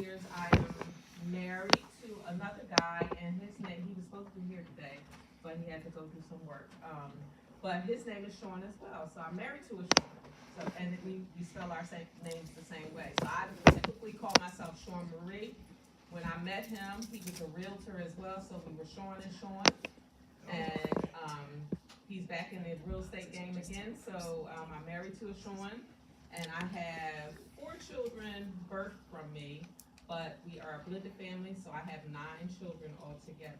years. I am married to another guy, and his name, he was supposed to be here today, but he had to go do some work. But his name is Sean as well, so I'm married to a Sean. So, and we spell our same names the same way. So I typically call myself Sean Marie. When I met him, he was a realtor as well, so we were Sean and Sean. And he's back in the real estate game again, so I'm married to a Sean. And I have 4 children birthed from me, but we are a blended family, so I have 9 children altogether.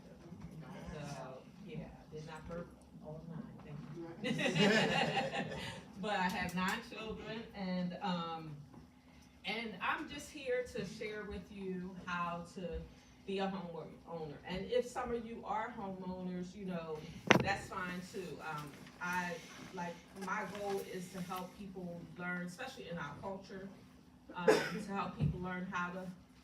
So, yeah, I did not birth all 9, thank you. But I have 9 children, and I'm just here to share with you how to be a homeowner. And if some of you are homeowners, you know, that's fine too. My goal is to help people learn, especially in our culture, to help people learn how to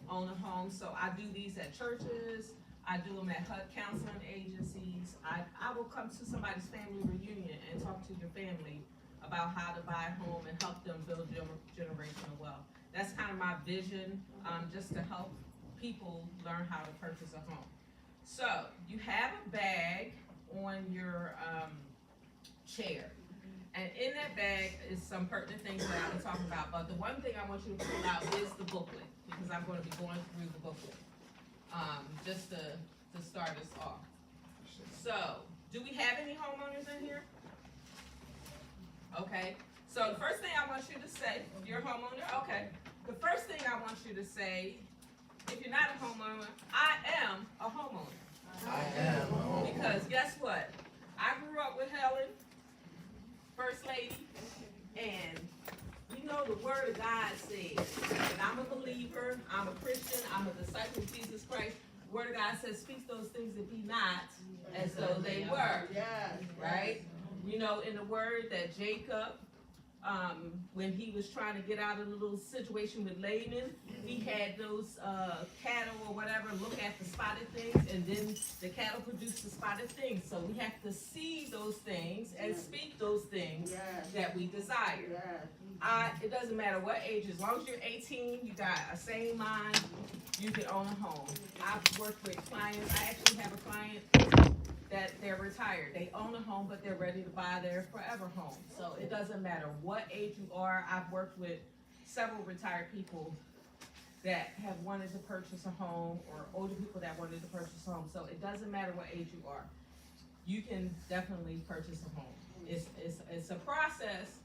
own a home. So I do these at churches, I do them at HUD counseling agencies. I will come to somebody's family reunion and talk to your family about how to buy a home and help them build generational wealth. That's kind of my vision, just to help people learn how to purchase a home. So you have a bag on your chair, and in that bag is some pertinent things that I've been talking about. But the one thing I want you to pull out is the booklet, because I'm going to be going through the booklet, just to start us off. So, do we have any homeowners in here? Okay. So the first thing I want you to say, you're a homeowner? Okay. The first thing I want you to say, if you're not a homeowner, I am a homeowner. I am a homeowner. Because guess what? I grew up with Helen, First Lady, and you know the Word of God says, and I'm a believer, I'm a Christian, I'm a disciple of Jesus Christ. The Word of God says, speak those things that be not as though they were. Yes. Right? You know, in the Word that Jacob, when he was trying to get out of the little situation with Laban, he had those cattle or whatever look at the spotted things, and then the cattle produced the spotted things. So we have to see those things and speak those things that we desire. It doesn't matter what age, as long as you're 18, you got a sane mind, you can own a home. I've worked with clients. I actually have a client that they're retired. They own a home, but they're ready to buy their forever home. So it doesn't matter what age you are. I've worked with several retired people that have wanted to purchase a home, or older people that wanted to purchase a home. So it doesn't matter what age you are. You can definitely purchase a home. It's a process.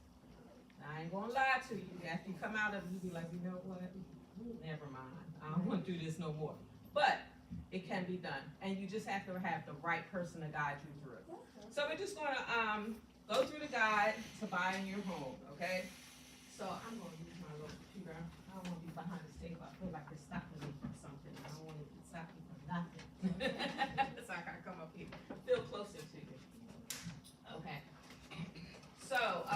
I ain't gonna lie to you. After you come out of it, you be like, you know what? Never mind. I don't want to do this no more. But it can be done, and you just have to have the right person to guide you through. So we're just going to go through the guide to buying your home, okay? So I'm going to use my little computer. I don't want to be behind this table. I feel like it's stopping me from something. I don't want it to stop me from nothing. So I got to come up here. Feel closer to you. Okay. So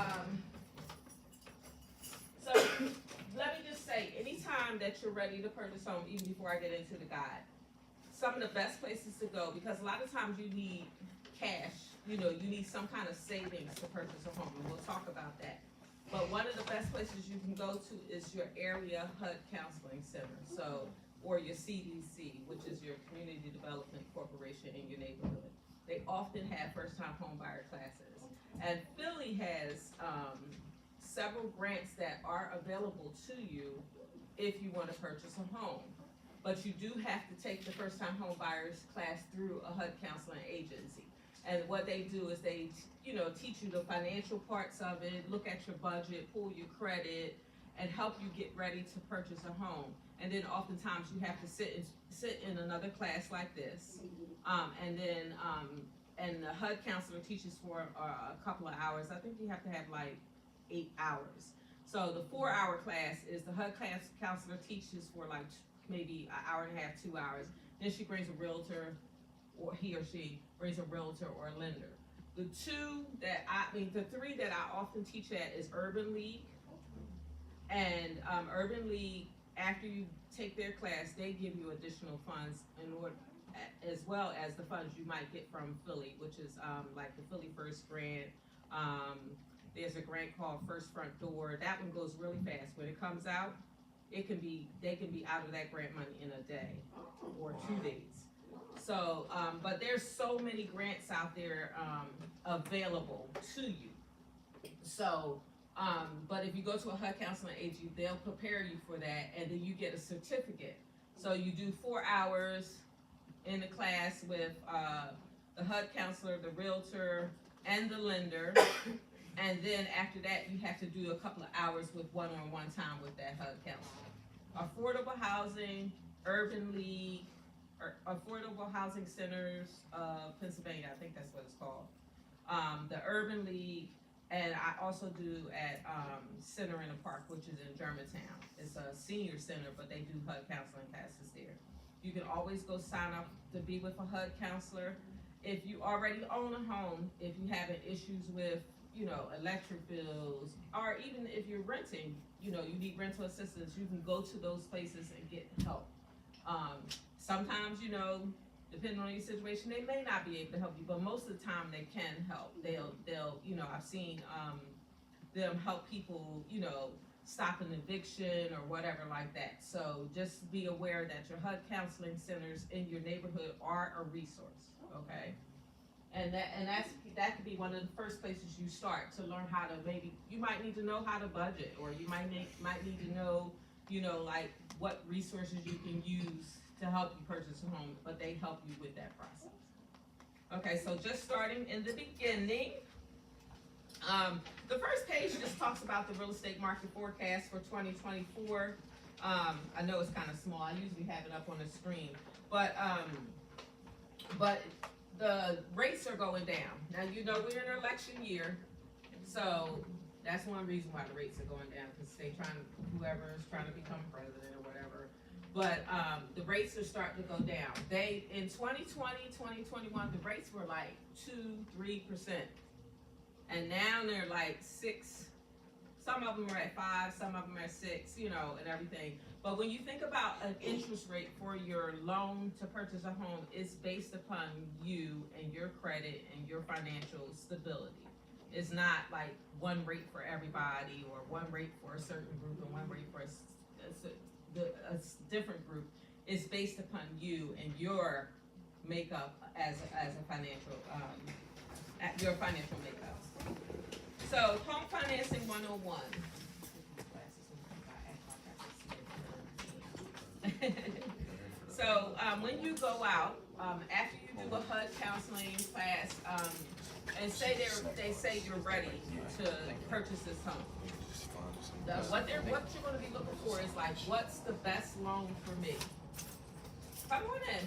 let me just say, anytime that you're ready to purchase home, even before I get into the guide, some of the best places to go, because a lot of times you need cash, you know, you need some kind of savings to purchase a home, and we'll talk about that. But one of the best places you can go to is your area HUD counseling center, or your CDC, which is your Community Development Corporation in your neighborhood. They often have first-time home buyer classes, and Philly has several grants that are available to you if you want to purchase a home. But you do have to take the first-time home buyers class through a HUD counseling agency. And what they do is they, teach you the financial parts of it, look at your budget, pull your credit, and help you get ready to purchase a home. And then oftentimes you have to sit in another class like this, and the HUD counselor teaches for a couple of hours. I think you have to have like 8 hours. So the 4-hour class is the HUD counselor teaches for like maybe an hour and a half, 2 hours. Then she brings a realtor, or he or she brings a realtor or a lender. The three that I often teach at is Urban League. And Urban League, after you take their class, they give you additional funds as well as the funds you might get from Philly, which is like the Philly First Grant. There's a grant called First Front Door. That one goes really fast. When it comes out, they can be out of that grant money in a day or 2 days. So, but there's so many grants out there available to you. So, but if you go to a HUD counseling agency, they'll prepare you for that, and then you get a certificate. So you do 4 hours in the class with the HUD counselor, the realtor, and the lender. And then after that, you have to do a couple of hours with one-on-one time with that HUD counselor. Affordable Housing, Urban League, or Affordable Housing Centers of Pennsylvania, I think that's what it's called. The Urban League, and I also do at Center in the Park, which is in Germantown. It's a senior center, but they do HUD counseling classes there. You can always go sign up to be with a HUD counselor. If you already own a home, if you having issues with, you know, electric bills, or even if you're renting, you know, you need rental assistance, you can go to those places and get help. Sometimes, you know, depending on your situation, they may not be able to help you, but most of the time they can help. They'll, you know, I've seen them help people, you know, stop an eviction or whatever like that. So just be aware that your HUD counseling centers in your neighborhood are a resource, okay? And that could be one of the first places you start to learn how to, maybe you might need to know how to budget, or you might need to know, you know, like what resources you can use to help you purchase a home, but they help you with that process. Okay, so just starting in the beginning, the first page just talks about the real estate market forecast for 2024. I know it's kind of small. I usually have it up on the screen, but the rates are going down. Now, you know, we're in an election year, so that's one reason why the rates are going down, because whoever is trying to become president or whatever. But the rates are starting to go down. In 2020, 2021, the rates were like 2-3%. And now they're like 6. Some of them are at 5, some of them are at 6, you know, and everything. But when you think about an interest rate for your loan to purchase a home, it's based upon you and your credit and your financial stability. It's not like one rate for everybody, or one rate for a certain group and one rate for a different group. Is based upon you and your makeup as a financial, your financial makeup. So, Home Financing 101. So, when you go out, after you do a HUD counseling class, and they say you're ready to purchase this home. What you're going to be looking for is like, what's the best loan for me? Come on in.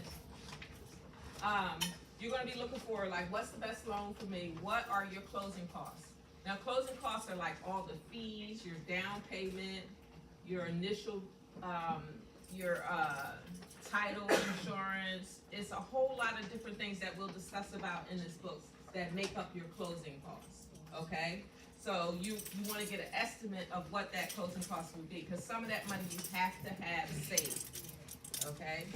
You're going to be looking for like, what's the best loan for me? What are your closing costs? Now, closing costs are like all the fees, your down payment, your initial, your title insurance. It's a whole lot of different things that we'll discuss about in this book that make up your closing costs. Okay. So you want to get an estimate of what that closing cost would be, because some of that money you have to have saved. Okay.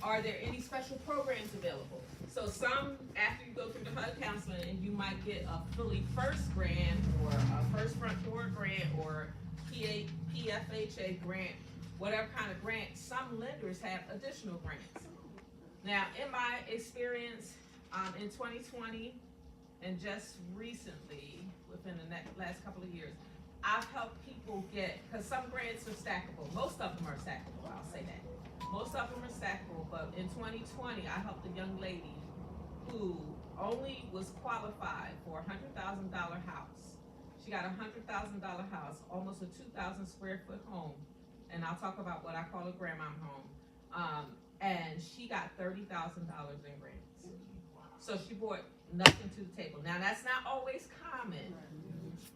Are there any special programs available? So some, after you go through the HUD counseling, and you might get a Philly First grant, or a First Front Door grant, or PFHA grant, whatever kind of grant. Some lenders have additional grants. Now, in my experience, in 2020, and just recently, within the last couple of years, I've helped people get, because some grants are stackable. Most of them are stackable, I'll say that. Most of them are stackable, but in 2020, I helped a young lady who only was qualified for a $100,000 house. She got a $100,000 house, almost a 2,000 square foot home, and I'll talk about what I call a grandma home. And she got $30,000 in grants. So she brought nothing to the table. Now, that's not always common.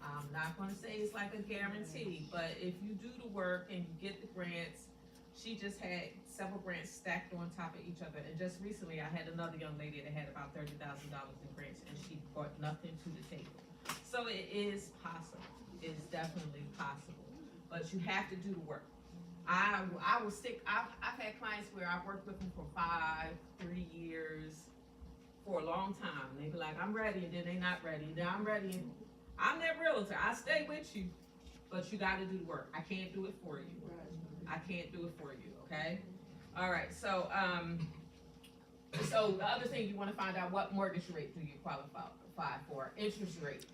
I'm not going to say it's like a guarantee, but if you do the work and you get the grants, she just had several grants stacked on top of each other. And just recently, I had another young lady that had about $30,000 in grants, and she brought nothing to the table. So it is possible. It's definitely possible. But you have to do the work. I will stick. I've had clients where I've worked with them for 3 years, for a long time. They be like, I'm ready, and then they not ready. Then I'm ready. I'm that realtor. I stay with you. but you gotta do the work. I can't do it for you. I can't do it for you, okay? All right, so the other thing you wanna find out, what mortgage rate do you qualify for? Interest rate.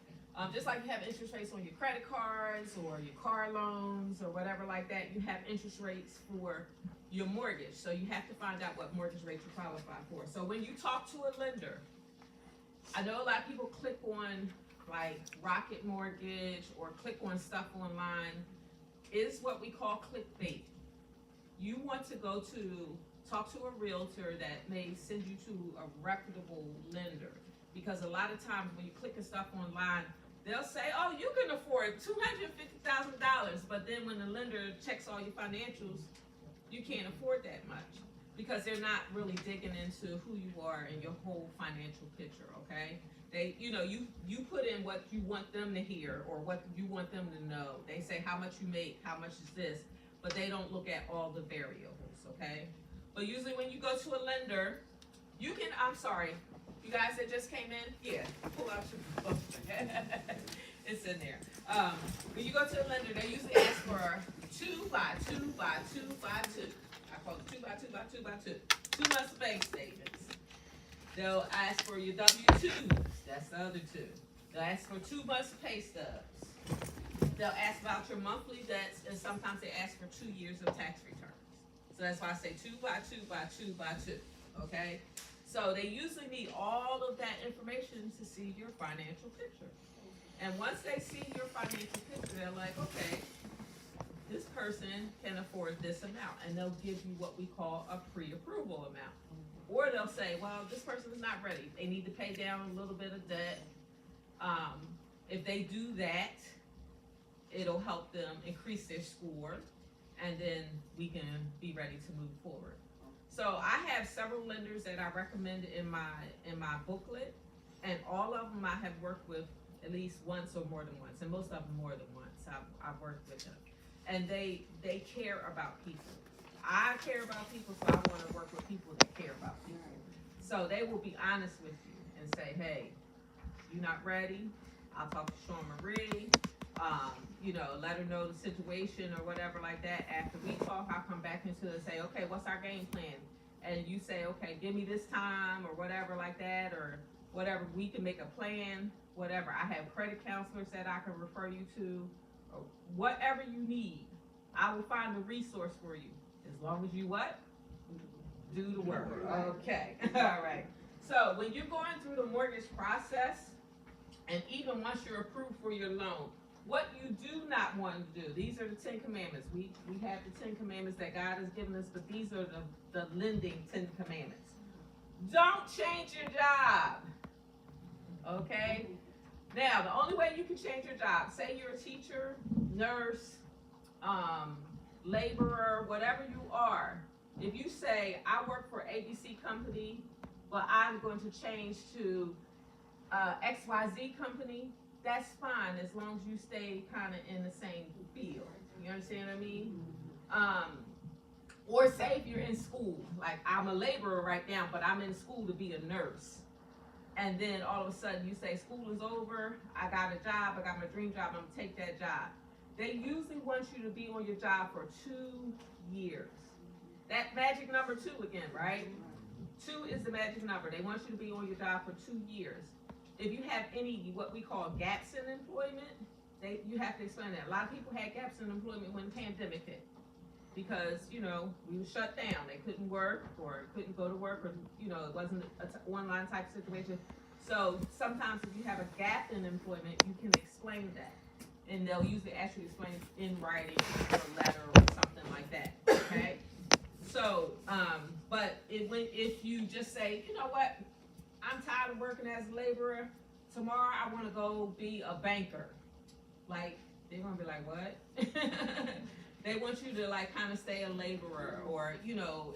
Just like you have interest rates on your credit cards or your car loans or whatever like that, you have interest rates for your mortgage. So you have to find out what mortgage rate you qualify for. So when you talk to a lender, I know a lot of people click on like Rocket Mortgage or click on stuff online. Is what we call clickbait. You want to talk to a realtor that may send you to a reputable lender, because a lot of times when you click on stuff online, they'll say, oh, you can afford $250,000, but then when the lender checks all your financials, you can't afford that much, because they're not really digging into who you are and your whole financial picture, okay? They, you put in what you want them to hear or what you want them to know. They say how much you make, how much is this, but they don't look at all the variables, okay? But usually when you go to a lender, I'm sorry, you guys that just came in, yeah, pull out your book. It's in there. When you go to a lender, they usually ask for 2 by 2 by 2 by 2. I call it 2 by 2 by 2 by 2. 2 months of bank statements. They'll ask for your W-2s. That's the other 2. They'll ask for 2 months of pay stubs. They'll ask about your monthly debts, and sometimes they ask for 2 years of tax returns. So that's why I say 2 by 2 by 2 by 2. Okay? So they usually need all of that information to see your financial picture. And once they see your financial picture, they're like, okay, this person can afford this amount. And they'll give you what we call a pre-approval amount. Or they'll say, well, this person is not ready. They need to pay down a little bit of debt. If they do that, it'll help them increase their score, and then we can be ready to move forward. So I have several lenders that I recommend in my booklet, and all of them I have worked with at least once or more than once, and most of them more than once. I've worked with them, and they care about people. I care about people, so I want to work with people that care about people. So they will be honest with you and say, hey, you're not ready. I'll talk to Sean Marie. Let her know the situation or whatever like that. After we talk, I'll come back into it and say, okay, what's our game plan? And you say, okay, give me this time or whatever like that, or whatever. We can make a plan, whatever. I have credit counselors that I can refer you to, or whatever you need. I will find the resource for you. As long as you what? Do the work. Okay. All right. So when you're going through the mortgage process, and even once you're approved for your loan, what you do not want to do, these are the 10 commandments. We have the 10 commandments that God has given us, but these are the lending 10 commandments. Don't change your job. Okay? Now, the only way you can change your job, say you're a teacher, nurse, laborer, whatever you are, if you say, I work for ABC company, but I'm going to change to XYZ company, that's fine as long as you stay kind of in the same field. You understand what I mean? Or say if you're in school, like I'm a laborer right now, but I'm in school to be a nurse. And then all of a sudden you say school is over, I got a job, I got my dream job, I'm gonna take that job. They usually want you to be on your job for 2 years. That magic number 2 again, right? 2 is the magic number. They want you to be on your job for 2 years. If you have any, what we call gaps in employment, you have to explain that. A lot of people had gaps in employment when the pandemic hit, because, we were shut down. They couldn't work or couldn't go to work, or, it wasn't an online type situation. So sometimes if you have a gap in employment, you can explain that. And they'll usually actually explain in writing or a letter or something like that, okay? So, but if you just say, you know what, I'm tired of working as a laborer, tomorrow I want to go be a banker. Like, they're going to be like, what? They want you to like kind of stay a laborer, or,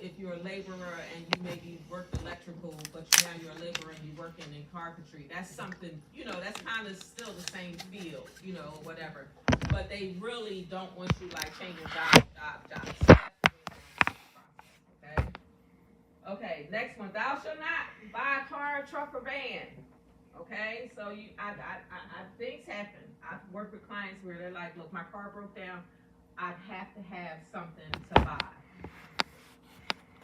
if you're a laborer and you maybe worked electrical, but now you're a laborer and you're working in carpentry. That's something, that's kind of still the same field, or whatever. But they really don't want you like changing jobs. Okay? Okay, next one. Thou shalt not buy a car, truck, or van. Okay, so things happen. I've worked with clients where they're like, look, my car broke down. I have to have something to buy.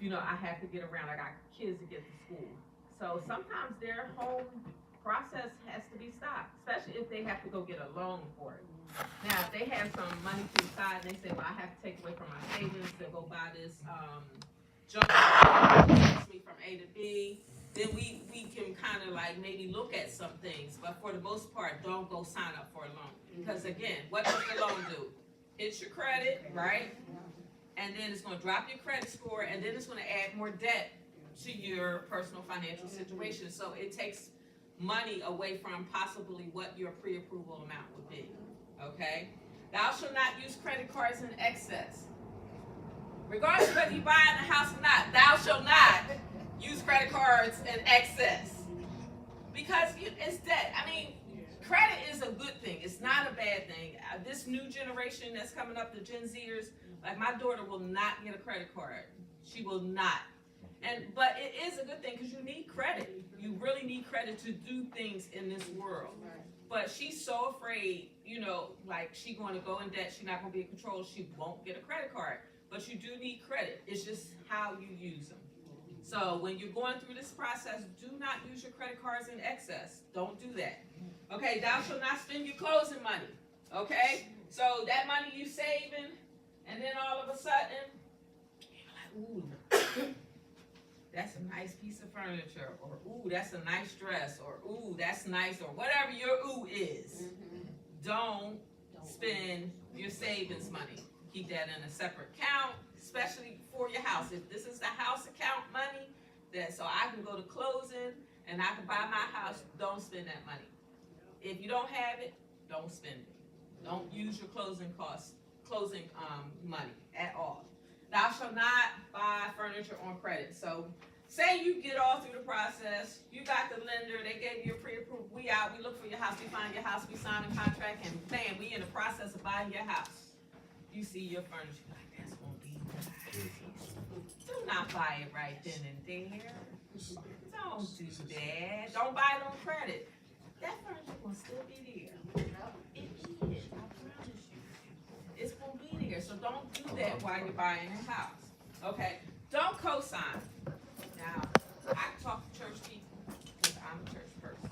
You know, I have to get around. I got kids to get to school. So sometimes their whole process has to be stopped, especially if they have to go get a loan for it. Now, if they have some money to the side and they say, well, I have to take away from my savings to go buy this junk that takes me from A to B, then we can kind of like maybe look at some things. But for the most part, don't go sign up for a loan. Because again, what does the loan do? It's your credit, right? And then it's going to drop your credit score, and then it's going to add more debt to your personal financial situation. So it takes money away from possibly what your pre-approval amount would be. Okay? Thou shalt not use credit cards in excess. Regardless of whether you buy in a house or not, thou shalt not use credit cards in excess. Because it's debt. I mean, credit is a good thing. It's not a bad thing. This new generation that's coming up, the Gen Zers, like my daughter will not get a credit card. She will not. But it is a good thing because you need credit. You really need credit to do things in this world. But she's so afraid, you know, like she's going to go in debt. She's not going to be in control. She won't get a credit card. But you do need credit. It's just how you use them. So when you're going through this process, do not use your credit cards in excess. Don't do that. Okay, thou shalt not spend your closing money. Okay? So that money you saving, and then all of a sudden, you're like, ooh, that's a nice piece of furniture, or ooh, that's a nice dress, or ooh, that's nice, or whatever your ooh is. Don't spend your savings money. Keep that in a separate account, especially for your house. If this is the house account money, so I can go to closing and I can buy my house, don't spend that money. If you don't have it, don't spend it. Don't use your closing money at all. Thou shalt not buy furniture on credit. So say you get all through the process, you got the lender, they gave you a pre-approved, we out, we look for your house, we find your house, we sign a contract, and bam, we in the process of buying your house. You see your furniture, like, that's gonna be nice. Do not buy it right then and there. Don't do that. Don't buy it on credit. That furniture will still be there. It is, I promise you. It's gonna be there, so don't do that while you're buying a house. Okay? Don't co-sign. Now, I can talk to church people because I'm a church person.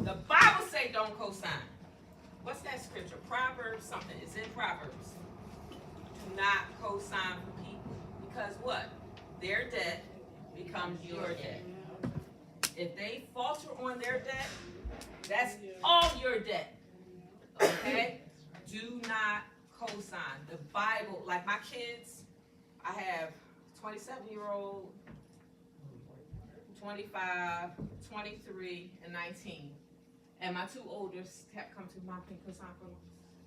The Bible say don't co-sign. What's that scripture? Proverbs something. It's in Proverbs. Do not co-sign for people. Because what? Their debt becomes your debt. If they falter on their debt, that's all your debt. Okay? Do not co-sign. The Bible, like my kids, I have 27-year-old, 25, 23, and 19. And my two oldest kept coming to me, Mom, can you co-sign for them?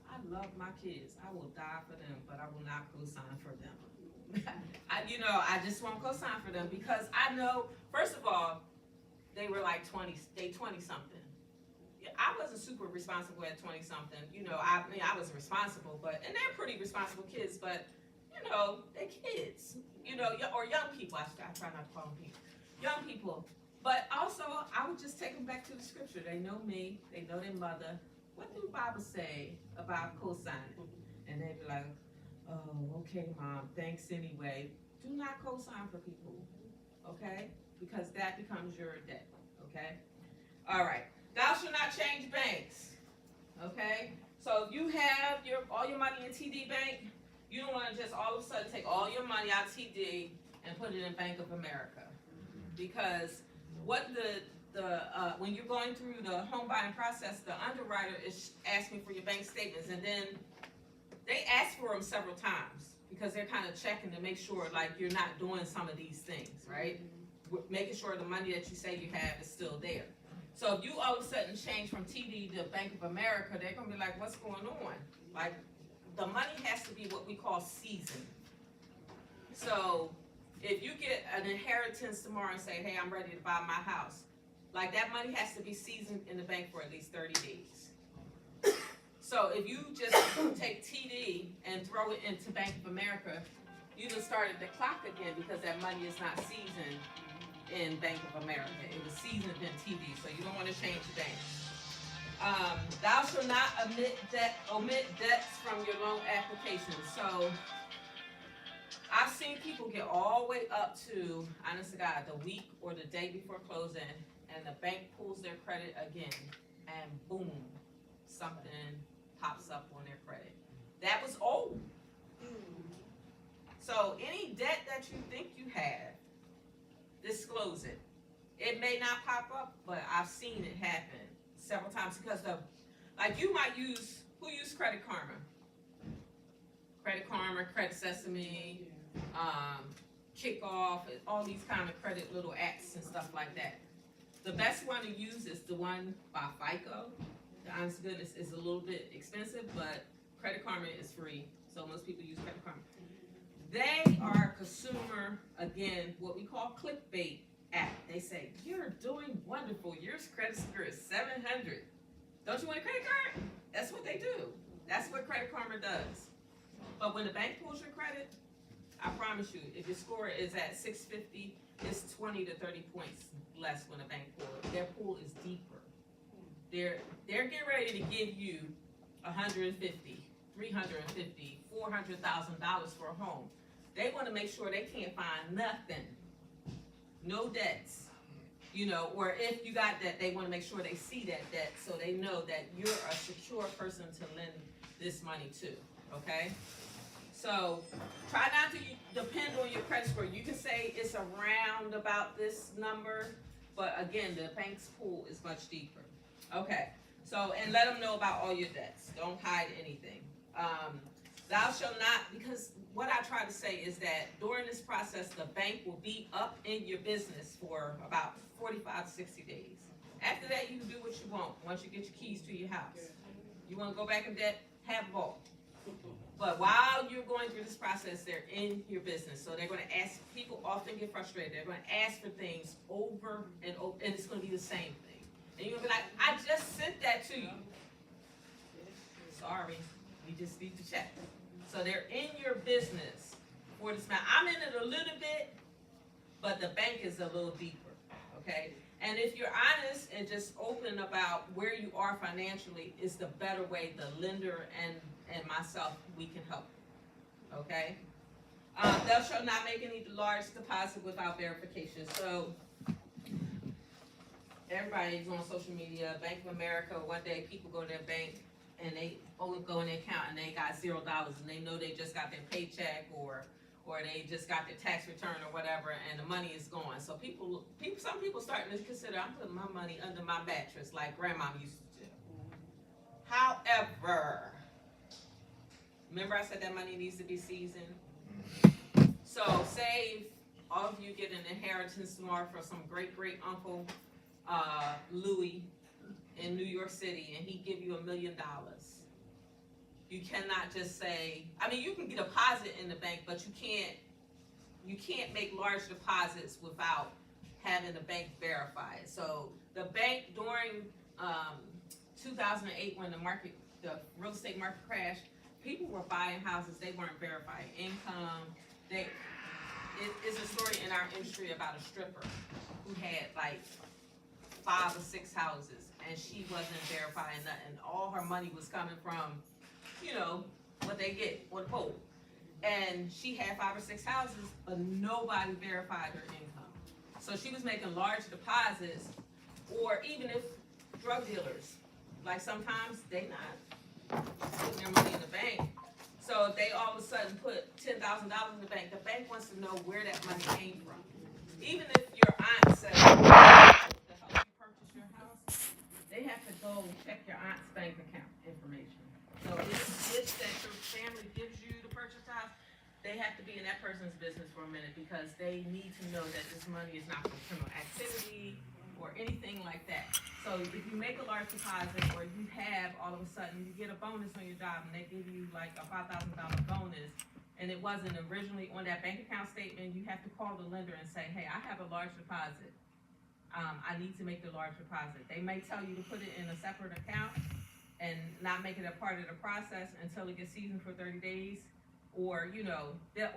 I love my kids. I will die for them, but I will not co-sign for them. I just won't co-sign for them because I know, first of all, they were like 20-something. I wasn't super responsible at 20-something. I was responsible, and they're pretty responsible kids, but, they're kids, or young people. I try not to call them people. Young people. But also, I would just take them back to the scripture. They know me. They know their mother. What do the Bible say about co-signing? And they'd be like, oh, okay, Mom, thanks anyway. Do not co-sign for people, okay? Because that becomes your debt, okay? All right. Thou shalt not change banks, okay? So if you have all your money in TD Bank, you don't want to just all of a sudden take all your money out of TD and put it in Bank of America. Because what when you're going through the home buying process, the underwriter is asking for your bank statements, and then they ask for them several times because they're kind of checking to make sure like you're not doing some of these things, right? Making sure the money that you say you have is still there. So if you all of a sudden change from TD to Bank of America, they're gonna be like, what's going on? Like the money has to be what we call seasoned. So if you get an inheritance tomorrow and say, hey, I'm ready to buy my house, like that money has to be seasoned in the bank for at least 30 days. So if you just take TD and throw it into Bank of America, you just started the clock again because that money is not seasoned in Bank of America. It was seasoned in TD, so you don't want to change banks. Thou shalt not omit debts from your loan application. So I've seen people get all the way up to, honest to God, the week or the day before closing, and the bank pulls their credit again, and boom, something pops up on their credit. That was old. So any debt that you think you have, disclose it. It may not pop up, but I've seen it happen several times because you might use, who use Credit Karma? Credit Karma, Credit Sesame, Kickoff, all these kind of credit little apps and stuff like that. The best one to use is the one by FICO. The honest goodness is a little bit expensive, but Credit Karma is free, so most people use Credit Karma. They are consumer, again, what we call clickbait app. They say, you're doing wonderful. Your credit score is 700. Don't you want a credit card? That's what they do. That's what Credit Karma does. But when the bank pulls your credit, I promise you, if your score is at 650, it's 20 to 30 points less when a bank pulls it. Their pool is deeper. They're getting ready to give you $150, $350, $400,000 for a home. They want to make sure they can't find nothing, no debts, or if you got debt, they want to make sure they see that debt so they know that you're a secure person to lend this money to, okay? So try not to depend on your credit score. You can say it's around about this number, but again, the bank's pool is much deeper. Okay, so, and let them know about all your debts. Don't hide anything. Thou shalt not, because what I try to say is that during this process, the bank will be up in your business for about 45 to 60 days. After that, you can do what you want once you get your keys to your house. You want to go back in debt, have a ball. But while you're going through this process, they're in your business. So they're going to ask, people often get frustrated. They're going to ask for things over and over, and it's going to be the same thing. And you're going to be like, I just sent that to you. Sorry, we just need to check. So they're in your business for this amount. I'm in it a little bit, but the bank is a little deeper, okay? And if you're honest and just open about where you are financially, is the better way the lender and myself, we can help you, okay? Thou shalt not make any large deposit without verification. So everybody's on social media, Bank of America, one day people go to their bank and they go in their account and they got $0 and they know they just got their paycheck or they just got their tax return or whatever and the money is gone. So some people starting to consider, I'm putting my money under my mattress like grandma used to do. However, remember I said that money needs to be seasoned? So say all of you get an inheritance tomorrow from some great uncle Louis in New York City and he give you $1 million. You cannot just say, I mean, you can deposit in the bank, but you can't make large deposits without having the bank verify it. So the bank during 2008 when the real estate market crashed, people were buying houses, they weren't verifying income. It's a story in our industry about a stripper who had like 5 or 6 houses and she wasn't verifying nothing. All her money was coming from, what they get on the pole. And she had 5 or 6 houses, but nobody verified her income. So she was making large deposits, or even if drug dealers, like sometimes they not putting their money in the bank. So if they all of a sudden put $10,000 in the bank wants to know where that money came from. Even if your aunt says to help you purchase your house, they have to go check your aunt's bank account information. So if that your family gives you to purchase a house, they have to be in that person's business for a minute because they need to know that this money is not for criminal activity or anything like that. So if you make a large deposit or you have all of a sudden you get a bonus on your job and they give you like a $5,000 bonus and it wasn't originally on that bank account statement, you have to call the lender and say, hey, I have a large deposit. I need to make the large deposit. They may tell you to put it in a separate account and not make it a part of the process until it gets seasoned for 30 days. Or,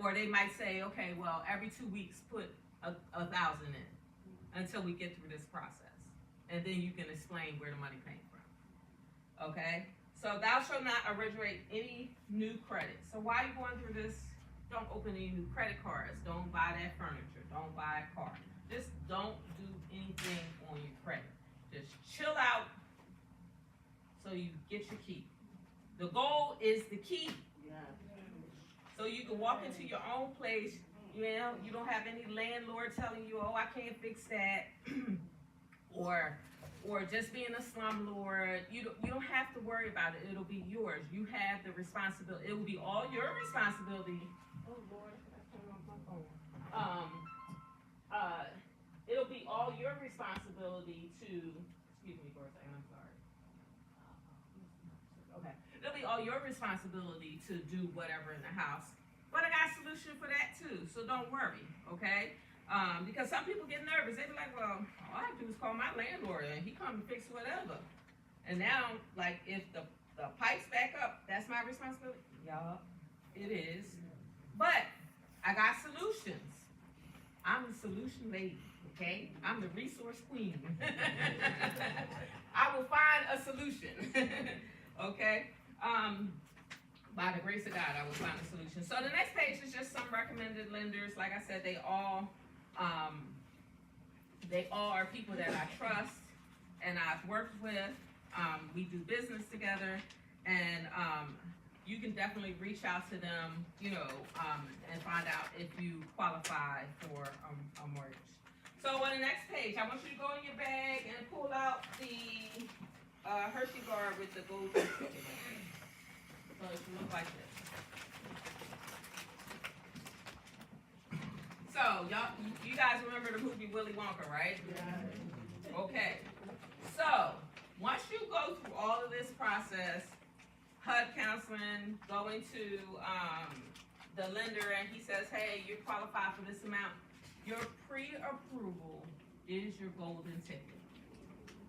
or they might say, okay, well, every 2 weeks put $1,000 in until we get through this process. And then you can explain where the money came from. Okay? So thou shalt not originate any new credit. So while you're going through this, don't open any new credit cards. Don't buy that furniture. Don't buy a car. Just don't do anything on your credit. Just chill out so you get your key. The goal is the key. So you can walk into your own place. You know, you don't have any landlord telling you, oh, I can't fix that. or just being a slumlord. You don't have to worry about it. It'll be yours. You have the responsibility. It will be all your responsibility. Oh Lord, I turn off my phone. It'll be all your responsibility to, excuse me for a second, I'm sorry. Okay. It'll be all your responsibility to do whatever in the house. But I got a solution for that too, so don't worry, okay? Because some people get nervous. They be like, well, all I have to do is call my landlord and he come and fix whatever. And now, like, if the pipes back up, that's my responsibility? Yeah, it is. But I got solutions. I'm the solution lady, okay? I'm the resource queen. I will find a solution, okay? By the grace of God, I will find a solution. So the next page is just some recommended lenders. Like I said, they all are people that I trust and I've worked with. We do business together, and you can definitely reach out to them, you know, and find out if you qualify for a mortgage. So on the next page, I want you to go in your bag and pull out the Hershey bar with the gold ticket. So it should look like this. So you guys remember the movie Willy Wonka, right? Yeah. Okay. So once you go through all of this process, HUD counseling, going to the lender, and he says, hey, you're qualified for this amount. Your pre-approval is your golden ticket.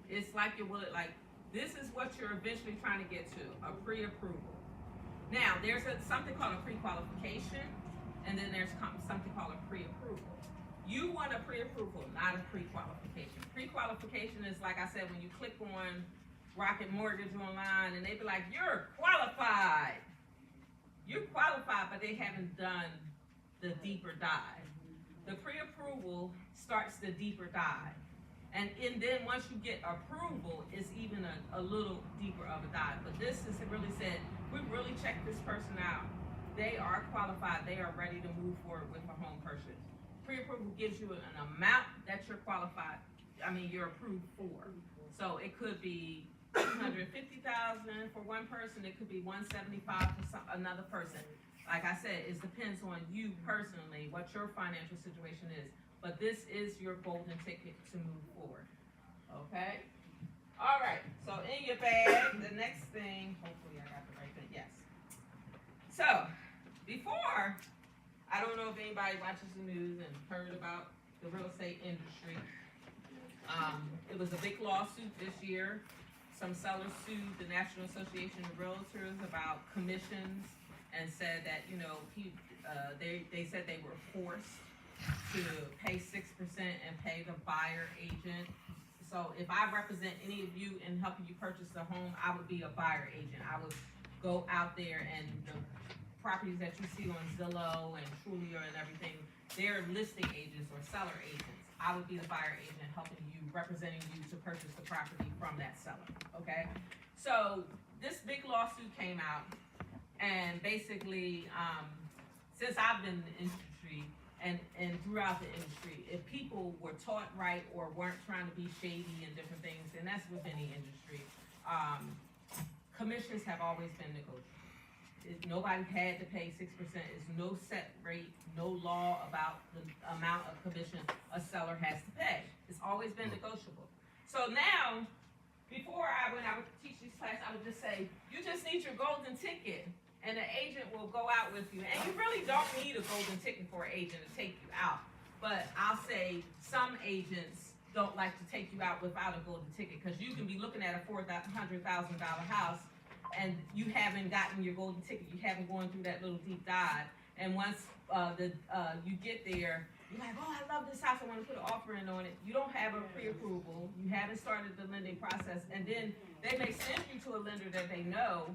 It's like your wallet, like this is what you're eventually trying to get to, a pre-approval. Now, there's something called a pre-qualification, and then there's something called a pre-approval. You want a pre-approval, not a pre-qualification. Pre-qualification is, like I said, when you click on Rocket Mortgage online, and they be like, you're qualified. You're qualified, but they haven't done the deeper dive. The pre-approval starts the deeper dive. And then once you get approval, it's even a little deeper of a dive. But this is really said, we really checked this person out. They are qualified. They are ready to move forward with a home purchase. Pre-approval gives you an amount that you're qualified. You're approved for. So it could be $250,000 for one person. It could be $175,000 for another person. Like I said, it depends on you personally, what your financial situation is. But this is your golden ticket to move forward. Okay? All right. So in your bag, the next thing, hopefully I got the right thing. Yes. So before, I don't know if anybody watches the news and heard about the real estate industry. It was a big lawsuit this year. Some sellers sued the National Association of Realtors about commissions and said that, they said they were forced to pay 6% and pay the buyer agent. So if I represent any of you in helping you purchase a home, I would be a buyer agent. I would go out there, and the properties that you see on Zillow and Trulia and everything, they're listing agents or seller agents. I would be the buyer agent helping you, representing you to purchase the property from that seller, okay? So this big lawsuit came out, and basically, since I've been in the industry, and throughout the industry, if people were taught right or weren't trying to be shady and different things, and that's with any industry, commissions have always been negotiable. Nobody had to pay 6%. It's no set rate, no law about the amount of commission a seller has to pay. It's always been negotiable. So now, when I would teach this class, I would just say, you just need your golden ticket, and the agent will go out with you. And you really don't need a golden ticket for an agent to take you out. But I'll say some agents don't like to take you out without a golden ticket, because you can be looking at a $400,000 house, and you haven't gotten your golden ticket. You haven't gone through that little deep dive. And once you get there, you're like, oh, I love this house, I want to put an offer in on it. You don't have a pre-approval, you haven't started the lending process, and then they may send you to a lender that they know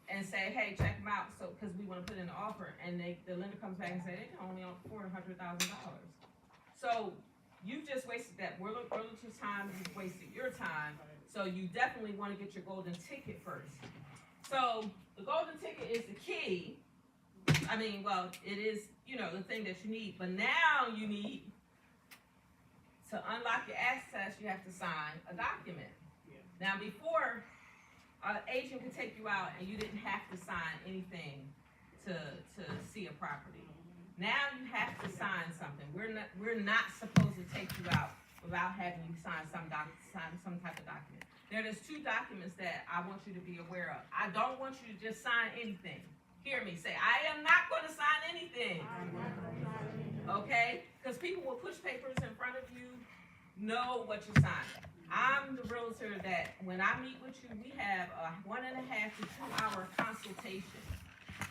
and say, hey, check them out, so because we want to put in an offer, and the lender comes back and say they can only afford $100,000. So you just wasted that realtor's time, you've wasted your time. So you definitely want to get your golden ticket first. So the golden ticket is the key. I mean, well, it is, the thing that you need. But now you need to unlock your access, you have to sign a document. Now before, an agent could take you out and you didn't have to sign anything to see a property. Now you have to sign something. We're not supposed to take you out without having you sign some type of document. There's two documents that I want you to be aware of. I don't want you to just sign anything. Hear me say, I am not going to sign anything. Okay? Because people will push papers in front of you, know what you're signing. I'm the realtor that when I meet with you, we have a 1.5 to 2 hour consultation,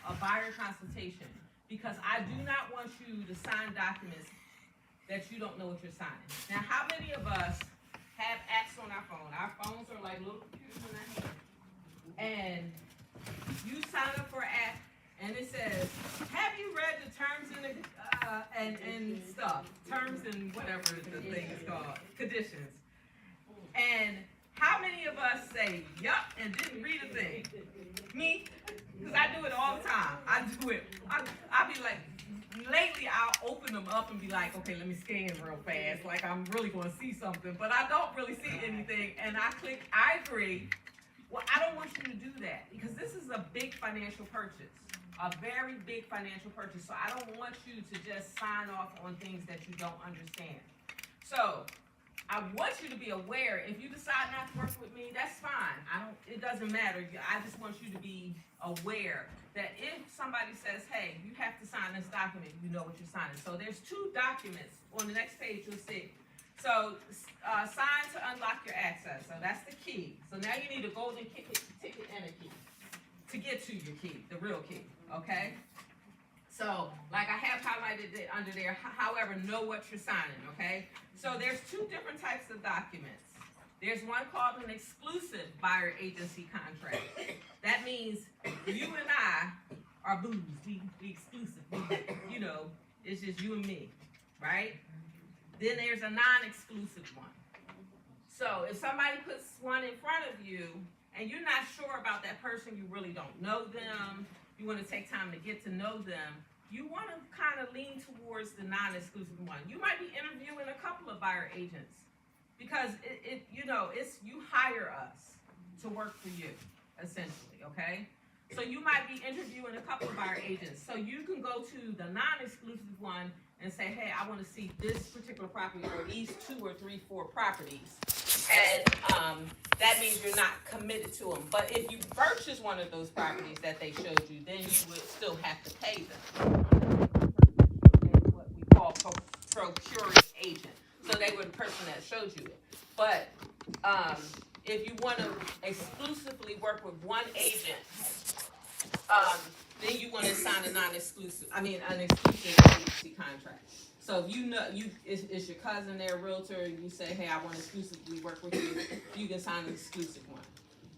a buyer consultation, because I do not want you to sign documents that you don't know what you're signing. Now, how many of us have apps on our phone? Our phones are like little computers in our hand. And you sign up for an app, and it says, have you read the terms and stuff? Terms and whatever the thing is called, conditions. And how many of us say, yup, and didn't read a thing? Me? Because I do it all the time. I do it. I'll be like, lately I'll open them up and be like, okay, let me scan real fast, like I'm really going to see something, but I don't really see anything, and I click, I agree. Well, I don't want you to do that, because this is a big financial purchase, a very big financial purchase, so I don't want you to just sign off on things that you don't understand. So, I want you to be aware. If you decide not to work with me, that's fine. It doesn't matter. I just want you to be aware that if somebody says, hey, you have to sign this document, you know what you're signing. So there's two documents. On the next page, you'll see. So sign to unlock your access. So that's the key. So now you need a golden ticket and a key to get to your key, the real key, okay? So, like I have highlighted it under there, however, know what you're signing, okay? So there's two different types of documents. There's one called an exclusive buyer agency contract. That means you and I are booze, we exclusive, it's just you and me, right? Then there's a non-exclusive one. So if somebody puts one in front of you and you're not sure about that person, you really don't know them, you want to take time to get to know them, you want to kind of lean towards the non-exclusive one. You might be interviewing a couple of buyer agents because it's you hire us to work for you, essentially, okay? So you might be interviewing a couple of buyer agents. So you can go to the non-exclusive one and say, hey, I want to see this particular property or these 2 or 3, 4 properties. And that means you're not committed to them. But if you purchase one of those properties that they showed you, then you would still have to pay them. What we call procuring agent. So they were the person that showed you it. But if you want to exclusively work with one agent, then you want to sign an exclusive agency contract. So if it's your cousin, they're a realtor, and you say, hey, I want to exclusively work with you, you can sign an exclusive one.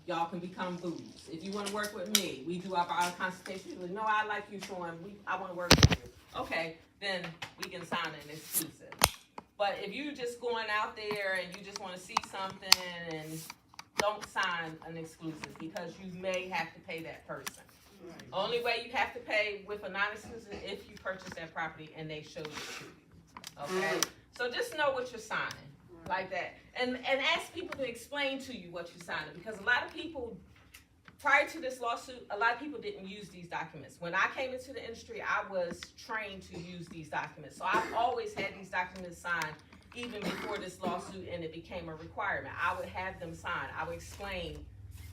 Y'all can become booze. If you want to work with me, we do our consultation. You're like, no, I like you, Sean. I want to work with you. Okay, then we can sign an exclusive. But if you're just going out there and you just want to see something, and don't sign an exclusive because you may have to pay that person. Right. Only way you have to pay with a non-exclusive if you purchase that property and they showed it to you. Okay? So just know what you're signing, like that. And ask people to explain to you what you're signing, because a lot of people, prior to this lawsuit, a lot of people didn't use these documents. When I came into the industry, I was trained to use these documents. So I've always had these documents signed even before this lawsuit and it became a requirement. I would have them signed. I would explain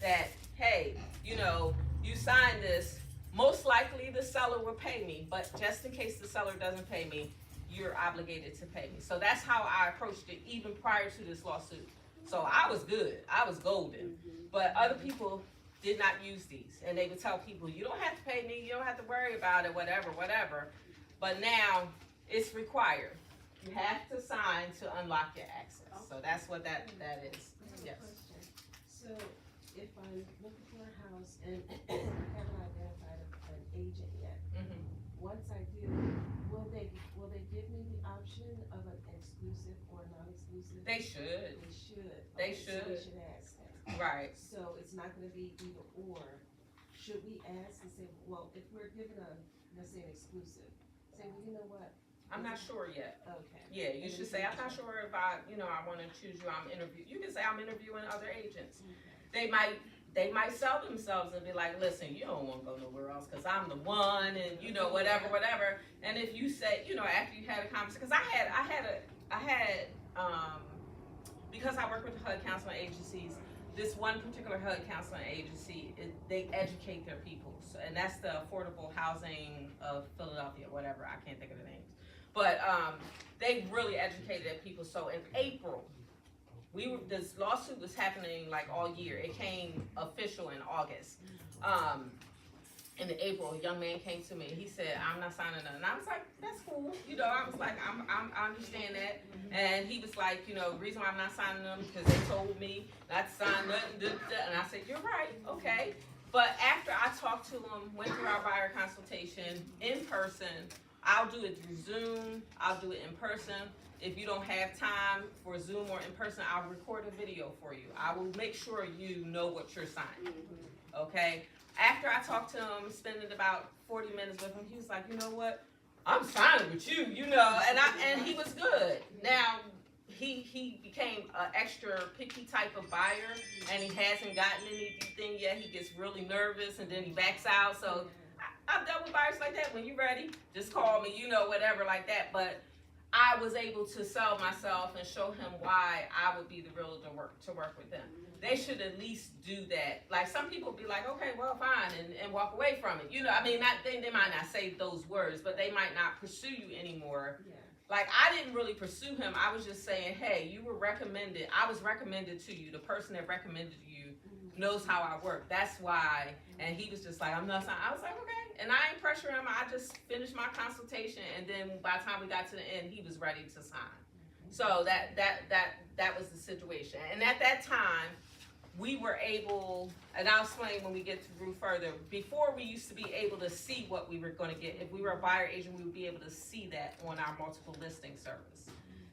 that, hey, you signed this, most likely the seller will pay me, but just in case the seller doesn't pay me, you're obligated to pay me. So that's how I approached it even prior to this lawsuit. So I was good, I was golden, but other people did not use these, and they would tell people, you don't have to pay me, you don't have to worry about it, whatever. But now it's required. You have to sign to unlock your access. So that's what that is. Yes. Question. So if I'm looking for a house and I haven't identified an agent yet, Mhm. once I do, will they give me the option of an exclusive or non-exclusive? They should. They should. They Okay, so we should. should ask that. Right. So it's not gonna be either or. Should we ask and say, well, if we're given let's say an exclusive, say, well, you know what? I'm not sure yet. Okay. Yeah, you should say, I'm not sure if I want to choose you. I'm interviewing. You can say I'm interviewing other agents. Okay. They might sell themselves and be like, listen, you don't want to go nowhere else because I'm the one, and whatever. And if you say, after you had a conversation, because I had because I work with the HUD counseling agencies. This one particular HUD counseling agency, they educate their people, and that's the Affordable Housing of Philadelphia, whatever. I can't think of the names, but they really educated their people. So in April, this lawsuit was happening like all year. It came official in August. In April, a young man came to me. He said, "I'm not signing nothing." And I was like, "That's cool." I was like, I understand that. And he was like, the reason why I'm not signing them because they told me not to sign nothing. And I said, "You're right, okay." But after I talked to him, went through our buyer consultation in person, I'll do it through Zoom. I'll do it in person. If you don't have time for Zoom or in person, I'll record a video for you. I will make sure you know what you're signing, okay? After I talked to him, spending about 40 minutes with him, he was like, "You know what? I'm signing with you, and he was good. Now, he became an extra picky type of buyer, and he hasn't gotten anything yet. He gets really nervous, and then he backs out. So I've dealt with buyers like that. When you're ready, just call me, whatever like that. But I was able to sell myself and show him why I would be the realtor to work with them. They should at least do that. Like some people be like, okay, well, fine, and walk away from it. They might not say those words, but they might not pursue you anymore. Yeah. Like I didn't really pursue him. I was just saying, hey, you were recommended. I was recommended to you. The person that recommended you knows how I work. That's why. And he was just like, I'm not signing. I was like, okay. And I ain't pressure him. I just finished my consultation, and then by the time we got to the end, he was ready to sign. So that was the situation. And at that time, we were able, and I'll explain when we get through further. Before, we used to be able to see what we were going to get. If we were a buyer agent, we would be able to see that on our multiple listing service.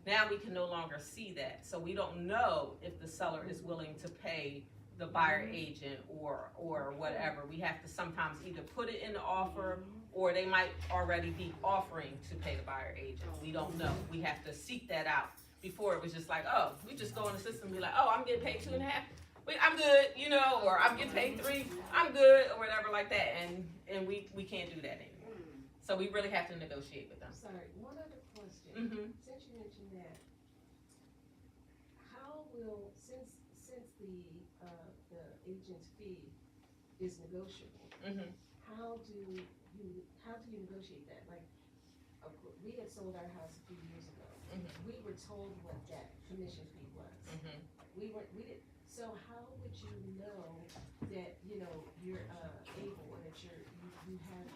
Now we can no longer see that. So we don't know if the seller is willing to pay the buyer agent or whatever. We have to sometimes either put it in the offer, or they might already be offering to pay the buyer agent. We don't know. We have to seek that out. Before, it was just like, oh, we just go in the system and be like, oh, I'm getting paid 2.5. I'm good, or I'm getting paid 3, I'm good, or whatever like that, and we can't do that anymore. So we really have to negotiate with them. Sorry, one other question. Mm-hmm. Since you mentioned that, how will, since the agent's fee is negotiable, Mm-hmm. how do you negotiate that? Like, we had sold our house a few years ago. Mm-hmm. We were told what that commission fee was. Mm-hmm. We didn't. So how would you know that you're able, or that you have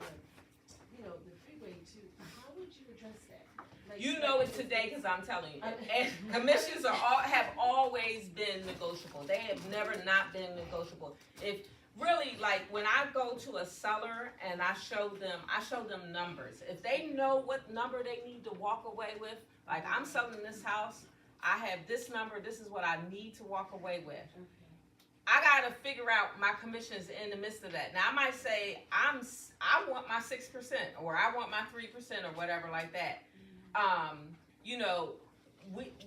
the freeway to? How would you address that? Like, You know it today because I'm telling you. And commissions have always been negotiable. They have never not been negotiable. If really, like when I go to a seller and I show them numbers. If they know what number they need to walk away with, like I'm selling this house, I have this number, this is what I need to walk away with. Okay. I gotta figure out my commissions in the midst of that. Now I might say I want my 6% or I want my 3% or whatever like that.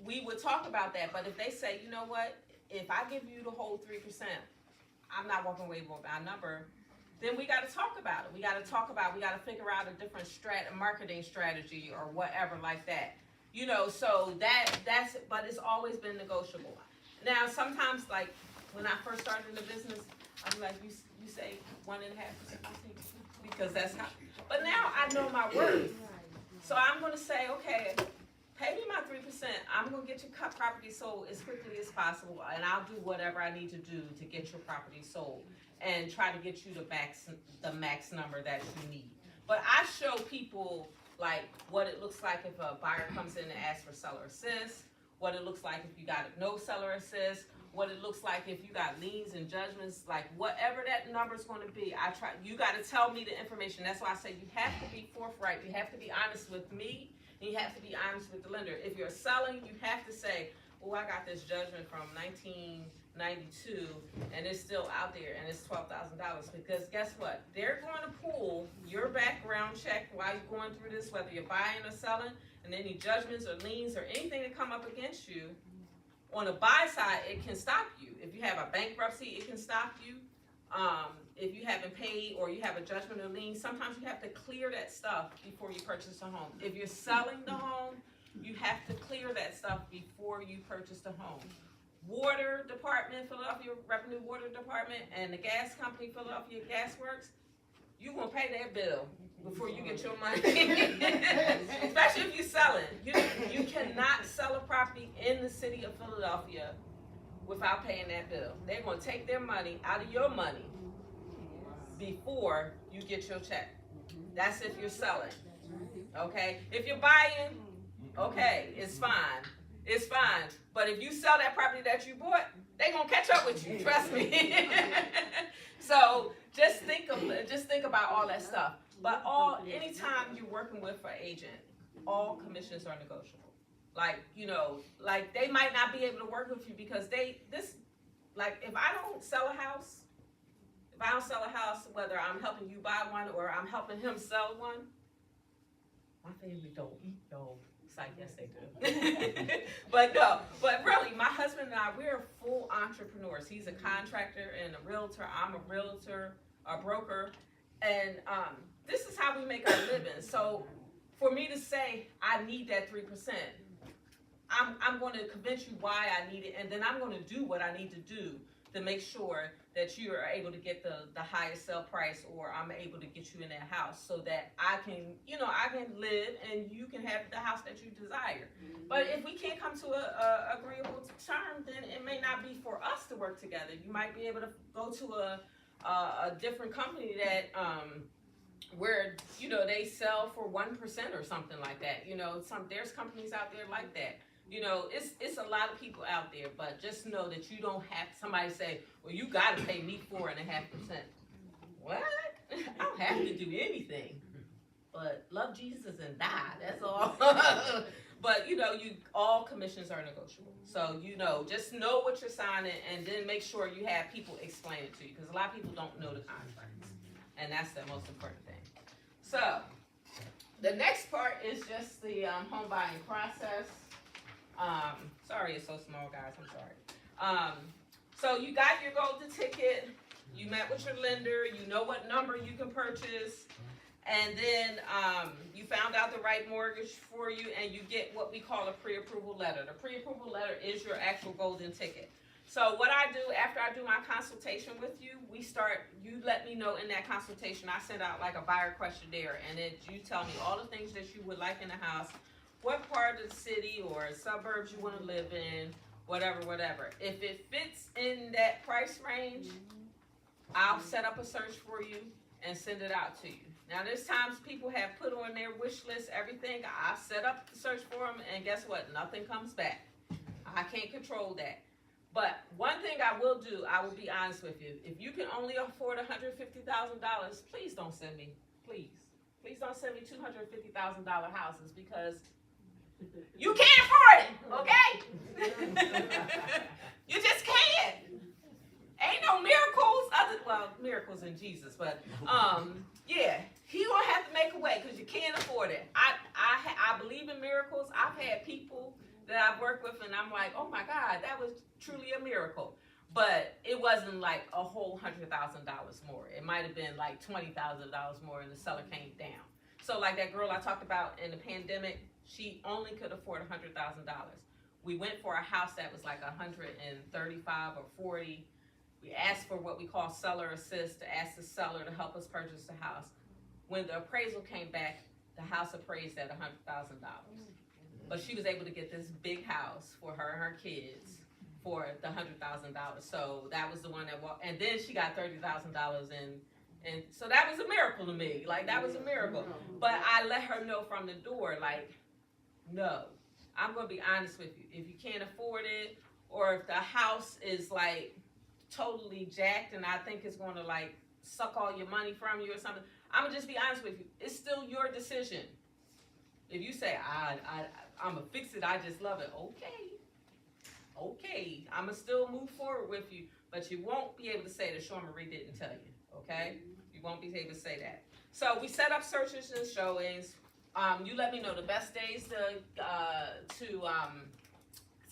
We would talk about that. But if they say, you know what, if I give you the whole 3%, I'm not walking away with my number. Then we got to talk about it. We got to figure out a different marketing strategy or whatever like that. So that's, but it's always been negotiable. Now, sometimes, like, when I first started in the business, I'm like, you say 1.5%, I'll take 2, because that's how, but now I know my worth. So I'm going to say, okay, pay me my 3%. I'm going to get your property sold as quickly as possible, and I'll do whatever I need to do to get your property sold and try to get you the max number that you need. But I show people like what it looks like if a buyer comes in and asks for seller assist, what it looks like if you got no seller assist, what it looks like if you got liens and judgments, like whatever that number's gonna be, you gotta tell me the information. That's why I say you have to be forthright, you have to be honest with me, and you have to be honest with the lender. If you're selling, you have to say, oh, I got this judgment from 1992, and it's still out there, and it's $12,000, because guess what? They're going to pull your background check while you're going through this, whether you're buying or selling, and any judgments or liens or anything that come up against you. On the buy side, it can stop you. If you have a bankruptcy, it can stop you. If you haven't paid or you have a judgment or lien, sometimes you have to clear that stuff before you purchase a home. If you're selling the home, you have to clear that stuff before you purchase the home. Water Department, Philadelphia Revenue Water Department, and the gas company, Philadelphia Gas Works, you're going to pay that bill before you get your money. Especially if you're selling. You cannot sell a property in the city of Philadelphia without paying that bill. They're going to take their money out of your money before you get your check. That's if you're selling. Okay? If you're buying, okay, it's fine. It's fine. But if you sell that property that you bought, they're going to catch up with you. Trust me. So just think about all that stuff. But anytime you're working with an agent, all commissions are negotiable. Like they might not be able to work with you because if I don't sell a house, whether I'm helping you buy one or I'm helping him sell one, my family don't eat though. It's like, yes, they do. but really, my husband and I, we're full entrepreneurs. He's a contractor and a realtor. I'm a realtor, a broker. And this is how we make our living. So for me to say I need that 3%, I'm going to convince you why I need it, and then I'm going to do what I need to do to make sure that you are able to get the highest sale price, or I'm able to get you in that house so that I can live and you can have the house that you desire. But if we can't come to a agreeable term, then it may not be for us to work together. You might be able to go to a different company that where they sell for 1% or something like that. There's companies out there like that. It's a lot of people out there, but just know that you don't have somebody say, well, you got to pay me 4.5%. What? I don't have to do anything, but love Jesus and die. That's all. But all commissions are negotiable. So just know what you're signing, and then make sure you have people explain it to you, because a lot of people don't know the contracts, and that's the most important thing. So the next part is just the home buying process. Sorry it's so small, guys. I'm sorry. So you got your golden ticket. You met with your lender. You know what number you can purchase. And then you found out the right mortgage for you, and you get what we call a pre-approval letter. The pre-approval letter is your actual golden ticket. So what I do after I do my consultation with you, you let me know in that consultation. I send out like a buyer questionnaire, and you tell me all the things that you would like in the house, what part of the city or suburbs you want to live in, whatever. If it fits in that price range, I'll set up a search for you and send it out to you. Now, there's times people have put on their wish list everything. I set up the search for them, and guess what? Nothing comes back. I can't control that. But one thing I will do, I will be honest with you. If you can only afford $150,000, please don't send me. Please don't send me $250,000 houses, because you can't afford it, okay? You just can't. Ain't no miracles miracles in Jesus, but yeah, he gonna have to make a way, because you can't afford it. I believe in miracles. I've had people that I've worked with, and I'm like, oh my God, that was truly a miracle. But it wasn't like a whole $100,000 more. It might have been like $20,000 more, and the seller came down. So like that girl I talked about in the pandemic, she only could afford $100,000. We went for a house that was like 135 or 40. We asked for what we call seller assist, to ask the seller to help us purchase the house. When the appraisal came back, the house appraised at $100,000. But she was able to get this big house for her and her kids for the $100,000. So that was the one that walked. And then she got $30,000 And so that was a miracle to me. Like, that was a miracle. But I let her know from the door, like, no, I'm going to be honest with you. If you can't afford it, or if the house is like totally jacked and I think it's going to like suck all your money from you or something, I'm going to just be honest with you. It's still your decision. If you say, I'm going to fix it, I just love it, okay, I'm going to still move forward with you, but you won't be able to say that Sean Marie didn't tell you, okay? You won't be able to say that. So we set up searches and showings. You let me know the best days to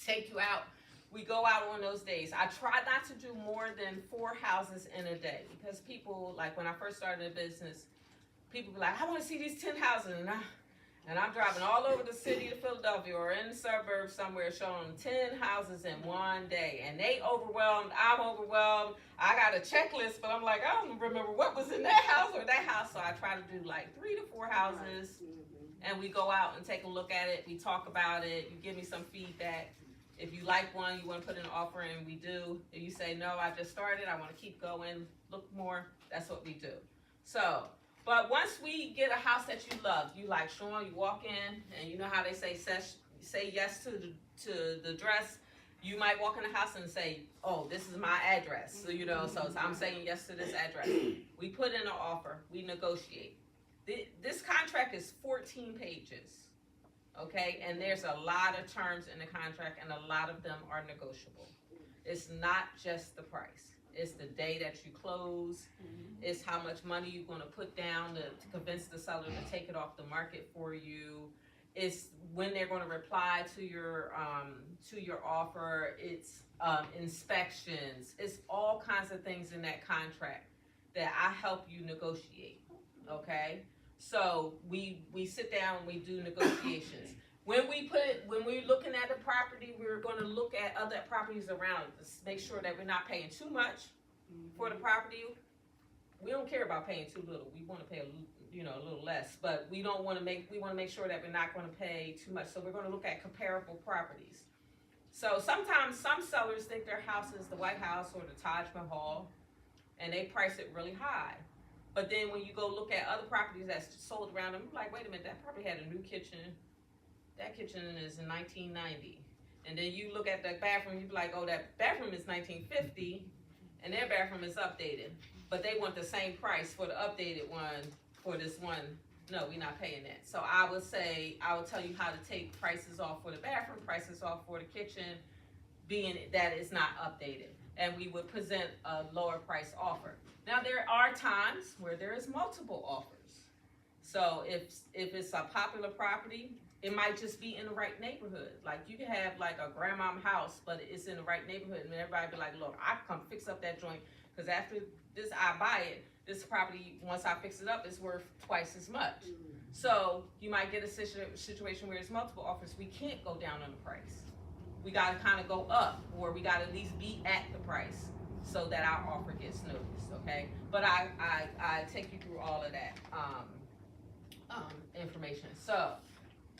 take you out. We go out on those days. I try not to do more than 4 houses in a day, because people, like when I first started a business, people be like, I want to see these 10 houses, and I'm driving all over the city of Philadelphia or in the suburbs somewhere showing them 10 houses in one day. And they overwhelmed, I'm overwhelmed. I got a checklist, but I'm like, I don't remember what was in that house or that house. So I try to do like 3 to 4 houses, and we go out and take a look at it. We talk about it. You give me some feedback. If you like one, you want to put in an offer, and we do. If you say, no, I just started, I want to keep going, look more, that's what we do. So, but once we get a house that you love, you like Sean, you walk in, and you know how they say yes to the dress. You might walk in the house and say, oh, this is my address. So, you know, so I'm saying yes to this address. We put in an offer, we negotiate. This contract is 14 pages. Okay, and there's a lot of terms in the contract, and a lot of them are negotiable. It's not just the price. It's the day that you close. It's how much money you're going to put down to convince the seller to take it off the market for you. It's when they're going to reply to your offer. It's inspections. It's all kinds of things in that contract that I help you negotiate. Okay. So we sit down and we do negotiations. When we're looking at the property, we're going to look at other properties around to make sure that we're not paying too much for the property. We don't care about paying too little. We want to pay a little less, but we want to make sure that we're not going to pay too much. So we're going to look at comparable properties. So sometimes some sellers think their house is the White House or the Taj Mahal, and they price it really high. But then when you go look at other properties that's sold around them, you're like, wait a minute, that property had a new kitchen. That kitchen is in 1990. And then you look at the bathroom, you be like, oh, that bathroom is 1950, and their bathroom is updated. But they want the same price for the updated one for this one. No, we're not paying that. So I would tell you how to take prices off for the bathroom, prices off for the kitchen, being that it's not updated. And we would present a lower price offer. Now, there are times where there is multiple offers. So if it's a popular property, it might just be in the right neighborhood. Like you can have like a grandmom house, but it's in the right neighborhood, and everybody be like, look, I come fix up that joint, because after this I buy it, this property, once I fix it up, is worth twice as much. So you might get a situation where it's multiple offers. We can't go down on the price. We got to kind of go up, or we got to at least be at the price so that our offer gets noticed, okay? But I take you through all of that information. So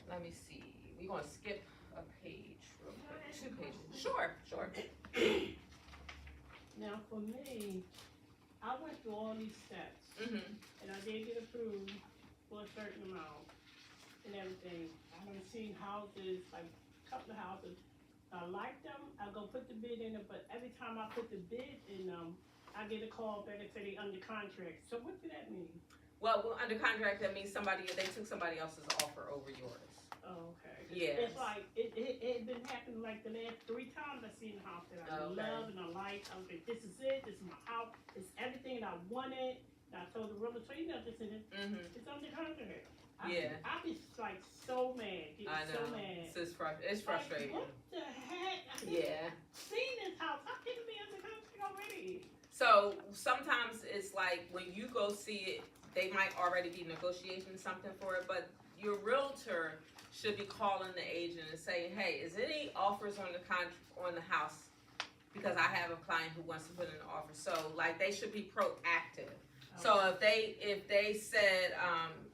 let me see. We're going to skip a page real quick. 2 pages. Sure. Now, for me, I went through all these steps, and I did get approved for a certain amount and everything. I haven't seen houses, like a couple of houses. I like them, I go put the bid in it, but every time I put the bid in them, I get a call back and say they under contract. So what did that mean? Well, under contract, that means they took somebody else's offer over yours. Oh, okay. Yes. It's like, it been happening like the last 3 times I seen the house that I love and I like. I was like, this is it, this is my house, it's everything I wanted. And I told the realtor, so you know, this is it. It's under contract. I be like so mad, so mad. It's frustrating. Like, what the heck? I've seen this house. How can it be under contract already? So sometimes it's like when you go see it, they might already be negotiating something for it, but your realtor should be calling the agent and saying, hey, is any offers on the house? Because I have a client who wants to put in an offer. So like they should be proactive. So if they said,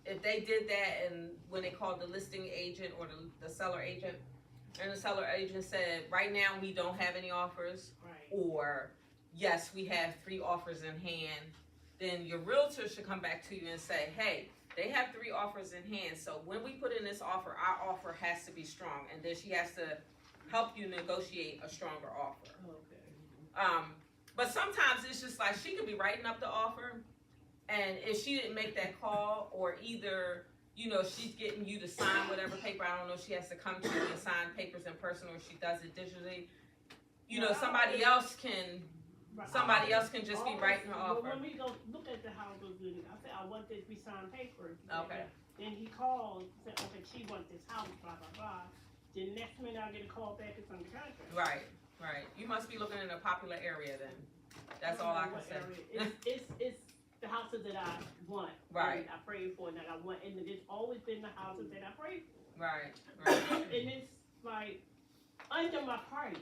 if they did that, and when they called the listing agent or the seller agent, and the seller agent said, right now we don't have any offers, Right. or yes, we have 3 offers in hand, then your realtor should come back to you and say, hey, they have 3 offers in hand, so when we put in this offer, our offer has to be strong, and then she has to help you negotiate a stronger offer. Okay. But sometimes it's just like she could be writing up the offer, and if she didn't make that call, or either, you know, she's getting you to sign whatever paper, I don't know, she has to come to you and sign papers in person, or she does it digitally, you know, somebody else can just be writing her offer. When we go look at the houses, and I said, I want this, we sign paper. Okay. Then he called, said, okay, she wants this house, blah, blah, blah. The next minute I get a call back, it's under contract. Right. You must be looking in a popular area then. That's all I can say. It's the houses that I want. Right. And I prayed for, and that I want, and it's always been the houses that I prayed for. Right. And it's like under my price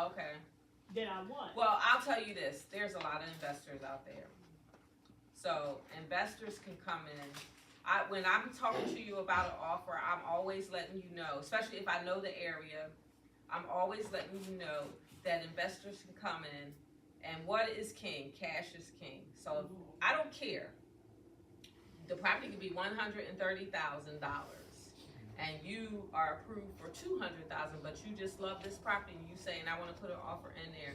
Okay. that I want. Well, I'll tell you this, there's a lot of investors out there. So investors can come in. When I'm talking to you about an offer, I'm always letting you know, especially if I know the area, I'm always letting you know that investors can come in, and what is king? Cash is king. So I don't care. The property could be $130,000, and you are approved for $200,000, but you just love this property, and you saying, I want to put an offer in there.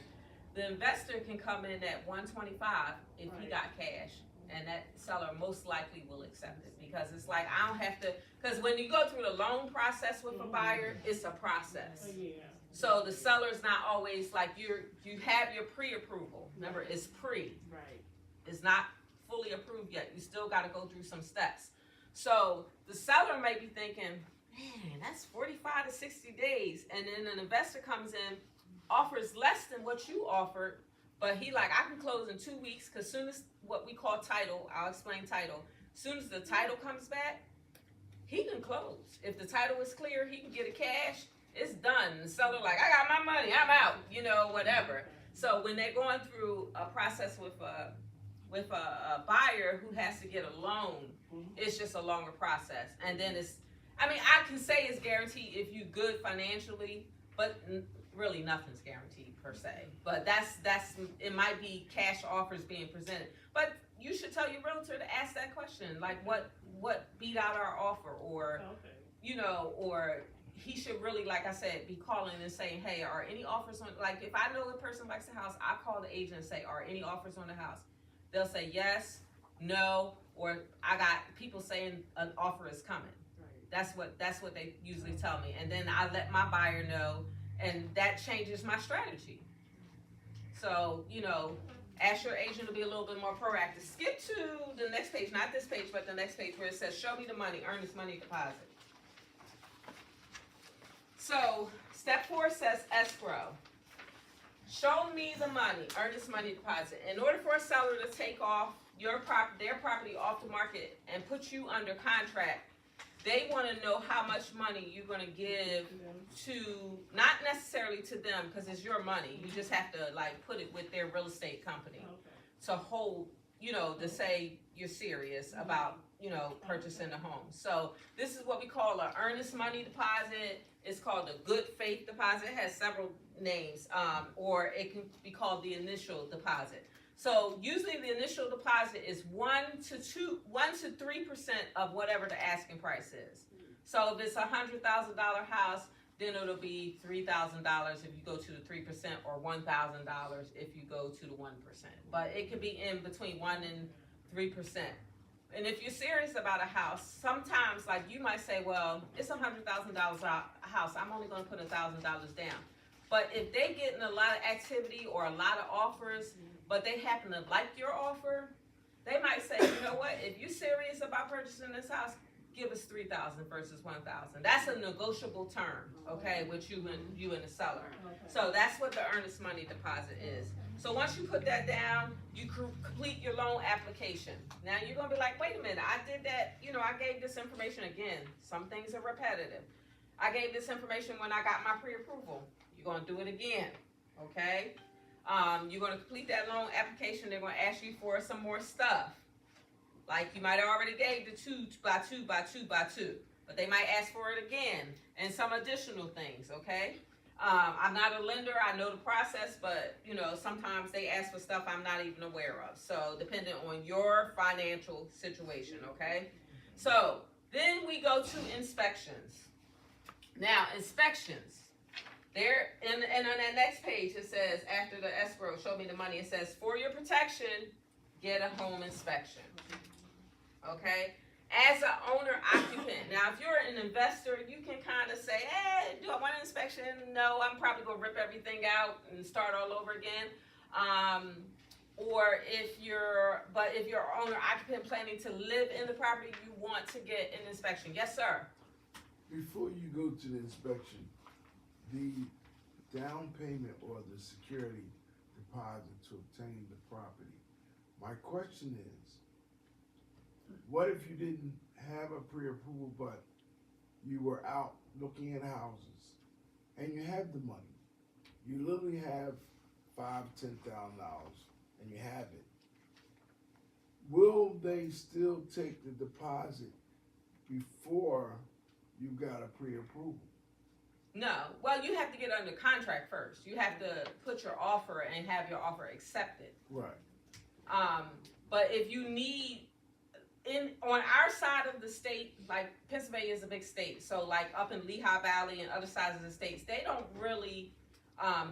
The investor can come in at $125 if he got cash, and that seller most likely will accept it, because it's like, I don't have to, because when you go through the loan process with a buyer, it's a process. Yeah. So the seller's not always like, you have your pre-approval. Remember, it's pre. Right. It's not fully approved yet. You still got to go through some steps. So the seller may be thinking, man, that's 45 to 60 days. And then an investor comes in, offers less than what you offered, but he like, I can close in 2 weeks, because soon as what we call title, I'll explain title, soon as the title comes back, he can close. If the title is clear, he can get a cash, it's done. The seller like, I got my money, I'm out, you know, whatever. So when they're going through a process with a buyer who has to get a loan, it's just a longer process. And then I can say it's guaranteed if you're good financially, but really nothing's guaranteed per se. But that's it might be cash offers being presented. But you should tell your realtor to ask that question, like what beat out our offer, or you know, or he should really, like I said, be calling and saying, hey, are any offers on, like if I know a person likes the house, I call the agent and say, are any offers on the house? They'll say yes, no, or I got people saying an offer is coming. That's what they usually tell me. And then I let my buyer know, and that changes my strategy. So, you know, ask your agent to be a little bit more proactive. Skip to the next page, not this page, but the next page where it says, show me the money, earnest money deposit. So, step 4 says escrow. Show me the money, earnest money deposit. In order for a seller to take off their property off the market and put you under contract, they want to know how much money you're going to give to, not necessarily to them, because it's your money. You just have to like put it with their real estate company to hold, you know, to say you're serious about, you know, purchasing a home. So this is what we call an earnest money deposit. It's called a good faith deposit. It has several names, or it can be called the initial deposit. So usually the initial deposit is 1 to 3% of whatever the asking price is. So if it's $100,000 house, then it'll be $3,000 if you go to the 3%, or $1,000 if you go to the 1%. But it could be in between 1 and 3%. And if you're serious about a house, sometimes like you might say, well, it's $100,000 a house, I'm only going to put $1,000 down. But if they getting a lot of activity or a lot of offers, but they happen to like your offer, they might say, you know what, if you're serious about purchasing this house, give us $3,000 versus $1,000. That's a negotiable term, okay, with you and the seller. So that's what the earnest money deposit is. So once you put that down, you complete your loan application. Now you're gonna be like, wait a minute, I did that, you know, I gave this information again. Some things are repetitive. I gave this information when I got my pre-approval. You're gonna do it again, okay? You're gonna complete that loan application. They're gonna ask you for some more stuff. Like you might have already gave the 2 by 2 by 2 by 2, but they might ask for it again and some additional things, okay? I'm not a lender, I know the process, but, you know, sometimes they ask for stuff I'm not even aware of. So, depending on your financial situation, okay? So, then we go to inspections. Now, inspections. There, and on that next page, it says, after the escrow, show me the money, it says, for your protection, get a home inspection. Okay? As an owner-occupant, now if you're an investor, you can kind of say, hey, do I want an inspection? No, I'm probably going to rip everything out and start all over again. Or if you're owner-occupant planning to live in the property, you want to get an inspection. Yes, sir? Before you go to the inspection, the down payment or the security deposit to obtain the property. My question is, what if you didn't have a pre-approval, but you were out looking at houses and you have the money? You literally have $5,000, $10,000 and you have it. Will they still take the deposit before you got a pre-approval? No. Well, you have to get under contract first. You have to put your offer and have your offer accepted. Right. But if you need, on our side of the state, like Pennsylvania is a big state, so like up in Lehigh Valley and other sides of the states, they don't really,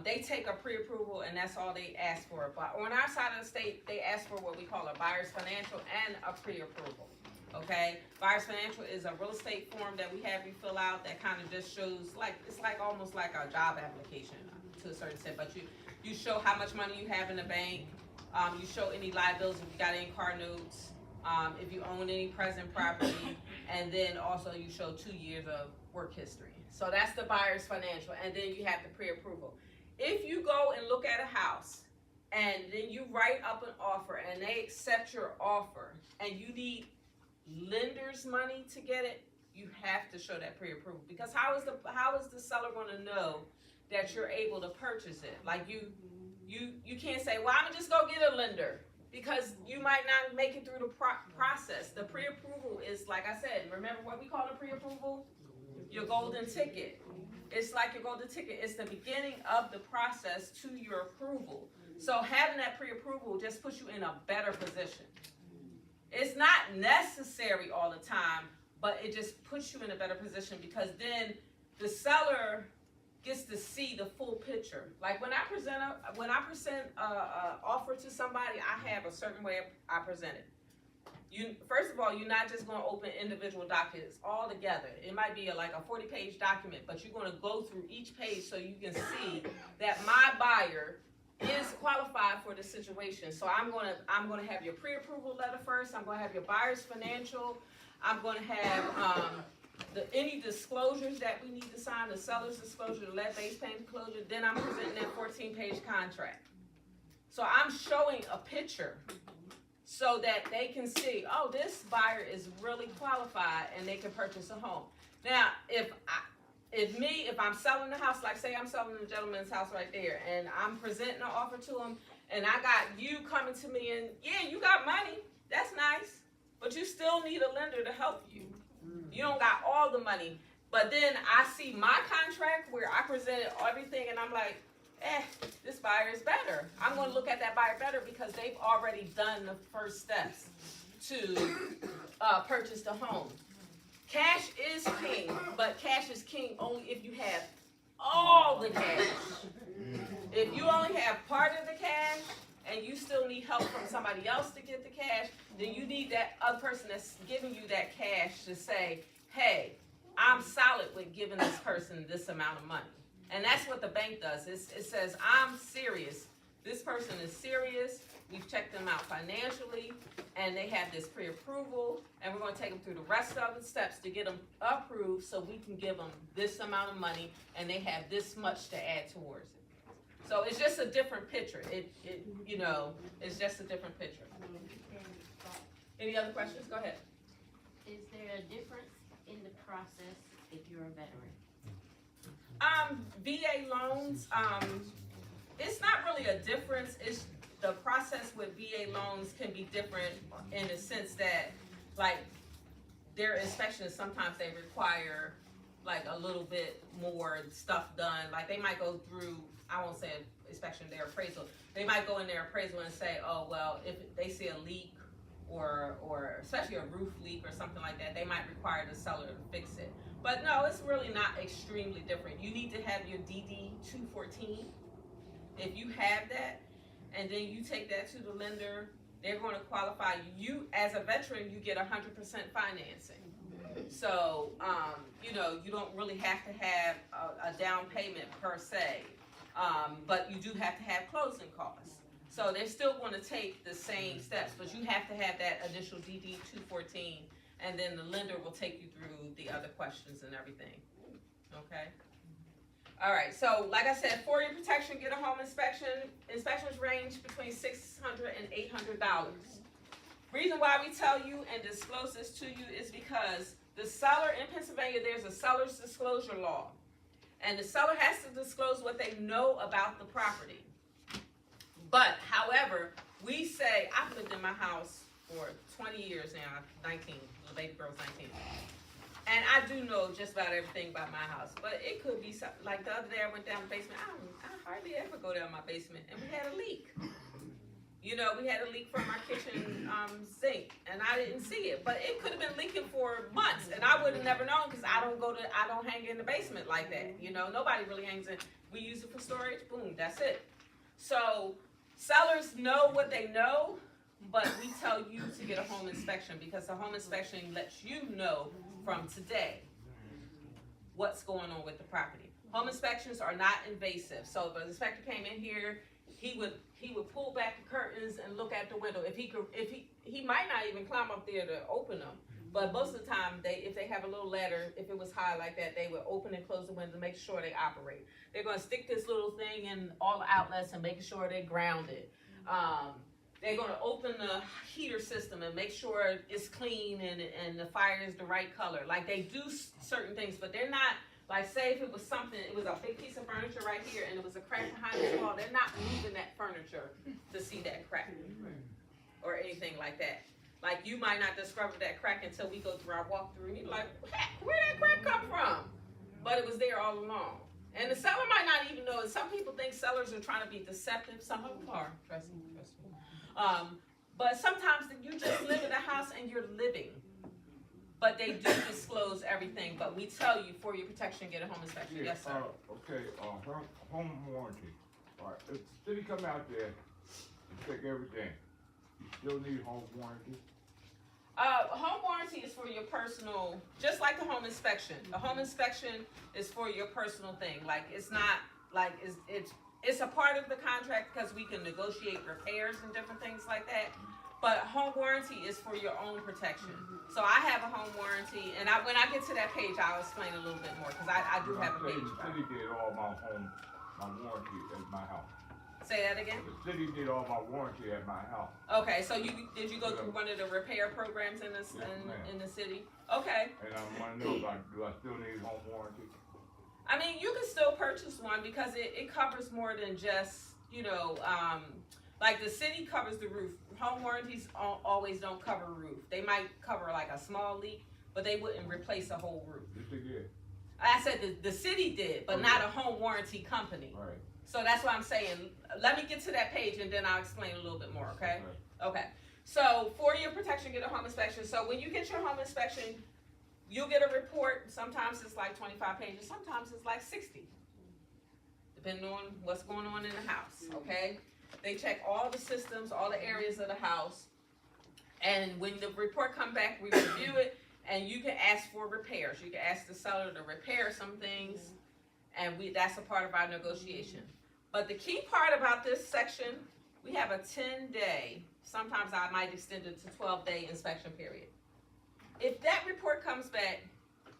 they take a pre-approval and that's all they ask for. But on our side of the state, they ask for what we call a buyer's financial and a pre-approval. Okay, buyer's financial is a real estate form that we have you fill out that kind of just shows, like, it's like almost like a job application to a certain extent, but you show how much money you have in the bank, you show any liabilities, if you got any car notes, if you own any present property, and then also you show 2 years of work history. So that's the buyer's financial, and then you have the pre-approval. If you go and look at a house, and then you write up an offer, and they accept your offer, and you need lender's money to get it, you have to show that pre-approval, because how is the seller going to know that you're able to purchase it? Like you can't say, well, I'm gonna just go get a lender, because you might not make it through the process. The pre-approval is, like I said, remember what we call a pre-approval? Your golden ticket. It's like your golden ticket. It's the beginning of the process to your approval. So having that pre-approval just puts you in a better position. It's not necessary all the time, but it just puts you in a better position, because then the seller gets to see the full picture. Like when I present a offer to somebody, I have a certain way I present it. First of all, you're not just going to open individual documents all together. It might be like a 40-page document, but you're going to go through each page so you can see that my buyer is qualified for the situation. So I'm going to have your pre-approval letter first. I'm going to have your buyer's financial. I'm going to have any disclosures that we need to sign, the seller's disclosure, the lead-based payment disclosure. Then I'm presenting that 14-page contract. So I'm showing a picture so that they can see, oh, this buyer is really qualified and they can purchase a home. Now, if I'm selling the house, like say I'm selling the gentleman's house right there, and I'm presenting an offer to him, and I got you coming to me, and yeah, you got money, that's nice, but you still need a lender to help you. You don't got all the money. But then I see my contract where I presented everything, and I'm like, this buyer is better. I'm going to look at that buyer better because they've already done the first steps to purchase the home. Cash is king, but cash is king only if you have all the cash. If you only have part of the cash and you still need help from somebody else to get the cash, then you need that other person that's giving you that cash to say, hey, I'm solid with giving this person this amount of money. And that's what the bank does. It says, I'm serious. This person is serious. We've checked them out financially, and they have this pre-approval, and we're going to take them through the rest of the steps to get them approved so we can give them this amount of money, and they have this much to add towards it. So it's just a different picture. It's just a different picture. Any other questions? Go ahead. Is there a difference in the process if you're a veteran? VA loans, it's not really a difference. It's the process with VA loans can be different in the sense that, like, their inspections, sometimes they require like a little bit more stuff done. Like they might go through, I won't say inspection, their appraisal. They might go in their appraisal and say, oh, well, if they see a leak or especially a roof leak or something like that, they might require the seller to fix it. But no, it's really not extremely different. You need to have your DD 214. If you have that, and then you take that to the lender, they're going to qualify you. As a veteran, you get 100% financing. So, you know, you don't really have to have a down payment per se, but you do have to have closing costs. So they're still going to take the same steps, but you have to have that initial DD 214, and then the lender will take you through the other questions and everything. Okay? All right, so like I said, for your protection, get a home inspection. Inspections range between $600 and $800. Reason why we tell you and disclose this to you is because the seller in Pennsylvania, there's a seller's disclosure law. And the seller has to disclose what they know about the property. But, however, we say, I've lived in my house for 20 years now, 19, the baby girl's 19. And I do know just about everything about my house. But it could be something, like the other day I went down the basement. I hardly ever go down my basement, and we had a leak. You know, we had a leak from our kitchen sink, and I didn't see it. But it could have been leaking for months, and I would have never known because I don't hang in the basement like that. You know, nobody really hangs in. We use it for storage. Boom, that's it. So sellers know what they know, but we tell you to get a home inspection because the home inspection lets you know from today what's going on with the property. Home inspections are not invasive. So if an inspector came in here, he would pull back the curtains and look at the window. If he might not even climb up there to open them. But most of the time, if they have a little ladder, if it was high like that, they would open and close the window to make sure they operate. They're going to stick this little thing in all the outlets and making sure they're grounded. They're going to open the heater system and make sure it's clean and the fire is the right color. Like they do certain things, but they're not, like say if it was something, it was a big piece of furniture right here and it was a crack behind this wall, they're not moving that furniture to see that crack or anything like that. Like you might not discover that crack until we go through our walkthrough and you're like, where'd that crack come from? But it was there all along. And the seller might not even know it. Some people think sellers are trying to be deceptive. Some of them are. Trust me. But sometimes you just live in a house and you're living. But they do disclose everything. But we tell you for your protection, get a home inspection. Yes, sir. Okay, home warranty. All right, if the city come out there and check everything, you still need home warranty? Home warranty is for your personal, just like the home inspection. The home inspection is for your personal thing. Like it's not like it's a part of the contract because we can negotiate repairs and different things like that. But home warranty is for your own protection. So I have a home warranty, and when I get to that page, I'll explain a little bit more because I do have a page. The city did all my warranty at my house. Say that again. The city did all my warranty at my house. Okay, so did you go through one of the repair programs in the city? Okay. And I want to know, do I still need home warranty? I mean, you can still purchase one because it covers more than just, you know, like the city covers the roof. Home warranties always don't cover roof. They might cover like a small leak, but they wouldn't replace a whole roof. Yes, they did. I said the city did, but not a home warranty company. Right. So that's why I'm saying, let me get to that page and then I'll explain a little bit more, okay? Okay. So for your protection, get a home inspection. So when you get your home inspection, you'll get a report. Sometimes it's like 25 pages. Sometimes it's like 60, depending on what's going on in the house, okay? They check all the systems, all the areas of the house. And when the report comes back, we review it, and you can ask for repairs. You can ask the seller to repair some things, and that's a part of our negotiation. But the key part about this section, we have a 10-day, sometimes I might extend it to 12-day inspection period. If that report comes back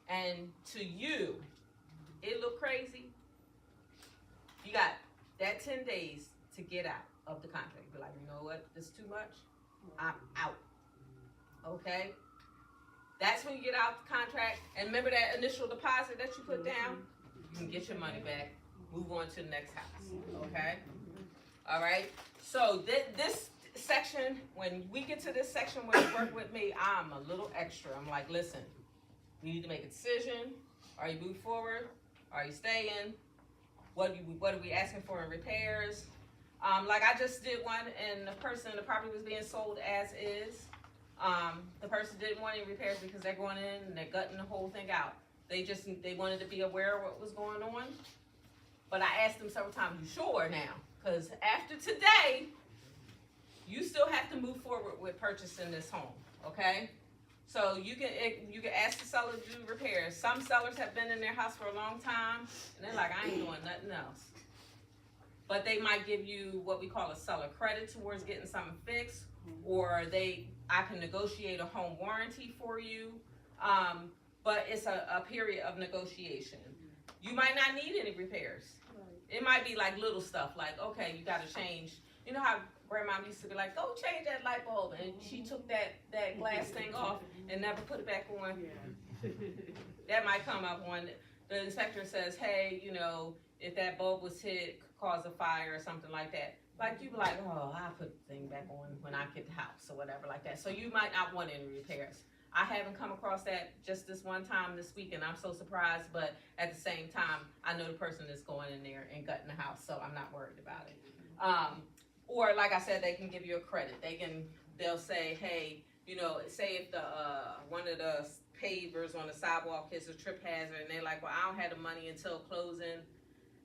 and to you, it look crazy, you got that 10 days to get out of the contract. Be like, you know what, this is too much, I'm out, okay? That's when you get out the contract, and remember that initial deposit that you put down? You can get your money back, move on to the next house, okay? All right, so this section, when we get to this section where you work with me, I'm a little extra. I'm like, listen, we need to make a decision. Are you moving forward? Are you staying? What are we asking for in repairs? Like I just did one, and the property was being sold as is. The person didn't want any repairs because they're going in and they're gutting the whole thing out. They wanted to be aware of what was going on. But I asked them several times, you sure now? Because after today, you still have to move forward with purchasing this home, okay? So you can ask the seller to do repairs. Some sellers have been in their house for a long time, and they're like, I ain't doing nothing else. But they might give you what we call a seller credit towards getting something fixed, or I can negotiate a home warranty for you. But it's a period of negotiation. You might not need any repairs. It might be like little stuff, like, okay, you gotta change. You know how grandma used to be like, go change that light bulb, and she took that glass thing off and never put it back on. That might come up when the inspector says, hey, you know, if that bulb was hit, could cause a fire or something like that. Like you be like, oh, I'll put the thing back on when I get the house or whatever like that. So you might not want any repairs. I haven't come across that just this one time this week, and I'm so surprised, but at the same time, I know the person is going in there and gutting the house, so I'm not worried about it. Or like I said, they can give you a credit. They'll say, hey, you know, say if one of the pavers on the sidewalk is a trip hazard, and they're like, well, I don't have the money until closing.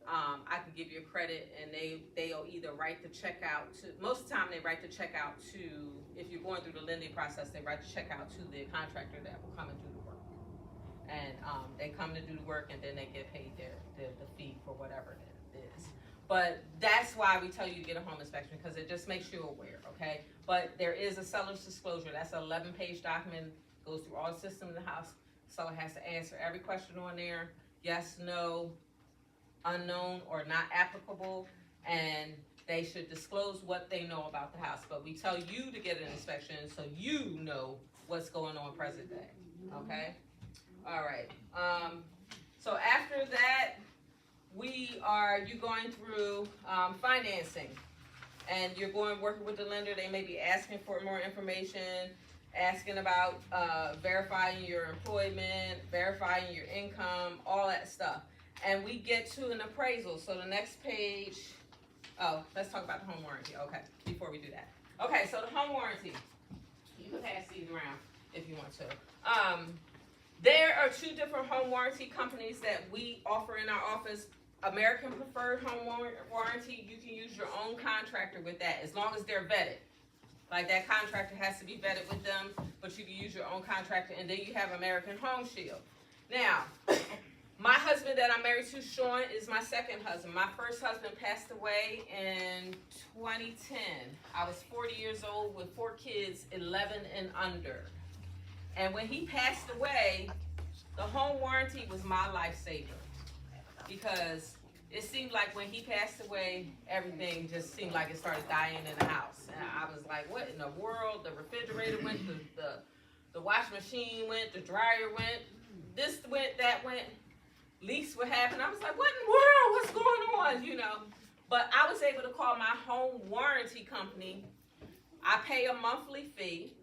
I can give you a credit, and they'll either write the check out to, most of the time they write the check out to, if you're going through the lending process, they write the check out to the contractor that will come and do the work. And they come to do the work, and then they get paid the fee for whatever it is. But that's why we tell you to get a home inspection, because it just makes you aware, okay? But there is a seller's disclosure. That's an 11-page document, goes through all the systems in the house. Seller has to answer every question on there, yes, no, unknown, or not applicable, and they should disclose what they know about the house. But we tell you to get an inspection so you know what's going on present day, okay? All right, so after that, you're going through financing, and you're working with the lender. They may be asking for more information, asking about verifying your employment, verifying your income, all that stuff. And we get to an appraisal. So the next page, let's talk about the home warranty. Okay, before we do that. Okay, so the home warranty. You can pass these around if you want to. There are 2 different home warranty companies that we offer in our office. American Preferred Home Warranty, you can use your own contractor with that as long as they're vetted. Like that contractor has to be vetted with them, but you can use your own contractor. And then you have American Home Shield. Now, my husband that I'm married to, Sean, is my second husband. My first husband passed away in 2010. I was 40 years old with 4 kids, 11 and under. And when he passed away, the home warranty was my lifesaver, because it seemed like when he passed away, everything just seemed like it started dying in the house. And I was like, what in the world? The refrigerator went, the washing machine went, the dryer went, this went, that went. Leaks would happen. I was like, what in the world? What's going on? You know? But I was able to call my home warranty company. I pay a monthly fee.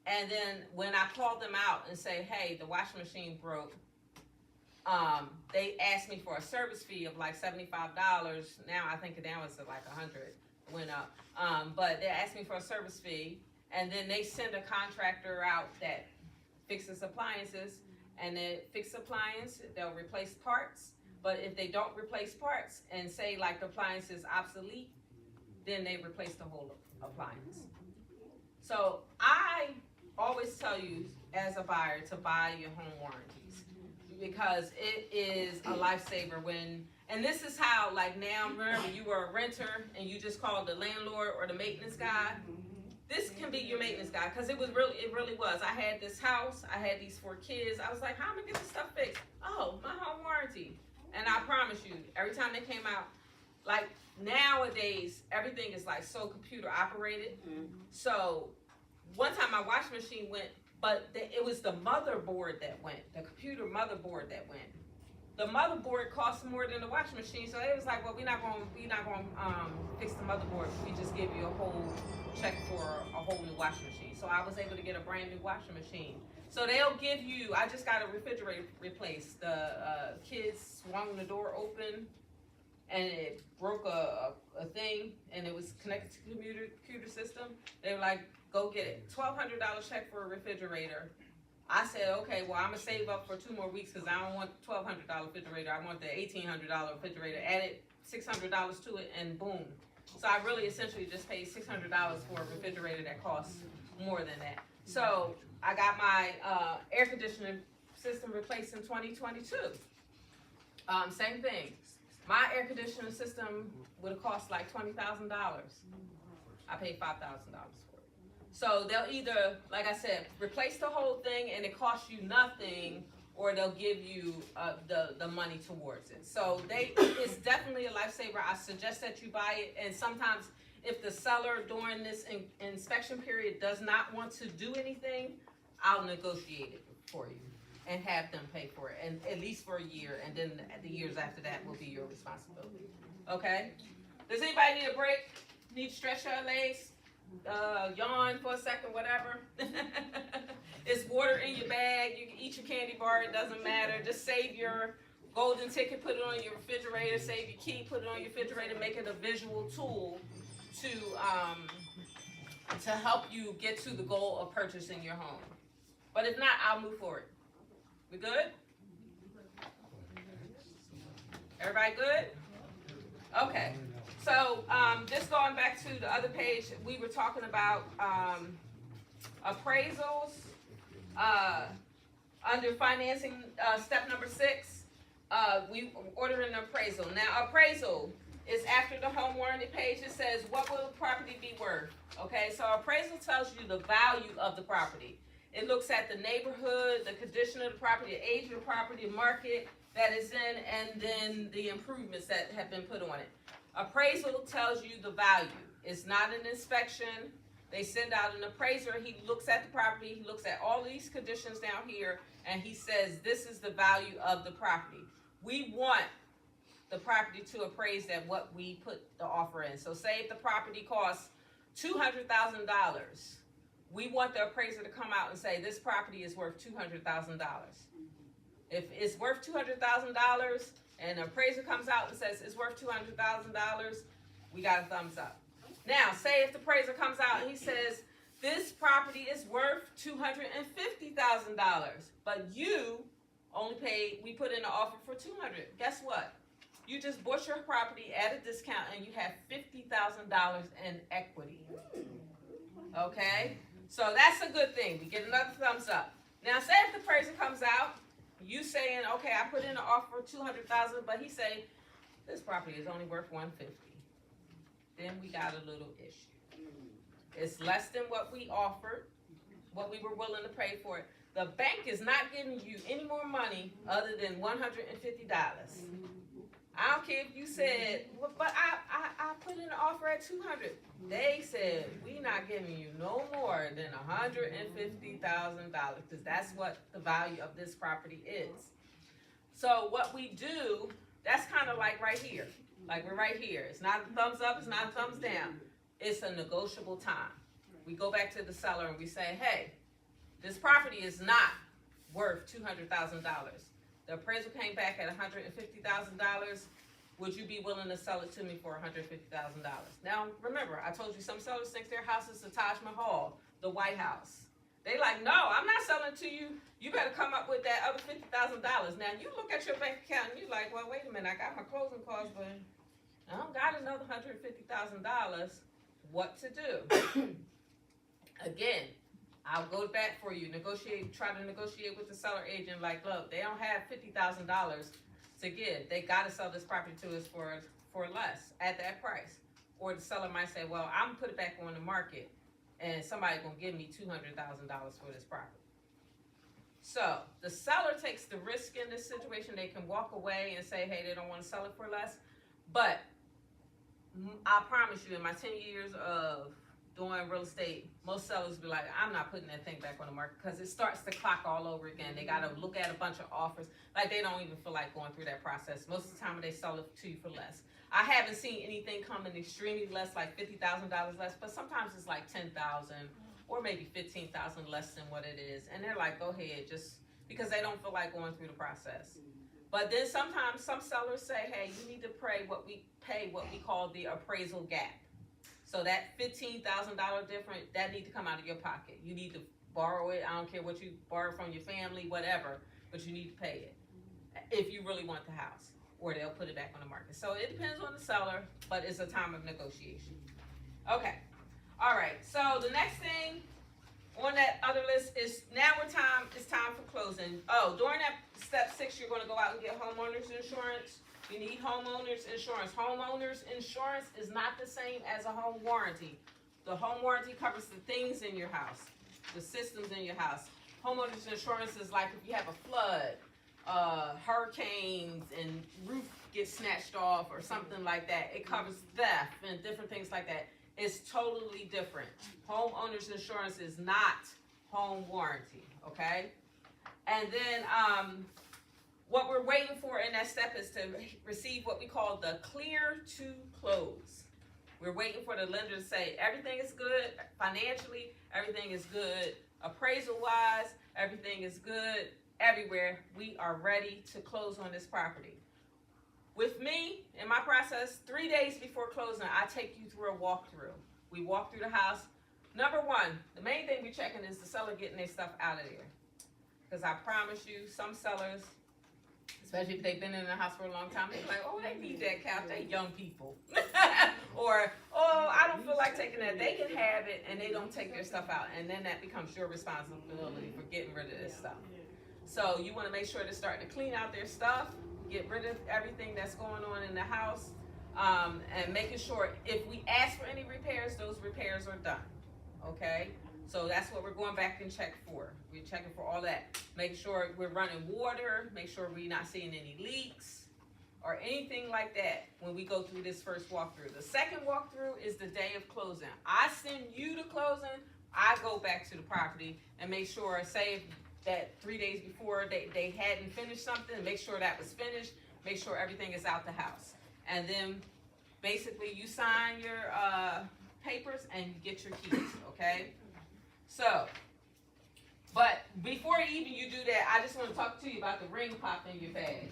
And then when I call them out and say, hey, the washing machine broke, they asked me for a service fee of like $75. Now I think now it's like $100. Went up. But they asked me for a service fee. And then they send a contractor out that fixes appliances. And then fix appliance, they'll replace parts. But if they don't replace parts and say like the appliance is obsolete, then they replace the whole appliance. So I always tell you as a buyer to buy your home warranties, because it is a lifesaver and this is how, like now, remember you were a renter and you just called the landlord or the maintenance guy. This can be your maintenance guy, because it really was. I had this house, I had these 4 kids. I was like, how am I gonna get this stuff fixed? Oh, my home warranty. And I promise you, every time they came out, like nowadays, everything is like so computer operated. So one time my washing machine went, but it was the motherboard that went, the computer motherboard that went. The motherboard costs more than the washing machine, so it was like, well, we're not going fix the motherboard. We just give you a whole check for a whole new washing machine. So I was able to get a brand new washing machine So they'll give you, I just got a refrigerator replaced. The kids swung the door open and it broke a thing and it was connected to the computer system. They were like, go get it. $1,200 check for a refrigerator. I said, okay, well, I'm gonna save up for 2 more weeks because I don't want $1,200 refrigerator. I want the $1,800 refrigerator. Added $600 to it and boom. So I really essentially just paid $600 for a refrigerator that costs more than that. So I got my air conditioning system replaced in 2022. Same thing. My air conditioning system would have cost like $20,000. I paid $5,000 for it. So they'll either, like I said, replace the whole thing and it costs you nothing, or they'll give you the money towards it. So it's definitely a lifesaver. I suggest that you buy it. And sometimes if the seller during this inspection period does not want to do anything, I'll negotiate it for you and have them pay for it, and at least for a year, and then the years after that will be your responsibility. Okay? Does anybody need a break? Need to stretch your legs? Yawn for a second, whatever. It's water in your bag. You can eat your candy bar. It doesn't matter. Just save your golden ticket, put it on your refrigerator. Save your key, put it on your refrigerator. Make it a visual tool to help you get to the goal of purchasing your home. But if not, I'll move forward. We good? Everybody good? Okay. So just going back to the other page, we were talking about appraisals under financing step number 6. We ordered an appraisal. Now appraisal is after the home warranty page. It says what will the property be worth? Okay, so appraisal tells you the value of the property. It looks at the neighborhood, the condition of the property, the age of the property, the market that it's in, and then the improvements that have been put on it. Appraisal tells you the value. It's not an inspection. They send out an appraiser. He looks at the property. He looks at all these conditions down here, and he says this is the value of the property. We want the property to appraise at what we put the offer in. So say if the property costs $200,000, we want the appraiser to come out and say this property is worth $200,000. If it's worth $200,000 and the appraiser comes out and says it's worth $200,000, we got a thumbs up. Now, say if the appraiser comes out and he says this property is worth $250,000, but you only paid, we put in an offer for $200,000. Guess what? You just bought your property at a discount and you have $50,000 in equity. Okay? So that's a good thing. We get another thumbs up. Now, say if the appraiser comes out, you saying, okay, I put in an offer for $200,000, but he say this property is only worth $150,000. Then we got a little issue. It's less than what we offered, what we were willing to pay for it. The bank is not giving you any more money other than $150. I don't care if you said, well, but I put in an offer at $200,000. They said we not giving you no more than $150,000 because that's what the value of this property is. So what we do, that's kind of like right here. Like we're right here. It's not a thumbs up. It's not a thumbs down. It's a negotiable time. We go back to the seller and we say, hey, this property is not worth $200,000. The appraisal came back at $150,000. Would you be willing to sell it to me for $150,000? Now, remember, I told you some sellers think their house is the Taj Mahal, the White House. They like, no, I'm not selling to you. You better come up with that other $50,000. Now, you look at your bank account and you're like, well, wait a minute, I got my closing costs, but I don't got another $150,000. What to do? Again, I'll go back for you. Try to negotiate with the seller agent. Like, look, they don't have $50,000 to give. They got to sell this property to us for less at that price. Or the seller might say, well, I'm gonna put it back on the market, and somebody's gonna give me $200,000 for this property. So the seller takes the risk in this situation. They can walk away and say, hey, they don't want to sell it for less. But I promise you, in my 10 years of doing real estate, most sellers be like, I'm not putting that thing back on the market because it starts the clock all over again. They got to look at a bunch of offers. Like they don't even feel like going through that process. Most of the time they sell it to you for less. I haven't seen anything come in extremely less, like $50,000 less, but sometimes it's like $10,000 or maybe 15,000 less than what it is, and they're like, go ahead, just because they don't feel like going through the process. But then sometimes some sellers say, hey, you need to pay what we call the appraisal gap. So that $15,000 difference, that need to come out of your pocket. You need to borrow it. I don't care what you borrow from your family, whatever, but you need to pay it if you really want the house, or they'll put it back on the market. So it depends on the seller, but it's a time of negotiation. Okay. All right. So the next thing on that other list is it's time for closing. Oh, during that step 6, you're going to go out and get homeowners insurance. You need homeowners insurance. Homeowners insurance is not the same as a home warranty. The home warranty covers the things in your house, the systems in your house. Homeowners insurance is like if you have a flood, hurricanes, and roof gets snatched off or something like that. It covers theft and different things like that. It's totally different. Homeowners insurance is not home warranty, okay? And then what we're waiting for in that step is to receive what we call the clear to close. We're waiting for the lender to say everything is good financially, everything is good appraisal-wise, everything is good everywhere. We are ready to close on this property. With me, in my process, 3 days before closing, I take you through a walkthrough. We walk through the house. Number one, the main thing we're checking is the seller getting their stuff out of there. Because I promise you, some sellers, especially if they've been in the house for a long time, they're like, oh, they need that couch, they young people. Or, oh, I don't feel like taking that. They can have it, and they don't take their stuff out. And then that becomes your responsibility for getting rid of this stuff. So you want to make sure they're starting to clean out their stuff, get rid of everything that's going on in the house, and making sure if we ask for any repairs, those repairs are done, okay? So that's what we're going back and check for. We're checking for all that. Make sure we're running water, make sure we're not seeing any leaks or anything like that when we go through this first walkthrough. The second walkthrough is the day of closing. I send you to closing, I go back to the property and make sure, say that 3 days before they hadn't finished something, make sure that was finished, make sure everything is out the house. And then basically you sign your papers and you get your keys, okay? So, but before even you do that, I just want to talk to you about the ring pop in your bag.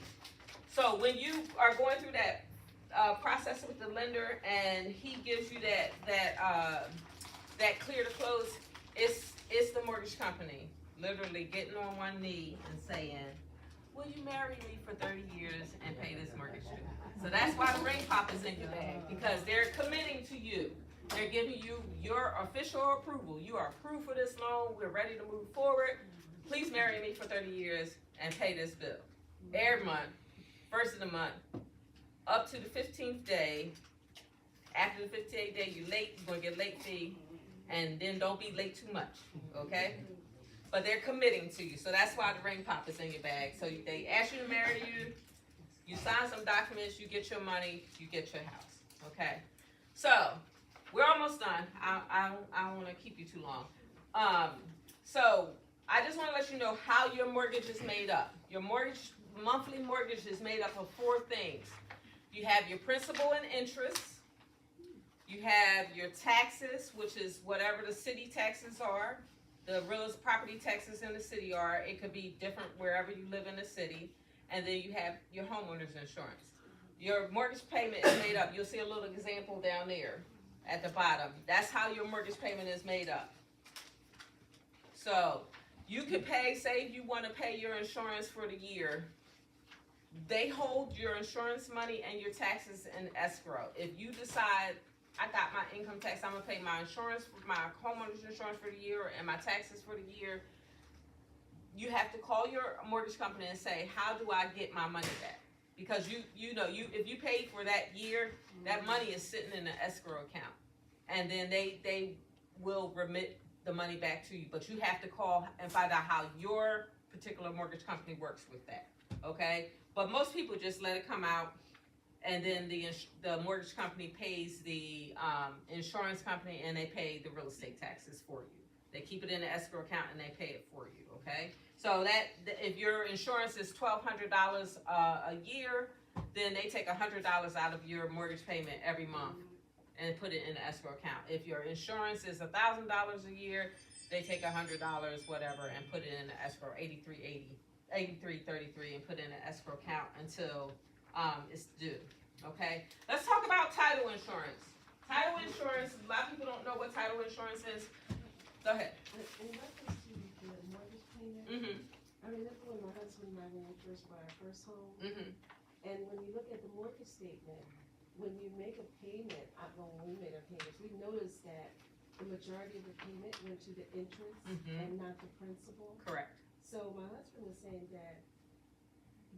So when you are going through that process with the lender and he gives you that clear to close, it's the mortgage company literally getting on one knee and saying, will you marry me for 30 years and pay this mortgage due? So that's why the ring pop is in your bag, because they're committing to you. They're giving you your official approval. You are approved for this loan. We're ready to move forward. Please marry me for 30 years and pay this bill. Every month, first of the month, up to the 15th day. After the 15th day, you're late, you're going to get late fee. And then don't be late too much, okay? But they're committing to you. So that's why the ring pop is in your bag. So they ask you to marry you. You sign some documents, you get your money, you get your house, okay? So we're almost done. I don't want to keep you too long. So I just want to let you know how your mortgage is made up. Your monthly mortgage is made up of 4 things. You have your principal and interest. You have your taxes, which is whatever the city taxes are. The real property taxes in the city are. It could be different wherever you live in the city. And then you have your homeowner's insurance. Your mortgage payment is made up. You'll see a little example down there at the bottom. That's how your mortgage payment is made up. So you can pay, say if you want to pay your insurance for the year, they hold your insurance money and your taxes in escrow. If you decide, I got my income tax, I'm going to pay my insurance, my homeowner's insurance for the year and my taxes for the year, you have to call your mortgage company and say, how do I get my money back? Because if you paid for that year, that money is sitting in an escrow account. And then they will remit the money back to you. But you have to call and find out how your particular mortgage company works with that, okay? But most people just let it come out, and then the mortgage company pays the insurance company, and they pay the real estate taxes for you. They keep it in the escrow account, and they pay it for you, okay? So that if your insurance is $1,200 a year, then they take $100 out of your mortgage payment every month, and put it in the escrow account. If your insurance is $1,000 a year, they take $100, whatever, and put it in the escrow, 8333, and put it in an escrow account until it's due. Okay, let's talk about title insurance. Title insurance, a lot of people don't know what title insurance is. Go ahead. In reference to the mortgage payment, Mm-hmm, I remember when my husband and I, when we first bought our first home, mm-hmm, and when you look at the mortgage statement, when you make a payment, when we made our payments, we noticed that the majority of the payment went to the interest Mhm. and not the principal. correct. So my husband was saying that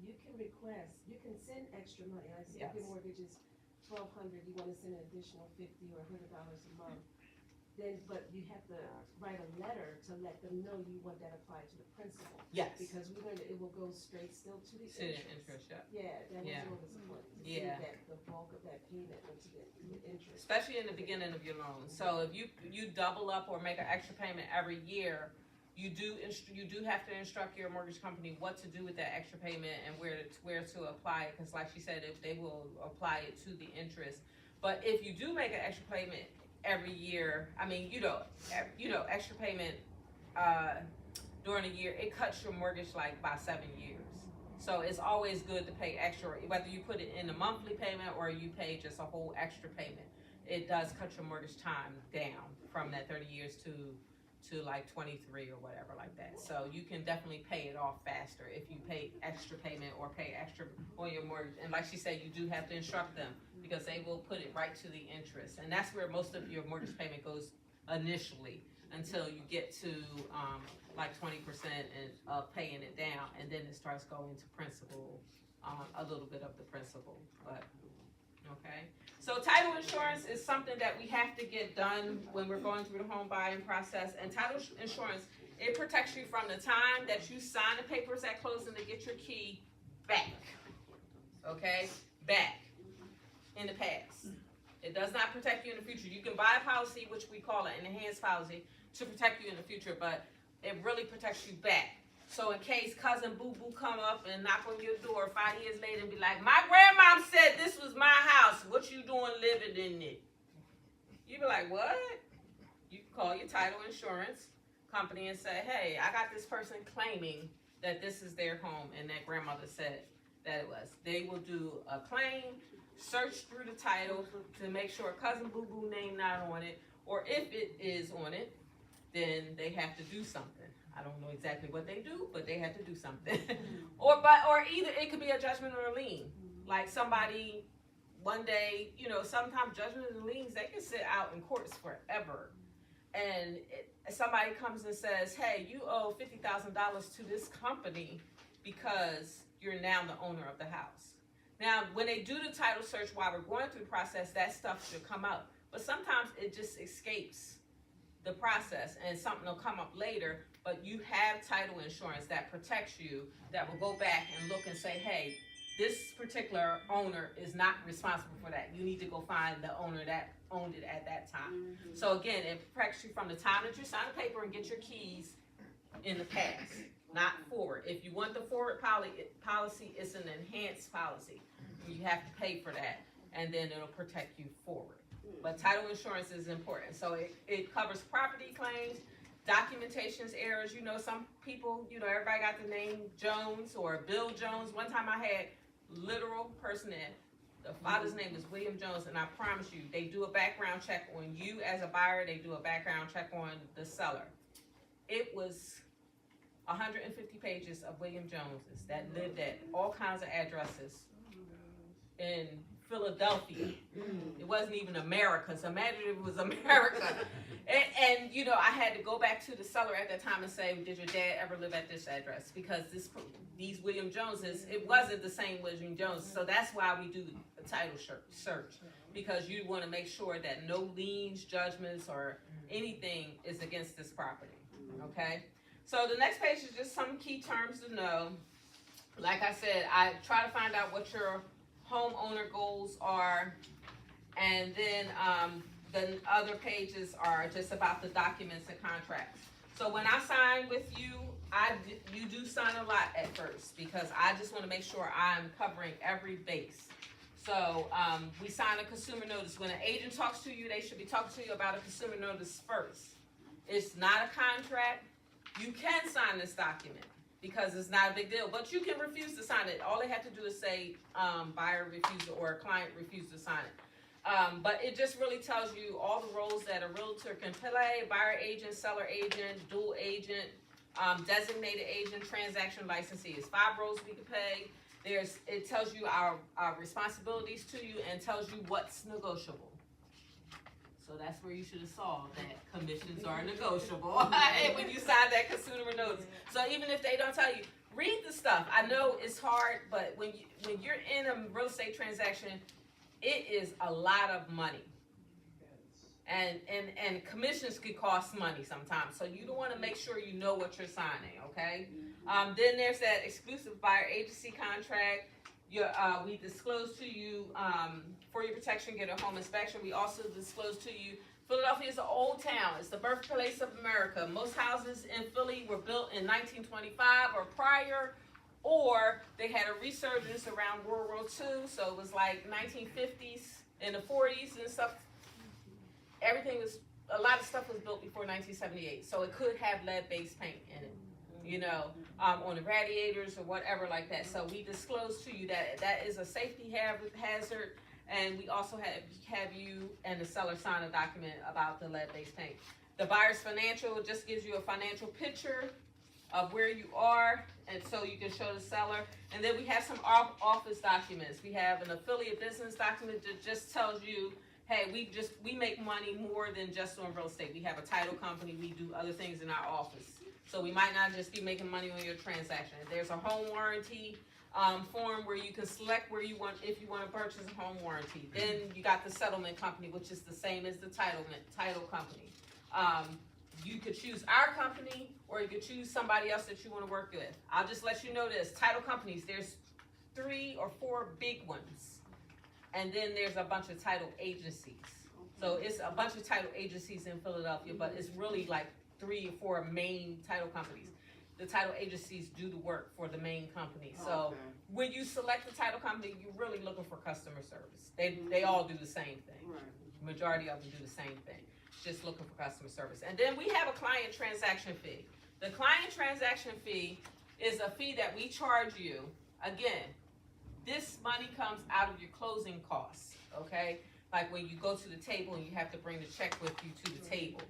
you can request, you can send extra money. I see if your Yes. mortgage is $1,200, you wanna send an additional $50 or $100 a month. Then, but you have to write a letter to let them know you want that applied to the principal. Yes. Because we learned that it will go straight still to the To the interest. interest, yeah. Yeah, that was Yeah. what was important, to see Yeah. that the bulk of that payment went to the interest. Especially in the beginning of your loan. So if you double up or make an extra payment every year, you do have to instruct your mortgage company what to do with that extra payment and where to apply it. Because like she said, if they will apply it to the interest. But if you do make an extra payment every year, I mean, extra payment during a year, it cuts your mortgage like by 7 years. So it's always good to pay extra, whether you put it in a monthly payment or you pay just a whole extra payment. It does cut your mortgage time down from that 30 years to like 23 or whatever like that. So you can definitely pay it off faster if you pay extra payment or pay extra on your mortgage. And like she said, you do have to instruct them because they will put it right to the interest. And that's where most of your mortgage payment goes initially until you get to like 20% of paying it down, and then it starts going to principal, a little bit of the principal, but, okay. So title insurance is something that we have to get done when we're going through the home buying process, and title insurance, it protects you from the time that you sign the papers at closing to get your key back, okay, back in the past. It does not protect you in the future. You can buy a policy, which we call an enhanced policy, to protect you in the future, but it really protects you back. So in case cousin Boo Boo come up and knock on your door 5 years later and be like, my grandmom said this was my house, what you doing living in it? You be like, what? You can call your title insurance company and say, hey, I got this person claiming that this is their home and that grandmother said that it was. They will do a claim, search through the title to make sure cousin Boo Boo name not on it, or if it is on it, then they have to do something. I don't know exactly what they do, but they have to do something. or either it could be a judgment or a lien. Like somebody, one day, sometimes judgments and liens, they can sit out in courts forever. And somebody comes and says, hey, you owe $50,000 to this company because you're now the owner of the house. Now, when they do the title search while we're going through the process, that stuff should come out. But sometimes it just escapes the process and something will come up later, but you have title insurance that protects you, that will go back and look and say, hey, this particular owner is not responsible for that. You need to go find the owner that owned it at that time. So again, it protects you from the time that you sign the paper and get your keys in the past, not forward. If you want the forward policy, it's an enhanced policy. You have to pay for that, and then it'll protect you forward. But title insurance is important. So it covers property claims, documentations errors. Some people, everybody got the name Jones or Bill Jones. One time I had literal person in. The father's name is William Jones, and I promise you, they do a background check on you as a buyer. They do a background check on the seller. It was 150 pages of William Joneses that lived at all kinds of addresses in Philadelphia. It wasn't even America. So imagine if it was America. And I had to go back to the seller at that time and say, did your dad ever live at this address? Because these William Joneses, it wasn't the same William Jones. So that's why we do a title search, because you want to make sure that no liens, judgments, or anything is against this property. Okay? So the next page is just some key terms to know. Like I said, I try to find out what your homeowner goals are, and then the other pages are just about the documents and contracts. So when I sign with you, you do sign a lot at first, because I just want to make sure I'm covering every base. So, we sign a consumer notice. When an agent talks to you, they should be talking to you about a consumer notice first. It's not a contract. You can sign this document because it's not a big deal, but you can refuse to sign it. All they have to do is say, buyer refused or client refused to sign it. But it just really tells you all the roles that a realtor can play: buyer agent, seller agent, dual agent, designated agent, transaction licensee. It's 5 roles we can pay. It tells you our responsibilities to you and tells you what's negotiable. So that's where you should have saw that commissions are negotiable when you sign that consumer notice. So even if they don't tell you, read the stuff. I know it's hard, but when you're in a real estate transaction, it is a lot of money. And commissions could cost money sometimes. So you don't want to make sure you know what you're signing, okay? Then there's that exclusive buyer agency contract. We disclose to you, for your protection, get a home inspection. We also disclose to you, Philadelphia is an old town. It's the birthplace of America. Most houses in Philly were built in 1925 or prior, or they had a resurgence around World War II. So it was like 1950s and the 40s and stuff. A lot of stuff was built before 1978. So it could have lead-based paint in it, you know, on the radiators or whatever like that. So we disclose to you that that is a safety hazard. And we also have you and the seller sign a document about the lead-based paint. The buyer's financial just gives you a financial picture of where you are, and so you can show the seller. And then we have some office documents. We have an affiliate business document that just tells you, hey, we make money more than just on real estate. We have a title company. We do other things in our office. So we might not just be making money on your transaction. There's a home warranty form where you can select where you want, if you want to purchase a home warranty. Then you got the settlement company, which is the same as the title company. You could choose our company, or you could choose somebody else that you want to work with. I'll just let you know this: title companies, there's 3 or 4 big ones, and then there's a bunch of title agencies. So it's a bunch of title agencies in Philadelphia, but it's really like 3 or 4 main title companies. The title agencies do the work for the main company. So when you select the title company, you're really looking for customer service. They all do the same thing. Majority of them do the same thing. Just looking for customer service. And then we have a client transaction fee. The client transaction fee is a fee that we charge you. Again, this money comes out of your closing costs, okay? Like when you go to the table and you have to bring the check with you to the table.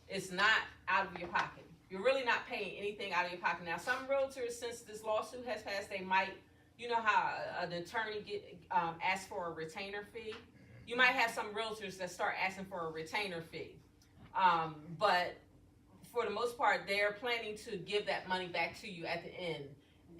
It's not out of your pocket. You're really not paying anything out of your pocket. Now, some realtors, since this lawsuit has passed, they might, you know how an attorney asks for a retainer fee? You might have some realtors that start asking for a retainer fee. But for the most part, they're planning to give that money back to you at the end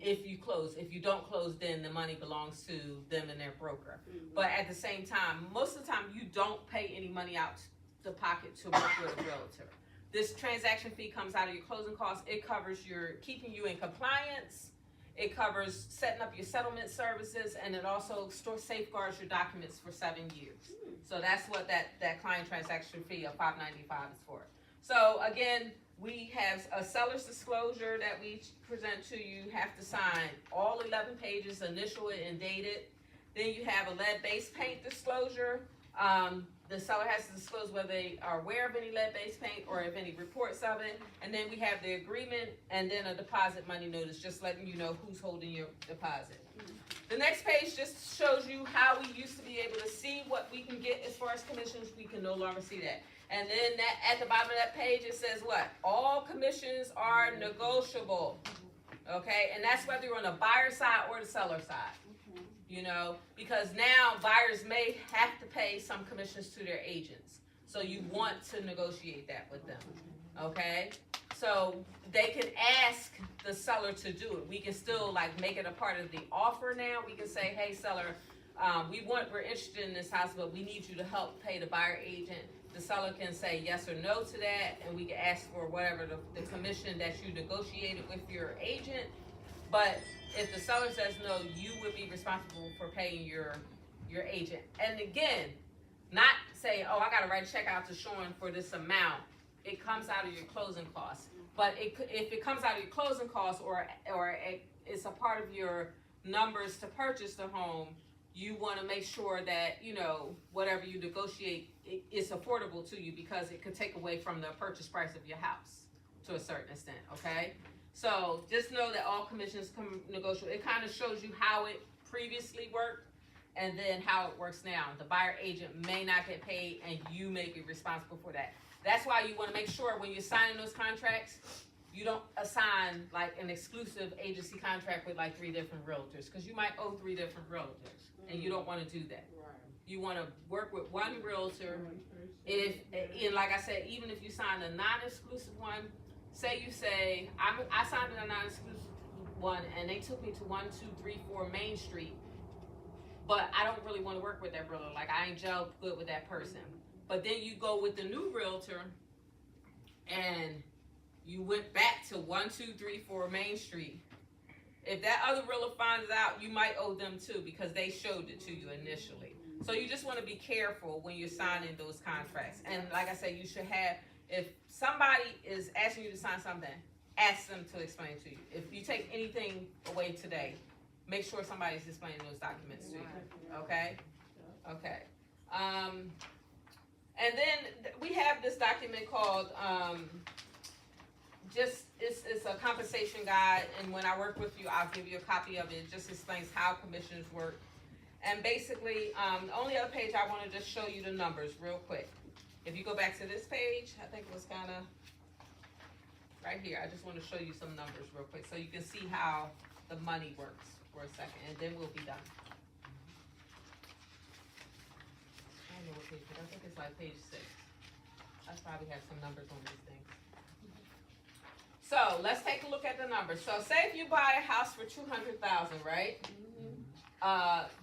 if you close. If you don't close, then the money belongs to them and their broker. But at the same time, most of the time, you don't pay any money out the pocket to work with a realtor. This transaction fee comes out of your closing costs. It covers your keeping you in compliance. It covers setting up your settlement services, and it also safeguards your documents for 7 years. So that's what that client transaction fee of $5.95 is for. So again, we have a seller's disclosure that we present to you. You have to sign all 11 pages, initial it and date it. Then you have a lead-based paint disclosure. The seller has to disclose whether they are aware of any lead-based paint or of any reports of it. And then we have the agreement, and then a deposit money notice, just letting you know who's holding your deposit. The next page just shows you how we used to be able to see what we can get as far as commissions. We can no longer see that. And then at the bottom of that page, it says what? All commissions are negotiable. Okay? And that's whether you're on the buyer side or the seller side. You know, because now buyers may have to pay some commissions to their agents. So you want to negotiate that with them. Okay? So they can ask the seller to do it. We can still like make it a part of the offer now. We can say, hey seller, we're interested in this house, but we need you to help pay the buyer agent. The seller can say yes or no to that, and we can ask for whatever the commission that you negotiated with your agent. But if the seller says no, you would be responsible for paying your agent. And again, not saying, oh, I got to write a check out to Sean for this amount. It comes out of your closing costs. But if it comes out of your closing costs or it's a part of your numbers to purchase the home, you want to make sure that, you know, whatever you negotiate is affordable to you, because it could take away from the purchase price of your house to a certain extent, okay? So just know that all commissions come negotiable. It kind of shows you how it previously worked and then how it works now. The buyer agent may not get paid and you may be responsible for that. That's why you want to make sure when you're signing those contracts, you don't assign like an exclusive agency contract with like 3 different realtors, because you might owe 3 different realtors and you don't want to do that. You want to work with one realtor. If, and like I said, even if you sign a non-exclusive one, say I signed a non-exclusive one and they took me to 1, 2, 3, 4 Main Street, but I don't really want to work with that realtor. Like I ain't gelled good with that person. But then you go with the new realtor and you went back to 1, 2, 3, 4 Main Street. If that other realtor finds out, you might owe them too, because they showed it to you initially. So you just want to be careful when you're signing those contracts. And like I said, you should have, if somebody is asking you to sign something, ask them to explain to you. If you take anything away today, make sure somebody's explaining those documents to you. Okay? Okay. And then we have this document called, it's a compensation guide, and when I work with you, I'll give you a copy of it. It just explains how commissions work. And basically, the only other page I want to just show you the numbers real quick. If you go back to this page, I think it was kind of right here. I just want to show you some numbers real quick so you can see how the money works for a second, and then we'll be done. I don't know what page, but I think it's like page 6. I probably have some numbers on these things. So let's take a look at the numbers. So say if you buy a house for $200,000, right?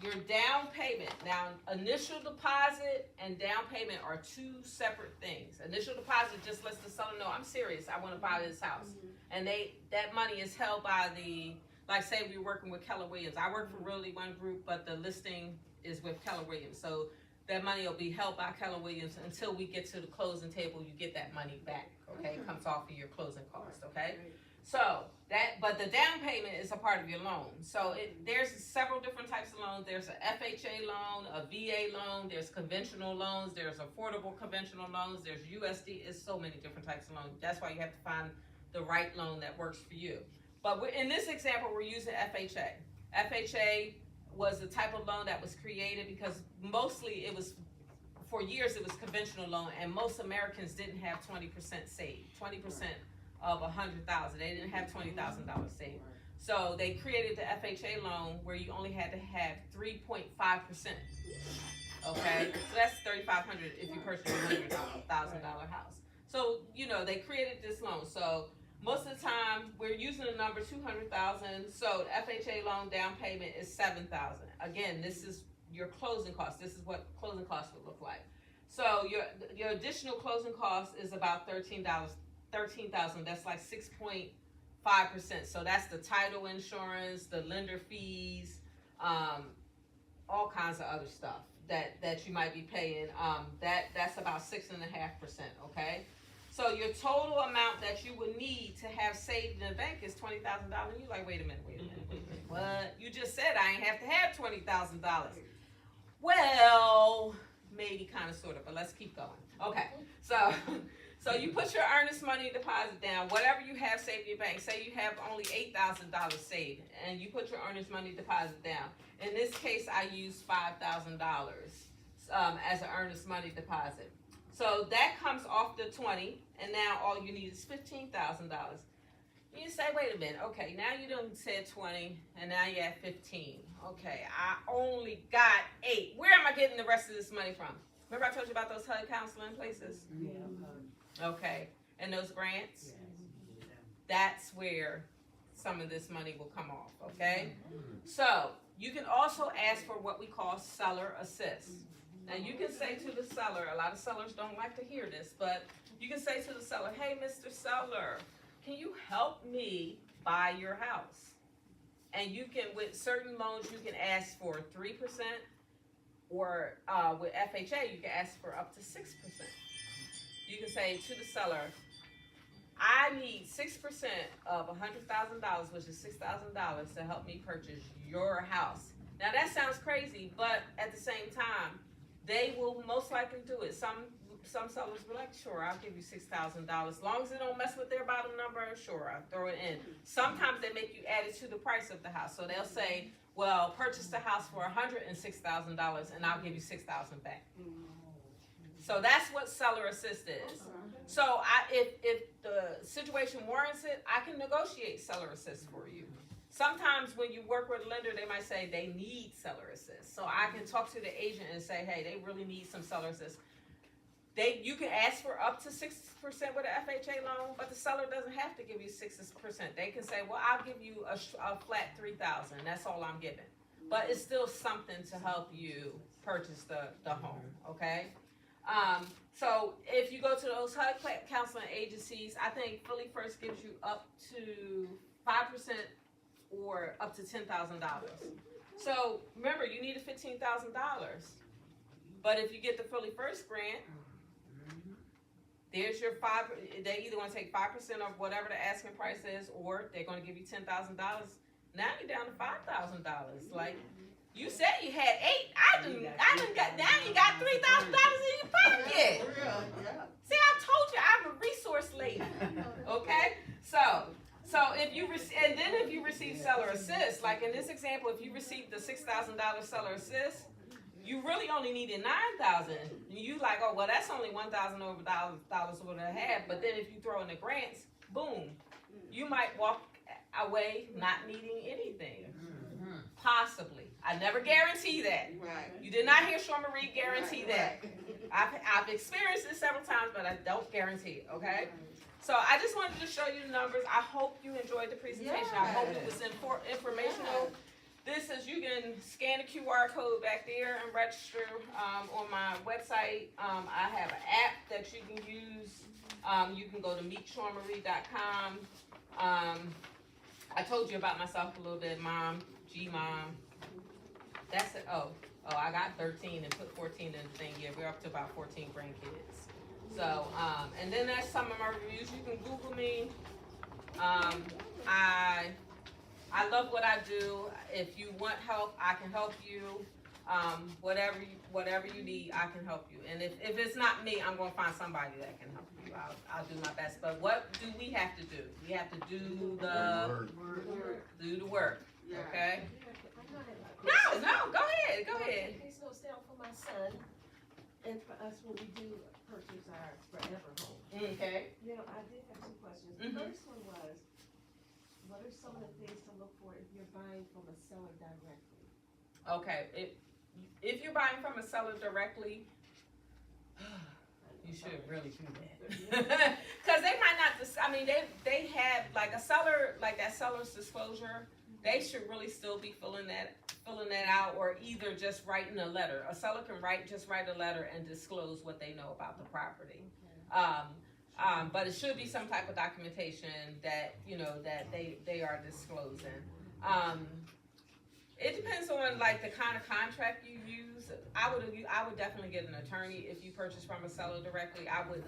Your down payment, now initial deposit and down payment are 2 separate things. Initial deposit just lets the seller know, I'm serious, I want to buy this house. And that money is held by the, like say we're working with Keller Williams. I work for Realty One Group, but the listing is with Keller Williams. So that money will be held by Keller Williams until we get to the closing table. You get that money back, okay? It comes off of your closing cost, okay? So but the down payment is a part of your loan. So there's several different types of loans. There's a FHA loan, a VA loan, there's conventional loans, there's affordable conventional loans, there's USD. It's so many different types of loans. That's why you have to find the right loan that works for you. But in this example, we're using FHA. FHA was a type of loan that was created because mostly for years it was conventional loan, and most Americans didn't have 20% saved, 20% of $100,000. They didn't have $20,000 saved. So they created the FHA loan where you only had to have 3.5%. Okay, so that's $3,500 if you purchase a $100,000 house. So they created this loan. So most of the time we're using the number 200,000. So the FHA loan down payment is 7,000. Again, this is your closing cost. This is what closing costs would look like. So your additional closing cost is about $13,000. That's like 6.5%. So that's the title insurance, the lender fees, all kinds of other stuff that you might be paying. That's about 6.5%. Okay. So your total amount that you would need to have saved in the bank is $20,000. You're like, wait a minute. What? You just said I ain't have to have $20,000. Well, maybe, kind of, sort of, but let's keep going. Okay. So you put your earnest money deposit down, whatever you have saved in your bank. Say you have only $8,000 saved, and you put your earnest money deposit down. In this case, I use $5,000 as an earnest money deposit. So that comes off the 20, and now all you need is $15,000. You say, wait a minute, okay, now you done said 20, and now you're at 15. Okay, I only got 8. Where am I getting the rest of this money from? Remember I told you about those HUD counseling places? Okay, and those grants? That's where some of this money will come off, okay? So you can also ask for what we call seller assist. Now you can say to the seller, a lot of sellers don't like to hear this, but you can say to the seller, hey, Mr. Seller, can you help me buy your house? And you can, with certain loans, you can ask for 3%, or with FHA, you can ask for up to 6%. You can say to the seller, I need 6% of $100,000, which is $6,000, to help me purchase your house. Now that sounds crazy, but at the same time, they will most likely do it. Some sellers will be like, sure, I'll give you $6,000. As long as it don't mess with their bottom number, sure, I'll throw it in. Sometimes they make you add it to the price of the house. So they'll say, well, purchase the house for $106,000 and I'll give you $6,000 back. So that's what seller assist is. So if the situation warrants it, I can negotiate seller assist for you. Sometimes when you work with a lender, they might say they need seller assist. So I can talk to the agent and say, hey, they really need some seller assist. You can ask for up to 6% with an FHA loan, but the seller doesn't have to give you 6%. They can say, well, I'll give you a flat $3,000. That's all I'm giving. But it's still something to help you purchase the home, okay? So if you go to those HUD counseling agencies, I think Philly First gives you up to 5% or up to $10,000. So remember, you need $15,000. But if you get the Philly First grant, there's your they either want to take 5% of whatever the asking price is, or they're going to give you $10,000. Now you're down to $5,000. Like, you said you had 8. I done got, now you got $3,000 in your pocket. See, I told you I'm a resource lady. Okay? So if you and then if you receive seller assist, like in this example, if you receive the $6,000 seller assist, you really only needed $9,000. You like, oh well, that's only $1,000 over what I have. But then if you throw in the grants, boom, you might walk away not needing anything. Possibly. I never guarantee that. Right. You did not hear Sean Marie guarantee that. I've experienced it several times, but I don't guarantee it, okay? So I just wanted to show you the numbers. I hope you enjoyed the presentation. I hope it was informational. This is, you can scan the QR code back there and register on my website. I have an app that you can use. You can go to meetshawnmarie.com. I told you about myself a little bit, Mom. G-Mom. That's it. Oh, I got 13 and put 14 in the thing. Yeah, we're up to about 14 grandkids. So, and then that's some of my reviews. You can Google me. I love what I do. If you want help, I can help you. Whatever you need, I can help you. And if it's not me, I'm gonna find somebody that can help you. I'll do my best. But what do we have to do? We have to do the work. Okay? No, go ahead. Okay, so still for my son, and for us when we do purchase our forever home. Okay. You know, I did have some questions. Mhm. The first one was, what are some of the things to look for if you're buying from a seller directly? Okay. If you're buying from a seller directly, you should really do that. Because they might not, they have, like a seller, like that seller's disclosure, they should really still be filling that out, or either just writing a letter. A seller can just write a letter and disclose what they know about the property. But it should be some type of documentation that, that they are disclosing. It depends on like the kind of contract you use. I would definitely get an attorney if you purchase from a seller directly. I would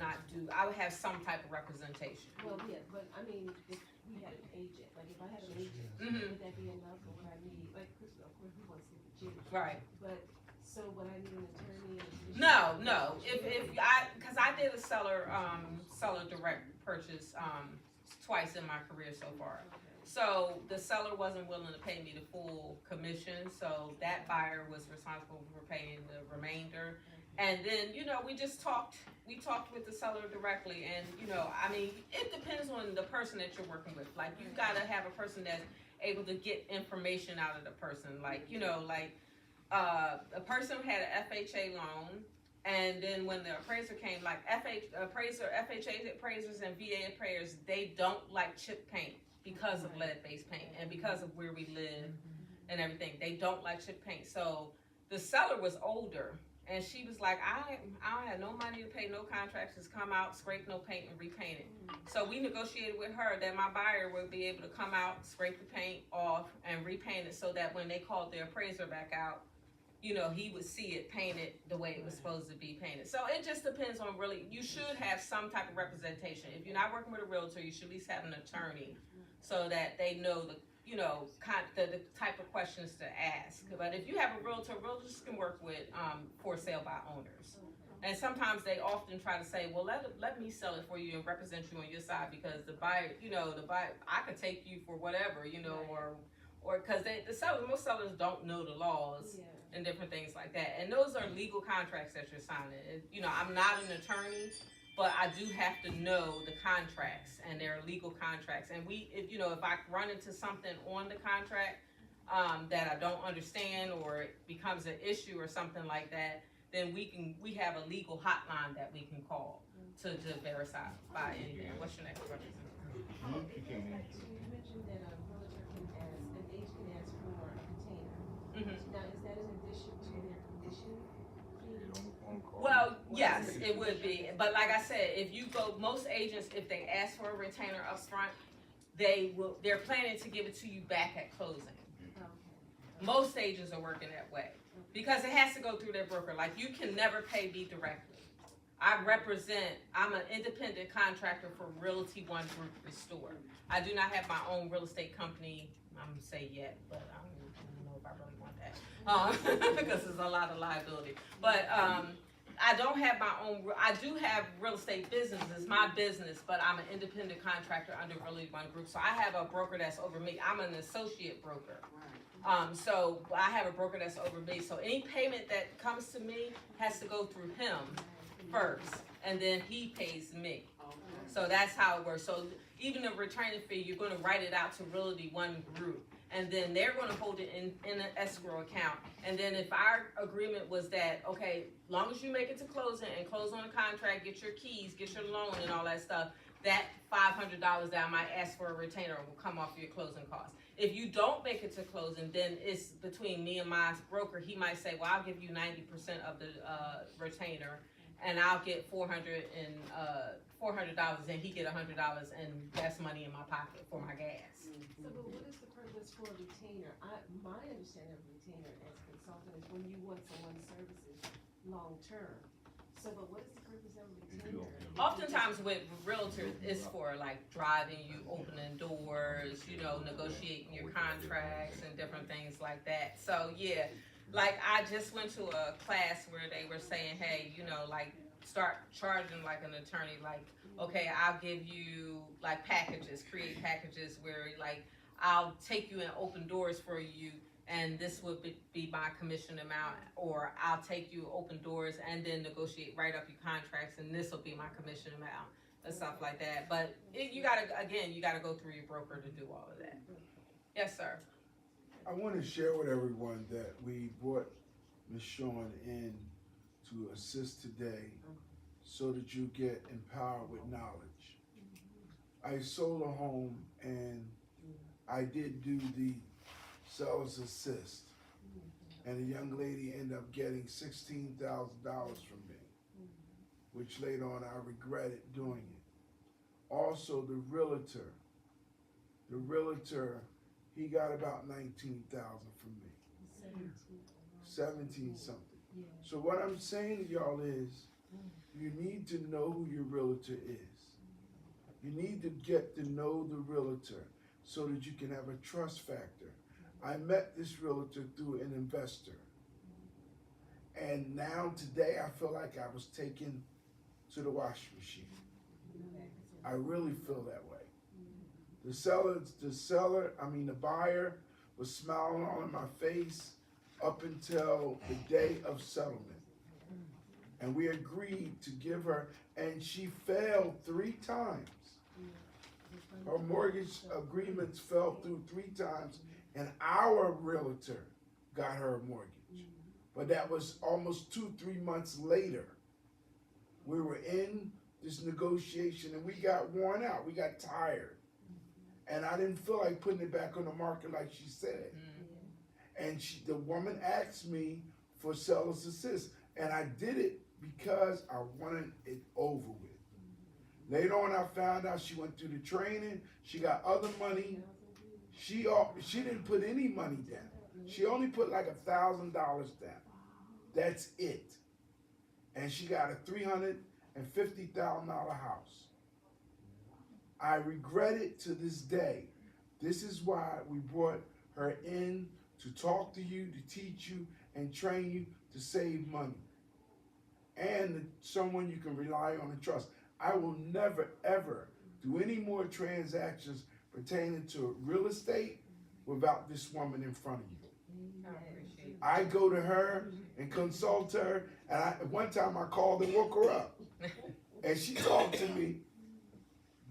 have some type of representation. Well, yeah, but I mean, if we had an agent, like if I had an agent, would that be enough for what I need? Like, of course, he wants to get Jimmy. Right. But, so would I need an attorney? No. Because I did a seller direct purchase twice in my career so far. So the seller wasn't willing to pay me the full commission, so that buyer was responsible for paying the remainder. And then, we talked with the seller directly, and, it depends on the person that you're working with. Like, you've got to have a person that's able to get information out of the person. Like, a person had an FHA loan, and then when the appraiser came, like FHA appraisers and VA appraisers, they don't like chip paint because of lead-based paint and because of where we live and everything. They don't like chip paint. So the seller was older, and she was like, I don't have no money to pay no contractors, come out, scrape no paint, and repaint it. So we negotiated with her that my buyer would be able to come out, scrape the paint off, and repaint it so that when they called the appraiser back out, he would see it painted the way it was supposed to be painted. So it just depends on really, you should have some type of representation. If you're not working with a realtor, you should at least have an attorney so that they know the type of questions to ask. But if you have a realtor, realtors can work with for sale by owners. And sometimes they often try to say, well, let me sell it for you and represent you on your side because the buyer, I could take you for whatever, or because most sellers don't know the laws Yeah. and different things like that. And those are legal contracts that you're signing. I'm not an attorney, but I do have to know the contracts, and they're legal contracts. And if I run into something on the contract that I don't understand, or it becomes an issue or something like that, then we have a legal hotline that we can call to verify anything. What's your next question? Oh, it goes back to, you mentioned that a realtor can ask, an agent can ask for a retainer. Mm-hmm. Now, is that in addition to their commission fee? Well, yes, it would be. But like I said, most agents, if they ask for a retainer up front, they're planning to give it to you back at closing. Okay. Most agents are working that way because it has to go through their broker. Like, you can never pay me directly. I'm an independent contractor for Realty One Group Restore. I do not have my own real estate company, I'm gonna say yet, but I don't know if I really want that. Because there's a lot of liability. But I don't have my own, I do have real estate business, it's my business, but I'm an independent contractor under Realty One Group. So I have a broker that's over me. I'm an associate broker. So I have a broker that's over me. So any payment that comes to me has to go through him first, and then he pays me. So that's how it works. So even the returning fee, you're gonna write it out to Realty One Group, and then they're gonna hold it in an escrow account. And then if our agreement was that, okay, long as you make it to closing and close on the contract, get your keys, get your loan and all that stuff, that $500 that I might ask for a retainer will come off your closing costs. If you don't make it to closing, then it's between me and my broker. He might say, well, I'll give you 90% of the retainer, and I'll get $400 and he get $100, and that's money in my pocket for my gas. So, but what is the purpose for a retainer? My understanding of retainer as a consultant is when you want someone's services long-term. So, but what is the purpose of a retainer? Oftentimes with realtors, it's for like driving you, opening doors, negotiating your contracts and different things like that. So yeah, like I just went to a class where they were saying, hey, like start charging like an attorney, like, okay, I'll give you like packages, create packages where like I'll take you and open doors for you, and this would be my commission amount, or I'll take you open doors and then negotiate right up your contracts, and this will be my commission amount and stuff like that. But you gotta go through your broker to do all of that. Yes, sir. I want to share with everyone that we brought Ms. Shawn in to assist today so that you get empowered with knowledge. I sold a home and I did do the seller's assist, and a young lady ended up getting $16,000 from me, which later on I regretted doing it. Also, the realtor, he got about $19,000 from me, 17 something. Yeah. So what I'm saying to y'all is, you need to know who your realtor is. You need to get to know the realtor so that you can have a trust factor. I met this realtor through an investor. And now today I feel like I was taken to the washing machine. I really feel that way. The buyer was smiling all in my face up until the day of settlement. And we agreed to give her, and she failed 3 times. Her mortgage agreements fell through 3 times, and our realtor got her a mortgage. But that was almost 2-3 months later. We were in this negotiation and we got worn out, we got tired. And I didn't feel like putting it back on the market like she said. And the woman asked me for seller's assist, and I did it because I wanted it over with. Later on, I found out she went through the training, she got other money. She didn't put any money down. She only put like $1,000 down. That's it. And she got a $350,000 house. I regret it to this day This is why we brought her in to talk to you, to teach you, and train you to save money. And someone you can rely on and trust. I will never, ever do any more transactions pertaining to real estate without this woman in front of you. I appreciate it. I go to her and consult her, and one time I called and woke her up. And she talked to me,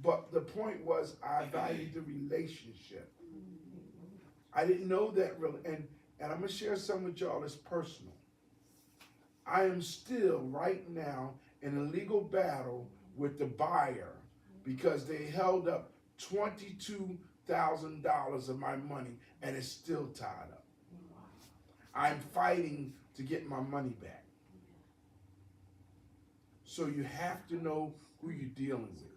but the point was I valued the relationship. I didn't know that really, and I'm gonna share some with y'all that's personal. I am still right now in a legal battle with the buyer because they held up $22,000 of my money and it's still tied up. I'm fighting to get my money back. So you have to know who you're dealing with.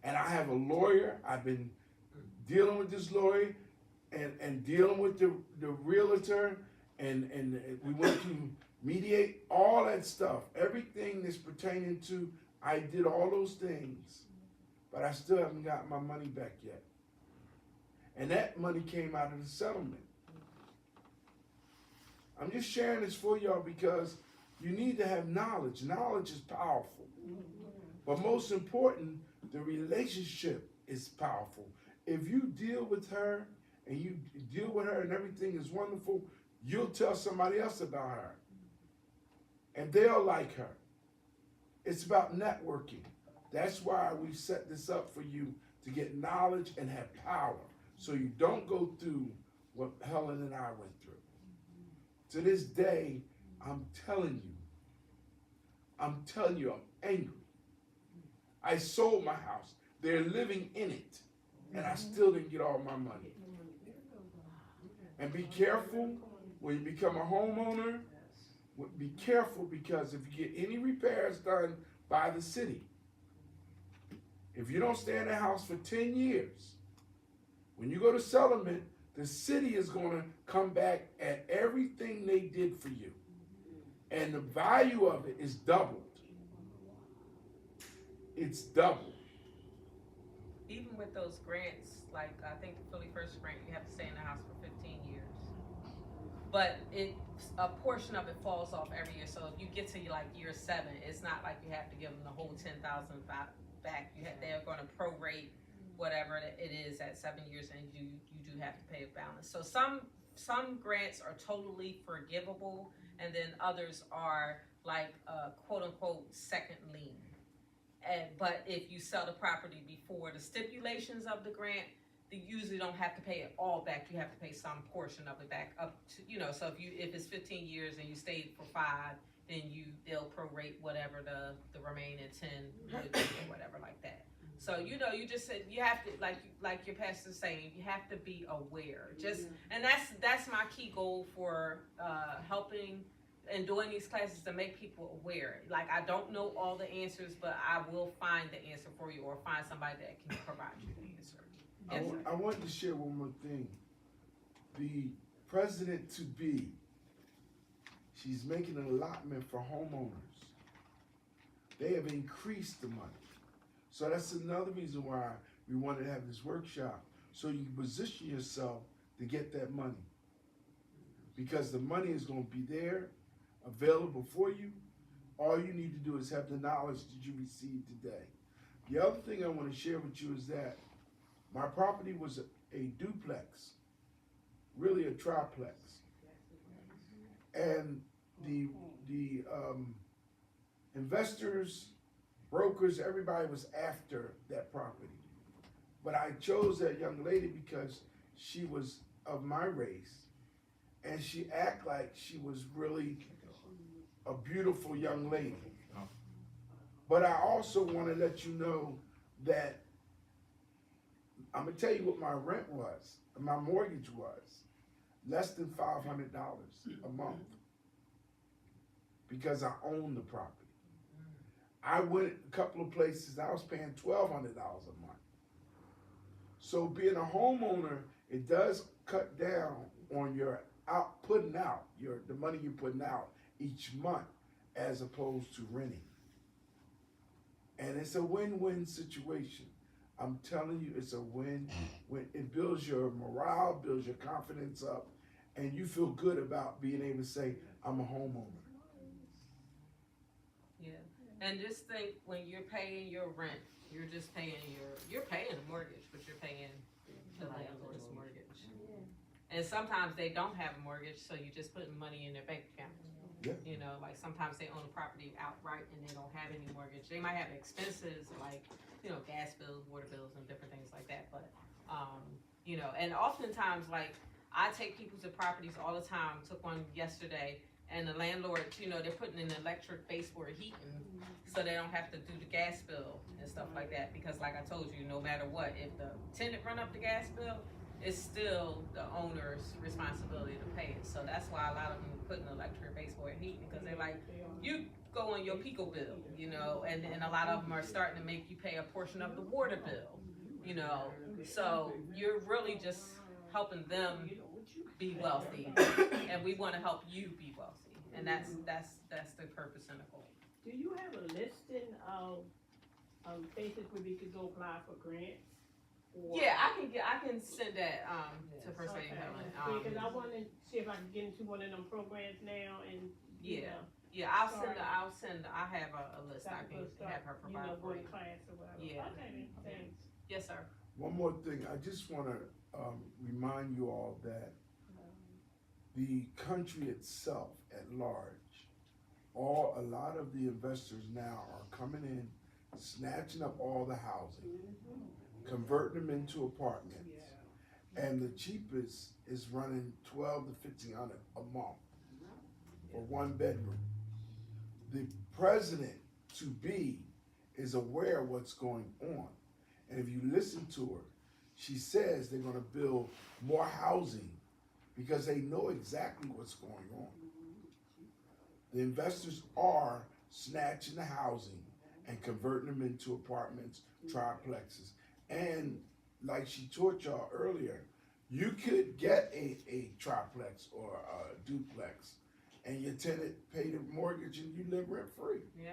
And I have a lawyer. I've been dealing with this lawyer and dealing with the realtor and we went to mediate all that stuff. Everything that's pertaining to, I did all those things, but I still haven't got my money back yet. And that money came out of the settlement. I'm just sharing this for y'all because you need to have knowledge. Knowledge is powerful. But most important, the relationship is powerful. If you deal with her and you deal with her and everything is wonderful, you'll tell somebody else about her. And they'll like her. It's about networking. That's why we set this up for you to get knowledge and have power. So you don't go through what Helen and I went through. To this day, I'm telling you, I'm angry. I sold my house. They're living in it. And I still didn't get all my money. And be careful when you become a homeowner. Be careful because if you get any repairs done by the city, if you don't stay in the house for 10 years, when you go to settlement, the city is going to come back at everything they did for you. And the value of it is doubled. It's doubled. Even with those grants, like I think the Philly First grant, you have to stay in the house for 15 years. But a portion of it falls off every year. So if you get to like year 7, it's not like you have to give them the whole $10,000 back. They're going to prorate whatever it is at 7 years, and you do have to pay a balance. So some grants are totally forgivable, and then others are like quote unquote second lien. But if you sell the property before the stipulations of the grant, you usually don't have to pay it all back. You have to pay some portion of it back up to, so if it's 15 years and you stayed for 5, then they'll prorate whatever the remaining 10 would be or whatever like that. So you just said you have to, like your pastor's saying, you have to be aware. And that's my key goal for helping and doing these classes, to make people aware. Like, I don't know all the answers, but I will find the answer for you, or find somebody that can provide you the answer. Yes, I want to share one more thing. The president-to-be, she's making an allotment for homeowners. They have increased the money. So that's another reason why we wanted to have this workshop, so you can position yourself to get that money. Because the money is going to be there, available for you. All you need to do is have the knowledge that you received today. The other thing I want to share with you is that my property was a duplex, really a triplex. And the investors, brokers, everybody was after that property. But I chose that young lady because she was of my race, and she acted like she was really a beautiful young lady. But I also want to let you know that I'm gonna tell you what my rent was, my mortgage was, less than $500 a month, because I own the property. I went a couple of places, I was paying $1,200 a month. So being a homeowner, it does cut down on your the money you're putting out each month, as opposed to renting. And it's a win-win situation. I'm telling you, it's a win. When it builds your morale, builds your confidence up, and you feel good about being able to say, I'm a homeowner. Yeah, and just think when you're paying your rent, you're just paying you're paying a mortgage, but you're paying the landlord's mortgage. And sometimes they don't have a mortgage, so you're just putting money in their bank account. Yeah. You know, like sometimes they own a property outright and they don't have any mortgage. They might have expenses like, you know, gas bills, water bills, and different things like that. But, you know, and oftentimes, like, I take people to properties all the time. Took one yesterday, and the landlord, you know, they're putting in electric baseboard heating, so they don't have to do the gas bill and stuff like that. Because, like I told you, no matter what, if the tenant run up the gas bill, it's still the owner's responsibility to pay it. So that's why a lot of them put in electric baseboard heating, because they're like, you go on your Pico bill, you know, and a lot of them are starting to make you pay a portion of the water bill, you know. So you're really just helping them be wealthy, and we want to help you be wealthy, and that's the purpose and the goal. Do you have a listing of basically we could go apply for grants? Or- Yeah, I can send that to First Lady Helen. Because I want to see if I can get into one of them programs now and. Yeah. Yeah, I have a list I can have her provide for Go you. to class or whatever. Yeah. Okay, thanks. Yes, sir. One more thing, I just wanna, remind you all that the country itself at large, a lot of the investors now are coming in, snatching up all the housing, converting them into apartments, and the cheapest is running $1,200 to $1,500 a month for one bedroom. The president to be is aware of what's going on, and if you listen to her, she says they're gonna build more housing because they know exactly what's going on. The investors are snatching the housing and converting them into apartments, triplexes. And like she taught y'all earlier, you could get a triplex or a duplex and your tenant pay the mortgage and you live rent free. Yeah.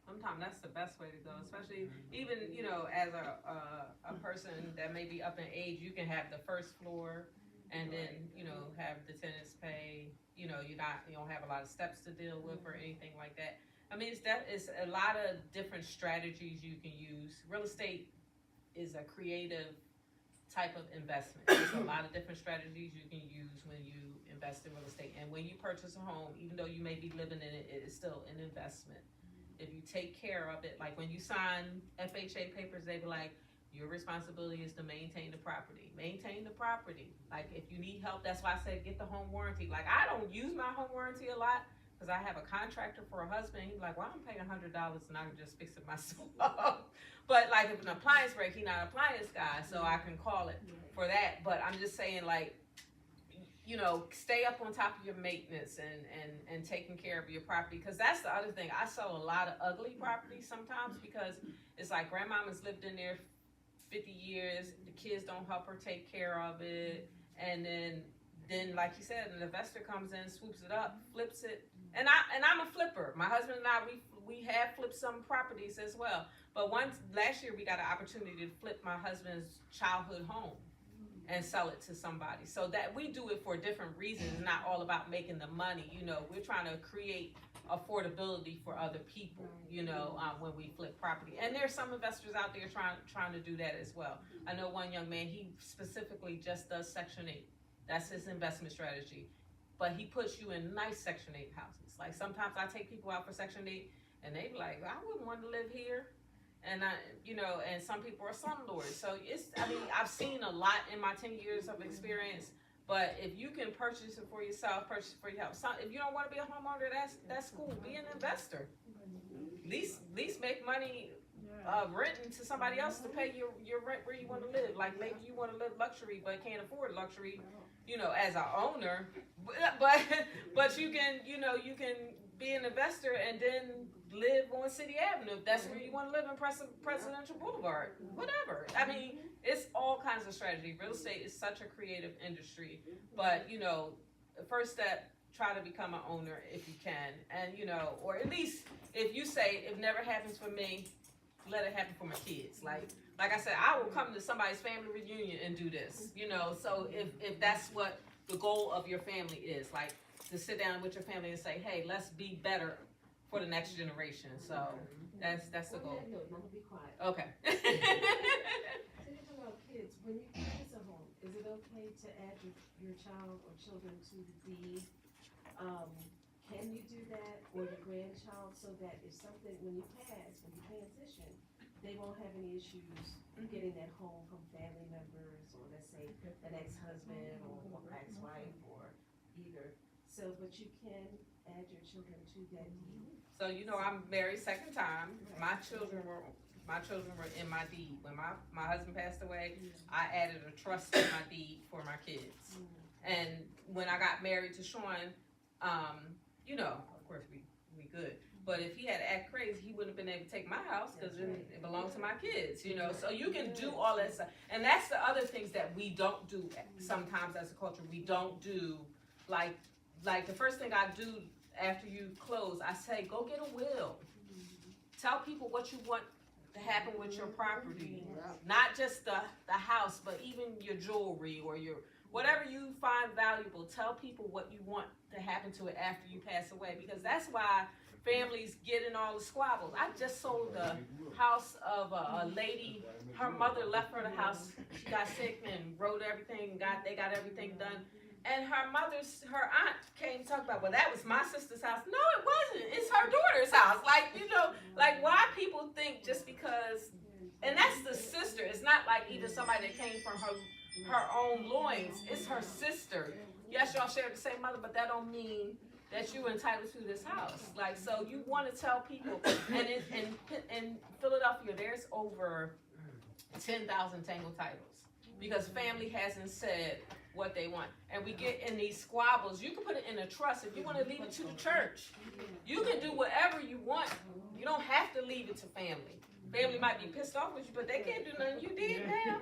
Sometimes that's the best way to go, especially even, you know, as a person that may be up in age, you can have the first floor and then, you know, have the tenants pay, you know, you don't have a lot of steps to deal with or anything like that. I mean, it's a lot of different strategies you can use. Real estate is a creative type of investment. There's a lot of different strategies you can use when you invest in real estate. And when you purchase a home, even though you may be living in it, it is still an investment. If you take care of it, like when you sign FHA papers, they be like, your responsibility is to maintain the property. Maintain the property. Like if you need help, that's why I said get the home warranty. Like I don't use my home warranty a lot because I have a contractor for a husband. He's like, well, I'm paying $100 and I can just fix it myself. But like if an appliance break, he's not an appliance guy, so I can call it for that. But I'm just saying, like, you know, stay up on top of your maintenance and taking care of your property, because that's the other thing. I sell a lot of ugly properties sometimes because it's like grandmama's lived in there 50 years, the kids don't help her take care of it, and then like you said, an investor comes in, swoops it up, flips it, and I'm a flipper. My husband and I, we have flipped some properties as well. But last year we got an opportunity to flip my husband's childhood home and sell it to somebody. So that we do it for different reasons. It's not all about making the money. You know, we're trying to create affordability for other people, you know, when we flip property. And there's some investors out there trying to do that as well. I know one young man, he specifically just does Section 8. That's his investment strategy. But he puts you in nice Section 8 houses. Like sometimes I take people out for Section 8 and they be like, I wouldn't want to live here. And and some people are slumlords. So I've seen a lot in my 10 years of experience. But if you can purchase it for yourself, purchase it for your house. If you don't want to be a homeowner, that's cool. Be an investor. At least make money renting to somebody else to pay your rent where you want to live. Like maybe you want to live luxury but can't afford luxury, as an owner. But you can be an investor and then live on City Avenue if that's where you want to live in Presidential Boulevard. Whatever. I mean, it's all kinds of strategy. Real estate is such a creative industry. But, the first step, try to become an owner if you can. And, or at least if you say, it never happens for me, let it happen for my kids. Like I said, I will come to somebody's family reunion and do this, you know. So if that's what the goal of your family is, like to sit down with your family and say, hey, let's be better for the next generation. So that's the On goal. that note, I'm gonna be quiet. Okay. So you're talking about kids, when you purchase a home, is it okay to add your child or children to the deed? Can you do that, or your grandchild, so that if something, when you pass, when you transition, they won't have any issues getting that home from family members, or let's say an ex-husband or ex-wife or either. So, but you can add your children to that deed. So you know, I'm married second time. My children were in my deed. When my husband passed away, I added a trust in my deed for my kids. And when I got married to Sean, you know, of course we good. But if he had to act crazy, he wouldn't have been able to take my house because it belonged to my kids, you know. So you can do all that stuff. And that's the other things that we don't do sometimes as a culture. We don't do, like the first thing I do after you close, I say, go get a will. Tell people what you want to happen with your property. Not just the house, but even your jewelry or your whatever you find valuable. Tell people what you want to happen to it after you pass away, because that's why families get in all the squabbles. I just sold the house of a lady. Her mother left her the house. She got sick and wrote everything. They got everything done. And her aunt came to talk about, well, that was my sister's house. No, it wasn't. It's her daughter's house. Like, you know, like why people think just because, and that's the sister. It's not like even somebody that came from her own loins. It's her sister. Yes, y'all share the same mother, but that don't mean that you're entitled to this house. Like, so you want to tell people, and in Philadelphia, there's over 10,000 tangle titles because family hasn't said what they want. And we get in these squabbles. You can put it in a trust. If you want to leave it to the church, you can do whatever you want. You don't have to leave it to family. Family might be pissed off with you, but they can't do nothing you did now.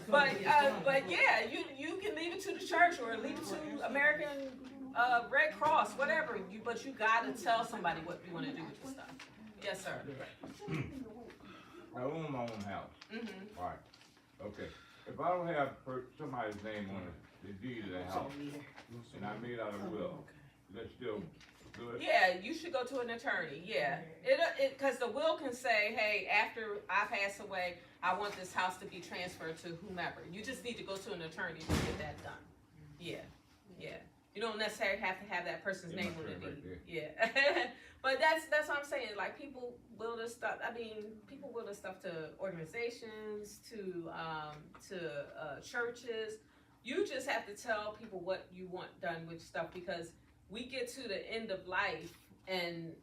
but yeah, you can leave it to the church or leave it to American Red Cross, whatever. But you gotta tell somebody what you want to do with your stuff. Yes, sir. I own my own house. Mm-hmm. Alright, okay. If I don't have somebody's name on the deed of the house, and I made out a will, that's still good? Yeah, you should go to an attorney. Yeah, because the will can say, hey, after I pass away, I want this house to be transferred to whomever. You just need to go to an attorney to get that done. Yeah. You don't necessarily have to have that person's name on the deed. Yeah, but that's what I'm saying. Like people will this stuff. I mean, people will this stuff to organizations, to churches. You just have to tell people what you want done with stuff, because we get to the end of life and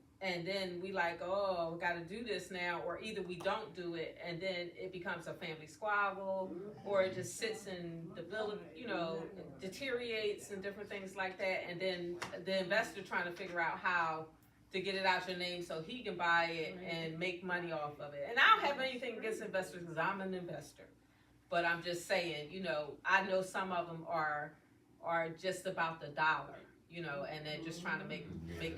then we like, oh, we got to do this now, or either we don't do it and then it becomes a family squabble, or it just sits in the building, you know, deteriorates and different things like that, and then the investor trying to figure out how to get it out your name so he can buy it and make money off of it. And I don't have anything against investors because I'm an investor, but I'm just saying, you know, I know some of them are just about the dollar. You know, and they're just trying to make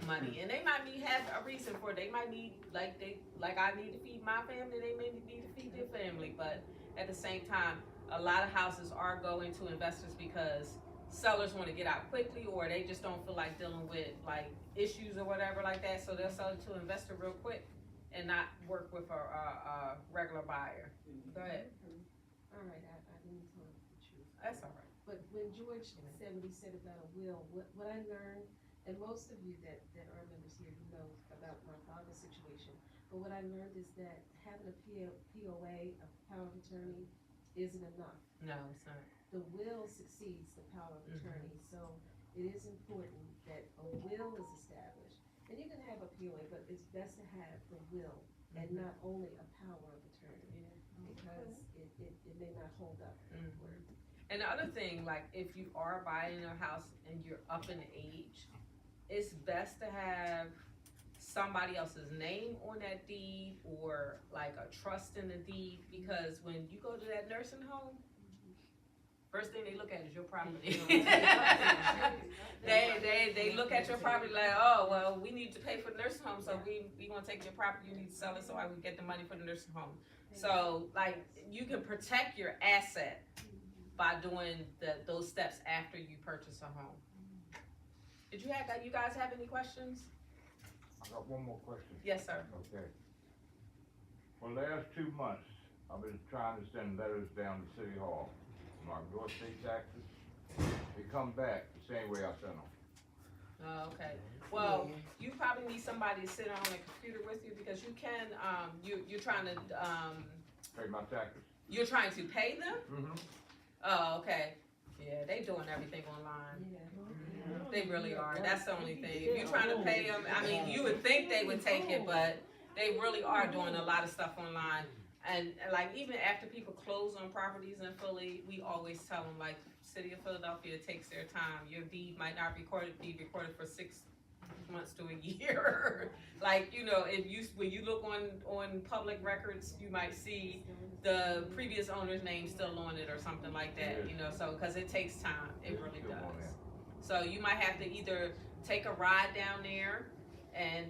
money, and they might have a reason for it. They might need like I need to feed my family. They may need to feed their family, but at the same time, a lot of houses are going to investors because sellers want to get out quickly, or they just don't feel like dealing with like issues or whatever like that. So they'll sell it to an investor real quick and not work with a regular buyer. Go ahead. All right, I didn't tell the truth. That's all right. But when George said what he said about a will, what I learned, and most of you that are members here, you know about my father's situation, but what I learned is that having a POA, a power of attorney, isn't enough. No, it's not. The will succeeds the power of attorney, so it is important that a will is established. And you can have a POA, but it's best to have the will and not only a power of attorney, because it may not hold up. And the other thing, like if you are buying a house and you're up in age, it's best to have somebody else's name on that deed, or like a trust in the deed, because when you go to that nursing home, First thing they look at is your property. They look at your property like, oh, well, we need to pay for the nursing home, so we gonna take your property, you need to sell it so I can get the money for the nursing home. So, like, you can protect your asset by doing those steps after you purchase a home. Did you guys have any questions? I got one more question. Yes, sir. Okay. For the last 2 months, I've been trying to send letters down to City Hall, my real estate taxes. They come back the same way I sent them. Oh, okay. Well, you probably need somebody to sit on a computer with you because you can, you're trying to, Pay my taxes. you're trying to pay them? Mm-hmm. Oh, okay. Yeah, they doing everything online. They really are. That's the only thing. If you're trying to pay them, I mean, you would think they would take it, but they really are doing a lot of stuff online. And like, even after people close on properties in Philly, we always tell them, like, City of Philadelphia takes their time. Your deed might not be recorded for 6 months to a year. Like, you know, when you look on public records, you might see the previous owner's name still on it or something like that, you know, so, cause it takes time, it really does. So you might have to either take a ride down there and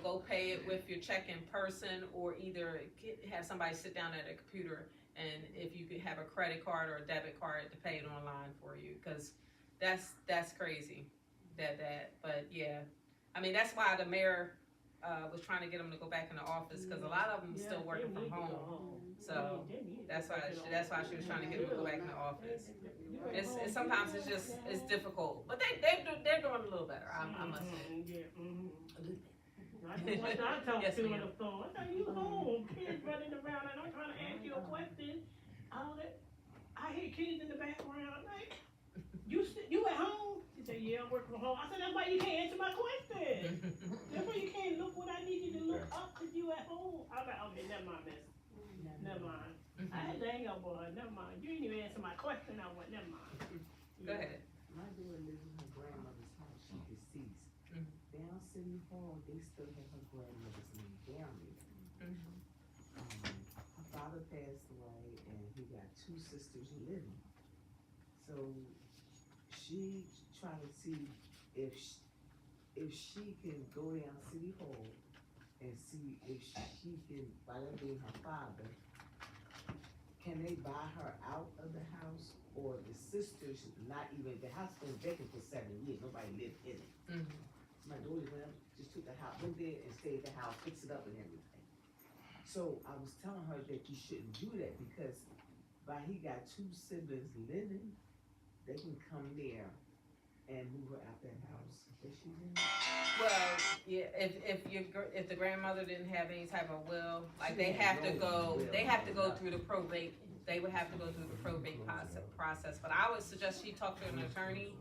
go pay it with your check in person, or either have somebody sit down at a computer, and if you could have a credit card or a debit card to pay it online for you, cause that's crazy, but yeah. I mean, that's why the mayor, was trying to get them to go back in the office, cause a lot of them still working from home. So that's why she was trying to get them to go back in the office. It's sometimes it's difficult, but they're doing a little better. I must say. I talked Yes, to ma'am. on the phone. I thought you home, kids running around, and I'm trying to ask you a question. I hear kids in the background. Like, you at home? She said, yeah, I'm working from home. I said, that's why you can't answer my question. That's why you can't look what I need you to look up, cause you at home. I'm like, okay, never mind, miss. Never mind. I had to hang up on her. Never mind. You didn't even answer my question. I went, never mind. Go ahead. My daughter lives in her grandmother's house, she deceased. Mhm. Down City Hall, they still have her grandmother's name down there. Her father passed away and he got 2 sisters living. So she trying to see if she can go down City Hall and see if she can, by that being her father, can they buy her out of the house, or the sisters not even, the house been vacant for 7 years, nobody lived in it. My daughter went up, just took the house, went there and stayed at the house, fixed it up and everything. So I was telling her that you shouldn't do that, because by he got 2 siblings living, they can come there and move her out that house that she's in. Well, yeah, if the grandmother didn't have any type of will, like they have to go through the probate. They would have to go through the probate process. But I would suggest she talk to an attorney,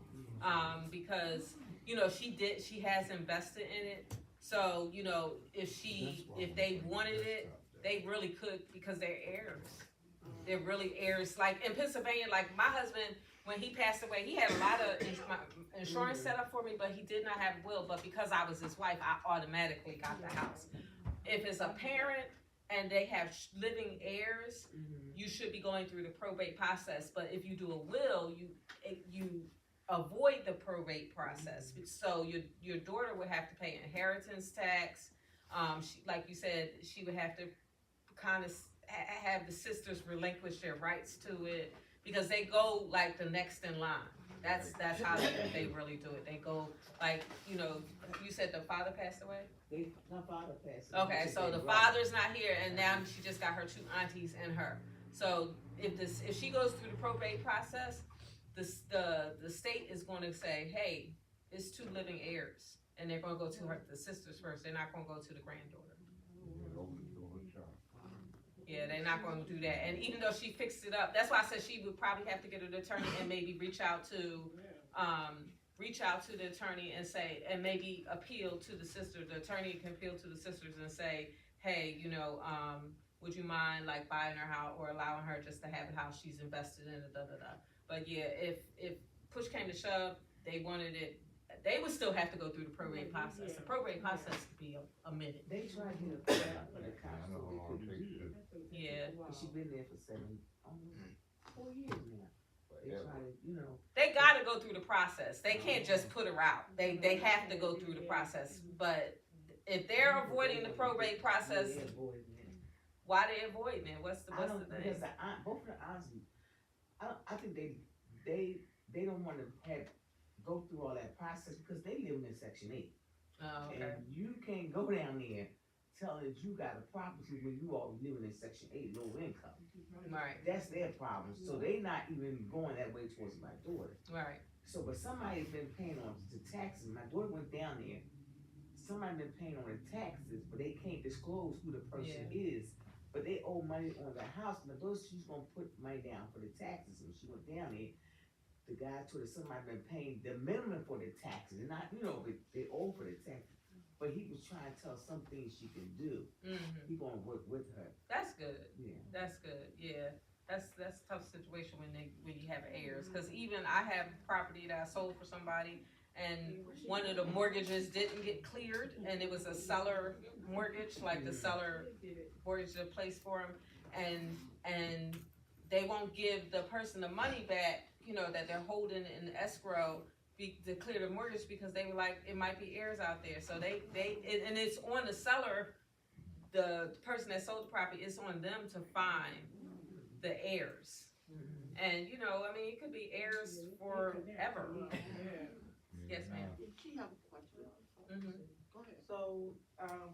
because she has invested in it. So if they wanted it, they really could, because they're heirs. They're really heirs. Like in Pennsylvania, like my husband, when he passed away, he had a lot of insurance set up for me, but he did not have a will. But because I was his wife, I automatically got the house. If it's a parent and they have living heirs, you should be going through the probate process. But if you do a will, you avoid the probate process. So your daughter would have to pay inheritance tax. Like you said, she would have to kind of have the sisters relinquish their rights to it, because they go like the next in line. That's how they really do it. They go like, you said the father passed away? My father passed away. Okay, so the father's not here, and now she just got her 2 aunties and her. So if she goes through the probate process, the state is going to say, hey, it's 2 living heirs, and they're going to go to the sisters first. They're not going to go to the granddaughter. Yeah, they're not going to do that. And even though she fixed it up, that's why I said she would probably have to get an attorney and maybe reach out to the attorney and say, and maybe appeal to the sister. The attorney can appeal to the sisters and say, hey, would you mind like buying her house or allowing her just to have a house she's invested in it, But yeah, if push came to shove, they wanted it, they would still have to go through the probate process. The probate process could be a minute. They tried to get a file for the cops, so they couldn't do it. Yeah. And she been there for 4 years now. They try to, you know. They gotta go through the process. They can't just put her out. They have to go through the process. But if they're avoiding the probate process, They're avoiding it. why they avoiding it? What's the I don't, thing? because the aunt, both of the aunts, I think they don't wanna go through all that process because they live in Section 8. Oh, okay. And you can't go down there telling that you got a property when you all living in Section 8, low income. Right, That's their problem, so they not even going that way towards my daughter. right. So, but somebody's been paying on the taxes, my daughter went down there, somebody been paying on the taxes, but they can't disclose who the person is. But they owe money on the house, my daughter, she's gonna put money down for the taxes, and she went down there. The guy told her somebody been paying the minimum for the taxes, and not, you know, they owe for the taxes. But he was trying to tell some things she can do, Mm-hmm. he gonna work with her, That's good. yeah. That's good. Yeah. That's a tough situation when you have heirs. Because even I have property that I sold for somebody, and one of the mortgages didn't get cleared, and it was a seller mortgage, like the seller mortgaged a place for him, and they won't give the person the money back, you know, that they're holding in escrow to clear the mortgage, because they were like, it might be heirs out there. So and it's on the seller, the person that sold the property, it's on them to find the heirs. And, you know, I mean, it could be heirs forever. Yes, ma'am. She have a question. Mhm. Go ahead. So,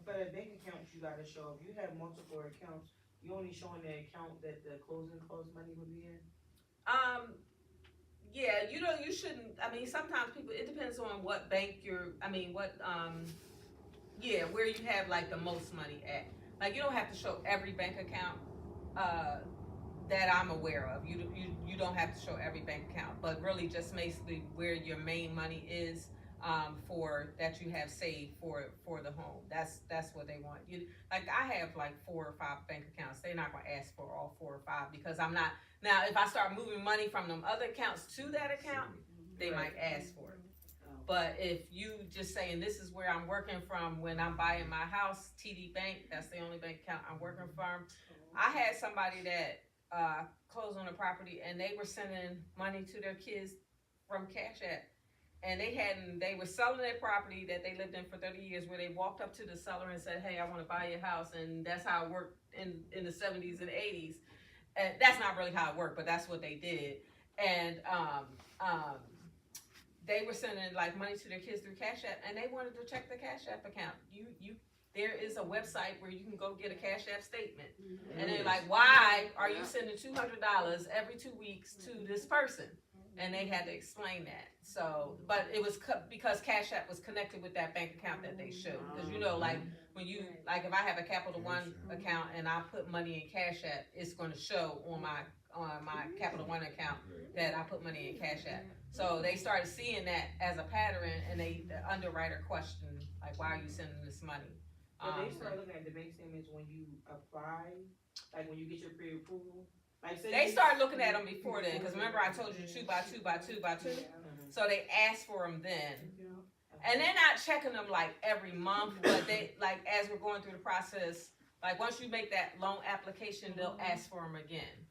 for the bank accounts, you gotta show, if you have multiple accounts, you only showing the account that the closing cost money would be in? Yeah, you know, you shouldn't, I mean, sometimes people, it depends on what bank where you have like the most money at. Like, you don't have to show every bank account, that I'm aware of. You don't have to show every bank account, but really just basically where your main money is, for that you have saved for the home. That's what they want. Like, I have like 4 or 5 bank accounts. They're not gonna ask for all 4 or 5, because I'm not. Now, if I start moving money from them other accounts to that account, they might ask for it. But if you just saying, this is where I'm working from when I'm buying my house, TD Bank, that's the only bank account I'm working from. I had somebody that closed on a property, and they were sending money to their kids from Cash App. And they were selling their property that they lived in for 30 years, where they walked up to the seller and said, hey, I wanna buy your house. And that's how it worked in the 70s and 80s. And that's not really how it worked, but that's what they did. And they were sending like money to their kids through Cash App, and they wanted to check the Cash App account. There is a website where you can go get a Cash App statement. And they're like, why are you sending $200 every 2 weeks to this person? And they had to explain that. So, but it was because Cash App was connected with that bank account that they showed. Because, you know, like when you, like if I have a Capital One account and I put money in Cash App, it's going to show on my Capital One account that I put money in Cash App. So they started seeing that as a pattern, and the underwriter questioned, like, why are you sending this money? But they start looking at the bank statements when you apply, like when you get your pre-approval. Like, say They you- started looking at them before then, because remember I told you 2 by 2 by 2 by 2? So they asked for them then. And they're not checking them like every month, but they, like, as we're going through the process, like once you make that loan application, they'll ask for them again.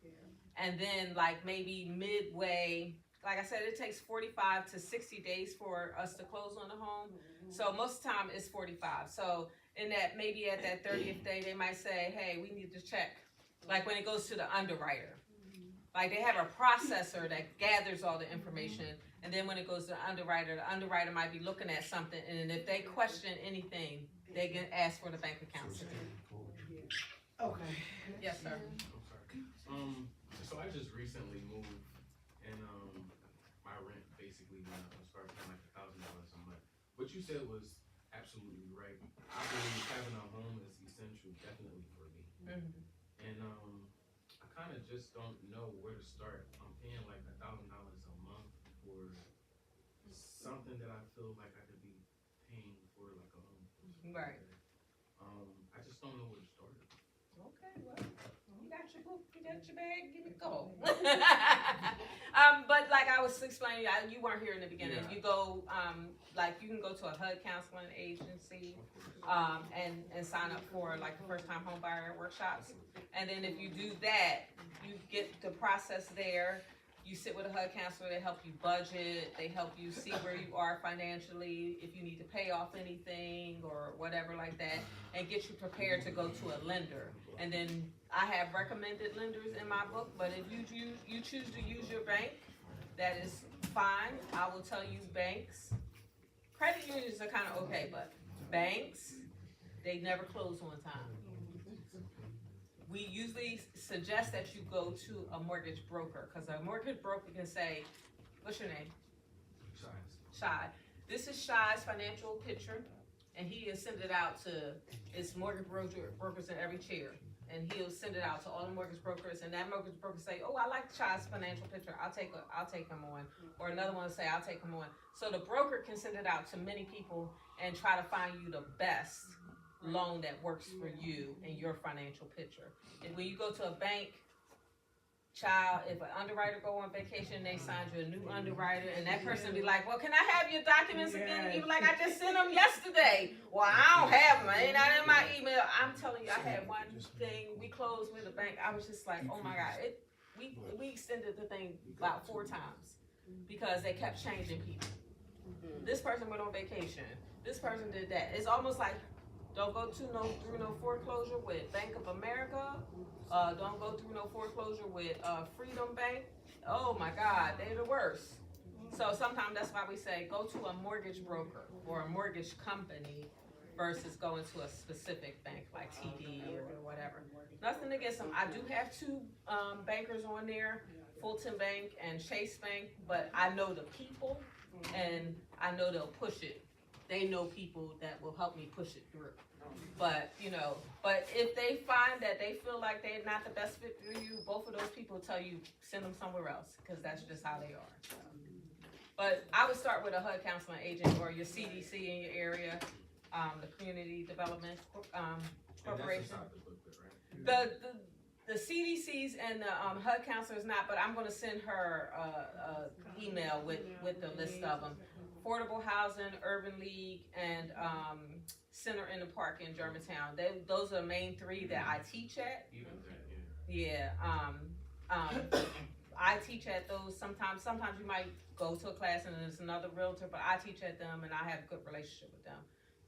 And then like maybe midway, like I said, it takes 45 to 60 days for us to close on the home. So most of the time it's 45. So in that, maybe at that 30th day, they might say, hey, we need to check. Like when it goes to the underwriter. Like they have a processor that gathers all the information, and then when it goes to the underwriter might be looking at something, and if they question anything, they can ask for the bank accounts. Okay. Yes, sir. So I just recently moved, and my rent basically went up. I started paying like $1,000 a month. What you said was absolutely right. I believe having a home is essential, definitely for me. Mm-hmm. And I kind of just don't know where to start. I'm paying like $1,000 a month for something that I feel like I could be paying for like a home. Right. I just don't know where to start. Okay, well, you got your book, you got your bag, give it a go. But like I was explaining, you weren't here in the beginning. Yeah. You go, like you can go to a HUD counseling agency, and sign up for like the first time home buyer workshops. And then if you do that, you get the process there. You sit with a HUD counselor, they help you budget, they help you see where you are financially, if you need to pay off anything or whatever like that, and get you prepared to go to a lender. And then I have recommended lenders in my book, but if you choose to use your bank, that is fine. I will tell you banks, credit unions are kinda okay, but banks, they never close on time. We usually suggest that you go to a mortgage broker, cause a mortgage broker can say, what's your name? Shy. This is Shy's financial picture, and he is send it out to, it's mortgage brokers in every chair. And he'll send it out to all the mortgage brokers, and that mortgage broker say, oh, I like Shy's financial picture, I'll take him on. Or another one will say, I'll take him on. So the broker can send it out to many people and try to find you the best loan that works for you and your financial picture. And when you go to a bank, child, if an underwriter go on vacation, they sign you a new underwriter, and that person be like, well, can I have your documents again? And you be like, I just sent them yesterday. Well, I don't have them, they not in my email. I'm telling you, I had one thing, we closed with a bank, I was just like, oh my God, we extended the thing about 4 times because they kept changing people. This person went on vacation, this person did that. It's almost like, don't go through no foreclosure with Bank of America. Don't go through no foreclosure with Freedom Bank. Oh my God, they're the worst. So sometimes that's why we say go to a mortgage broker or a mortgage company versus going to a specific bank like TD or whatever. Nothing against them. I do have 2 bankers on there, Fulton Bank and Chase Bank, but I know the people and I know they'll push it. They know people that will help me push it through. But, but if they find that they feel like they're not the best fit for you, both of those people tell you, send them somewhere else, because that's just how they are. But I would start with a HUD counseling agent or your CDC in your area, the Community Development Corporation. The CDCs and the HUD counselors not, but I'm gonna send her a email with the list of them. Affordable Housing, Urban League, and Center in the Park in Germantown. Those are the main 3 that I teach at. Yeah. I teach at those. Sometimes you might go to a class and there's another realtor, but I teach at them and I have a good relationship with them.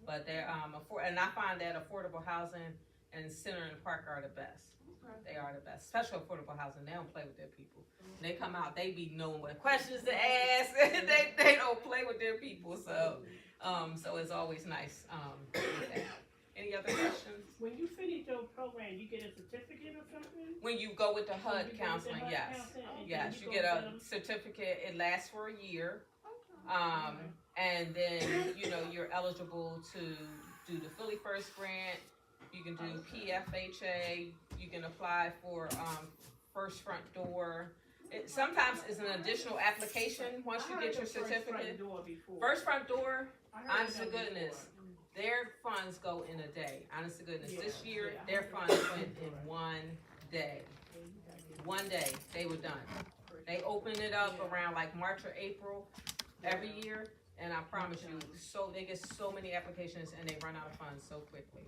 But they're and I find that Affordable Housing and Center in the Park are the best. They are the best, especially Affordable Housing. They don't play with their people. When they come out, they be knowing what questions to ask. they don't play with their people, so it's always nice. Any other questions? When you finish your program, you get a certificate or something? When you go with the HUD When you go counseling, with the HUD yes. counseling, and Yes, then you go get to a them? certificate. It lasts for a year. And then, you're eligible to do the Philly First Grant. You can do PFHA. You can apply for First Front Door. Sometimes it's an additional application once you get your certificate. First Front Door, honest to goodness, their funds go in a day. Honest to goodness, this year their funds went in one day. One day they were done. They open it up around like March or April every year. And I promise you, they get so many applications and they run out of funds so quickly.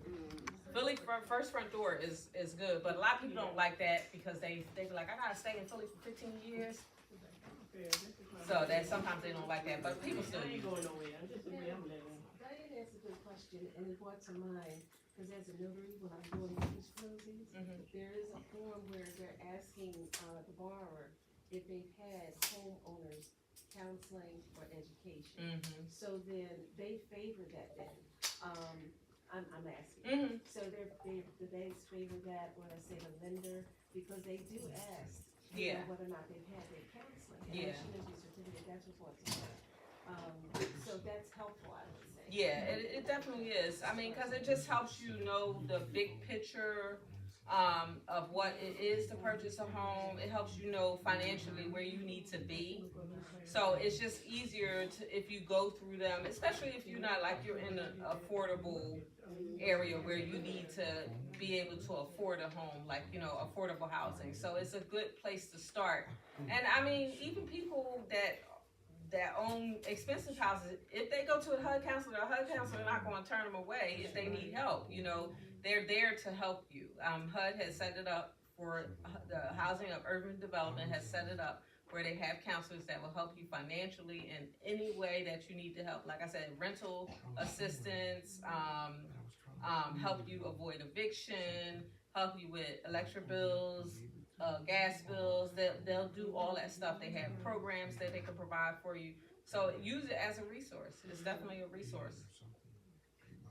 Philly First Front Door is good, but a lot of people don't like that because they be like, I gotta stay in Philly for 15 years. So that sometimes they don't like that, but people still use it. Diane asked a good question, and it brought to mind, because as a notary, when I'm doing these closings, there is a form where they're asking the borrower if they've had homeowners counseling or education. So then they favor that then. I'm asking. So the banks favor that when I say the lender, because they do ask whether or not they've had their counseling. And she knows your certificate, that's what to say. So that's helpful, I would say. Yeah, it definitely is. I mean, because it just helps you know the big picture of what it is to purchase a home. It helps you know financially where you need to be. So it's just easier if you go through them, especially if you're not like you're in an affordable area where you need to be able to afford a home, like, affordable housing. So it's a good place to start. And I mean, even people that own expensive houses, if they go to a HUD counselor is not going to turn them away if they need help. They're there to help you. HUD has set it up for the Housing of Urban Development has set it up where they have counselors that will help you financially in any way that you need to help. Like I said, rental assistance, help you avoid eviction, help you with electric bills, gas bills. They'll do all that stuff. They have programs that they can provide for you. So use it as a resource. It's definitely a resource.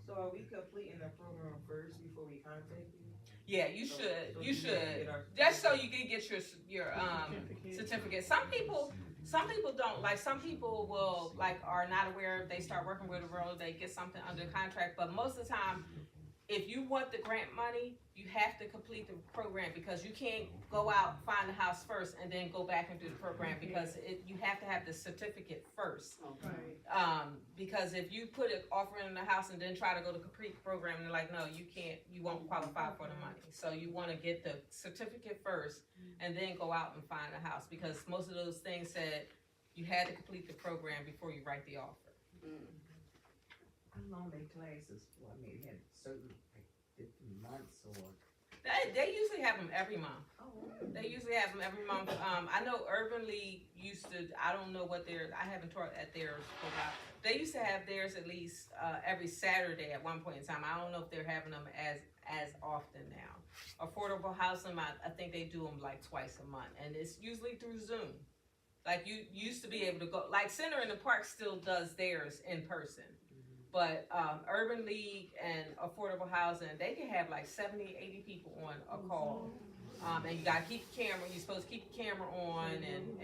So are we completing the program first before we contact you? Yeah, you should. So You we can should. get our- Just so you can get your certificate. Some people don't. Like some people will are not aware if they start working with a railroad, they get something under contract. But most of the time, if you want the grant money, you have to complete the program because you can't go out, find the house first, and then go back and do the program because you have to have the certificate first. Right. Because if you put an offer in the house and then try to go to complete the program, they're like, no, you can't, you won't qualify for the money. So you want to get the certificate first and then go out and find a house because most of those things said you had to complete the program before you write the offer. How long they classes for? I mean, had certain different months or? They usually have them every month. Oh. They usually have them every month. I know Urban League used to, I don't know what I haven't taught at theirs for a while. They used to have theirs at least every Saturday at one point in time. I don't know if they're having them as often now. Affordable housing, I think they do them like twice a month, and it's usually through Zoom. Like you used to be able to go, like Center in the Park still does theirs in person. But Urban League and Affordable Housing, they can have like 70, 80 people on a call. And you gotta keep the camera, you're supposed to keep the camera on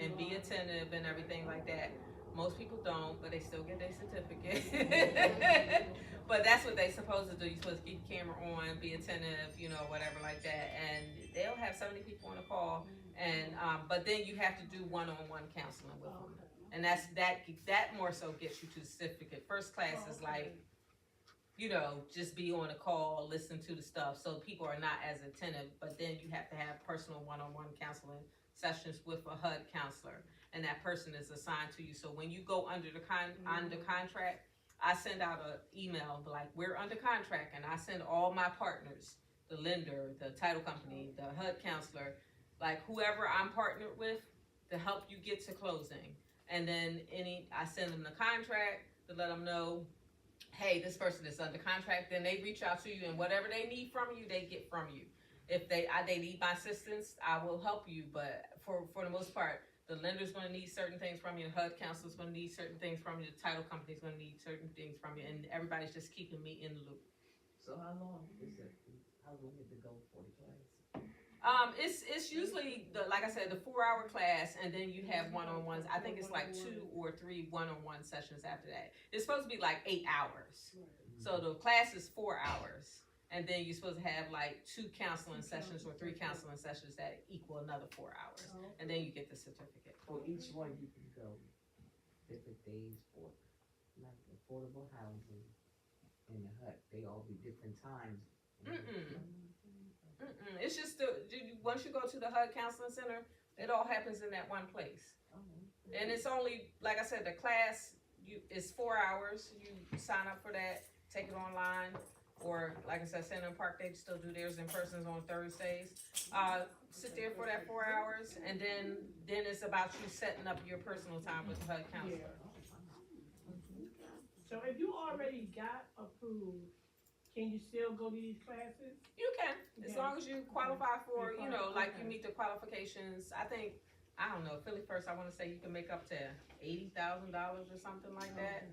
and be attentive and everything like that. Most people don't, but they still get their certificate. But that's what they're supposed to do. You're supposed to keep the camera on, be attentive, whatever like that. And they'll have 70 people on a call. And but then you have to do one-on-one counseling with them. And that more so gets you to the certificate. First class is like, just be on a call, listen to the stuff, so people are not as attentive. But then you have to have personal one-on-one counseling sessions with a HUD counselor, and that person is assigned to you. So when you go under contract, I send out an email like we're under contract, and I send all my partners, the lender, the title company, the HUD counselor, like whoever I'm partnered with, to help you get to closing. And then I send them the contract to let them know, hey, this person is under contract. Then they reach out to you, and whatever they need from you, they get from you. If they need my assistance, I will help you. But for the most part, the lender's going to need certain things from you. The HUD counselor's going to need certain things from you. The title company's going to need certain things from you, and everybody's just keeping me in the loop. So how long is it? How long did it go for the class? It's usually like I said, the 4-hour class, and then you have one-on-ones. I think it's like 2 or 3 one-on-one sessions after that. It's supposed to be like 8 hours. So the class is 4 hours, and then you're supposed to have like 2 counseling sessions or 3 counseling sessions that equal another 4 hours, and then you get the certificate. For each one, you can go different days for, like affordable housing and the HUD. They all be different times. It's just once you go to the HUD Counseling Center, it all happens in that one place. And it's only, like I said, the class is 4 hours. You sign up for that, take it online, or like I said, Center Park, they still do theirs in person on Thursdays. Sit there for that 4 hours, and then it's about you setting up your personal time with the HUD counselor. So if you already got approved, can you still go to these classes? You can, as Yeah. long as you qualify for, You like qualify. you meet the qualifications. I think, I don't know, Philly First, I wanna say you can make up to $80,000 or something like that.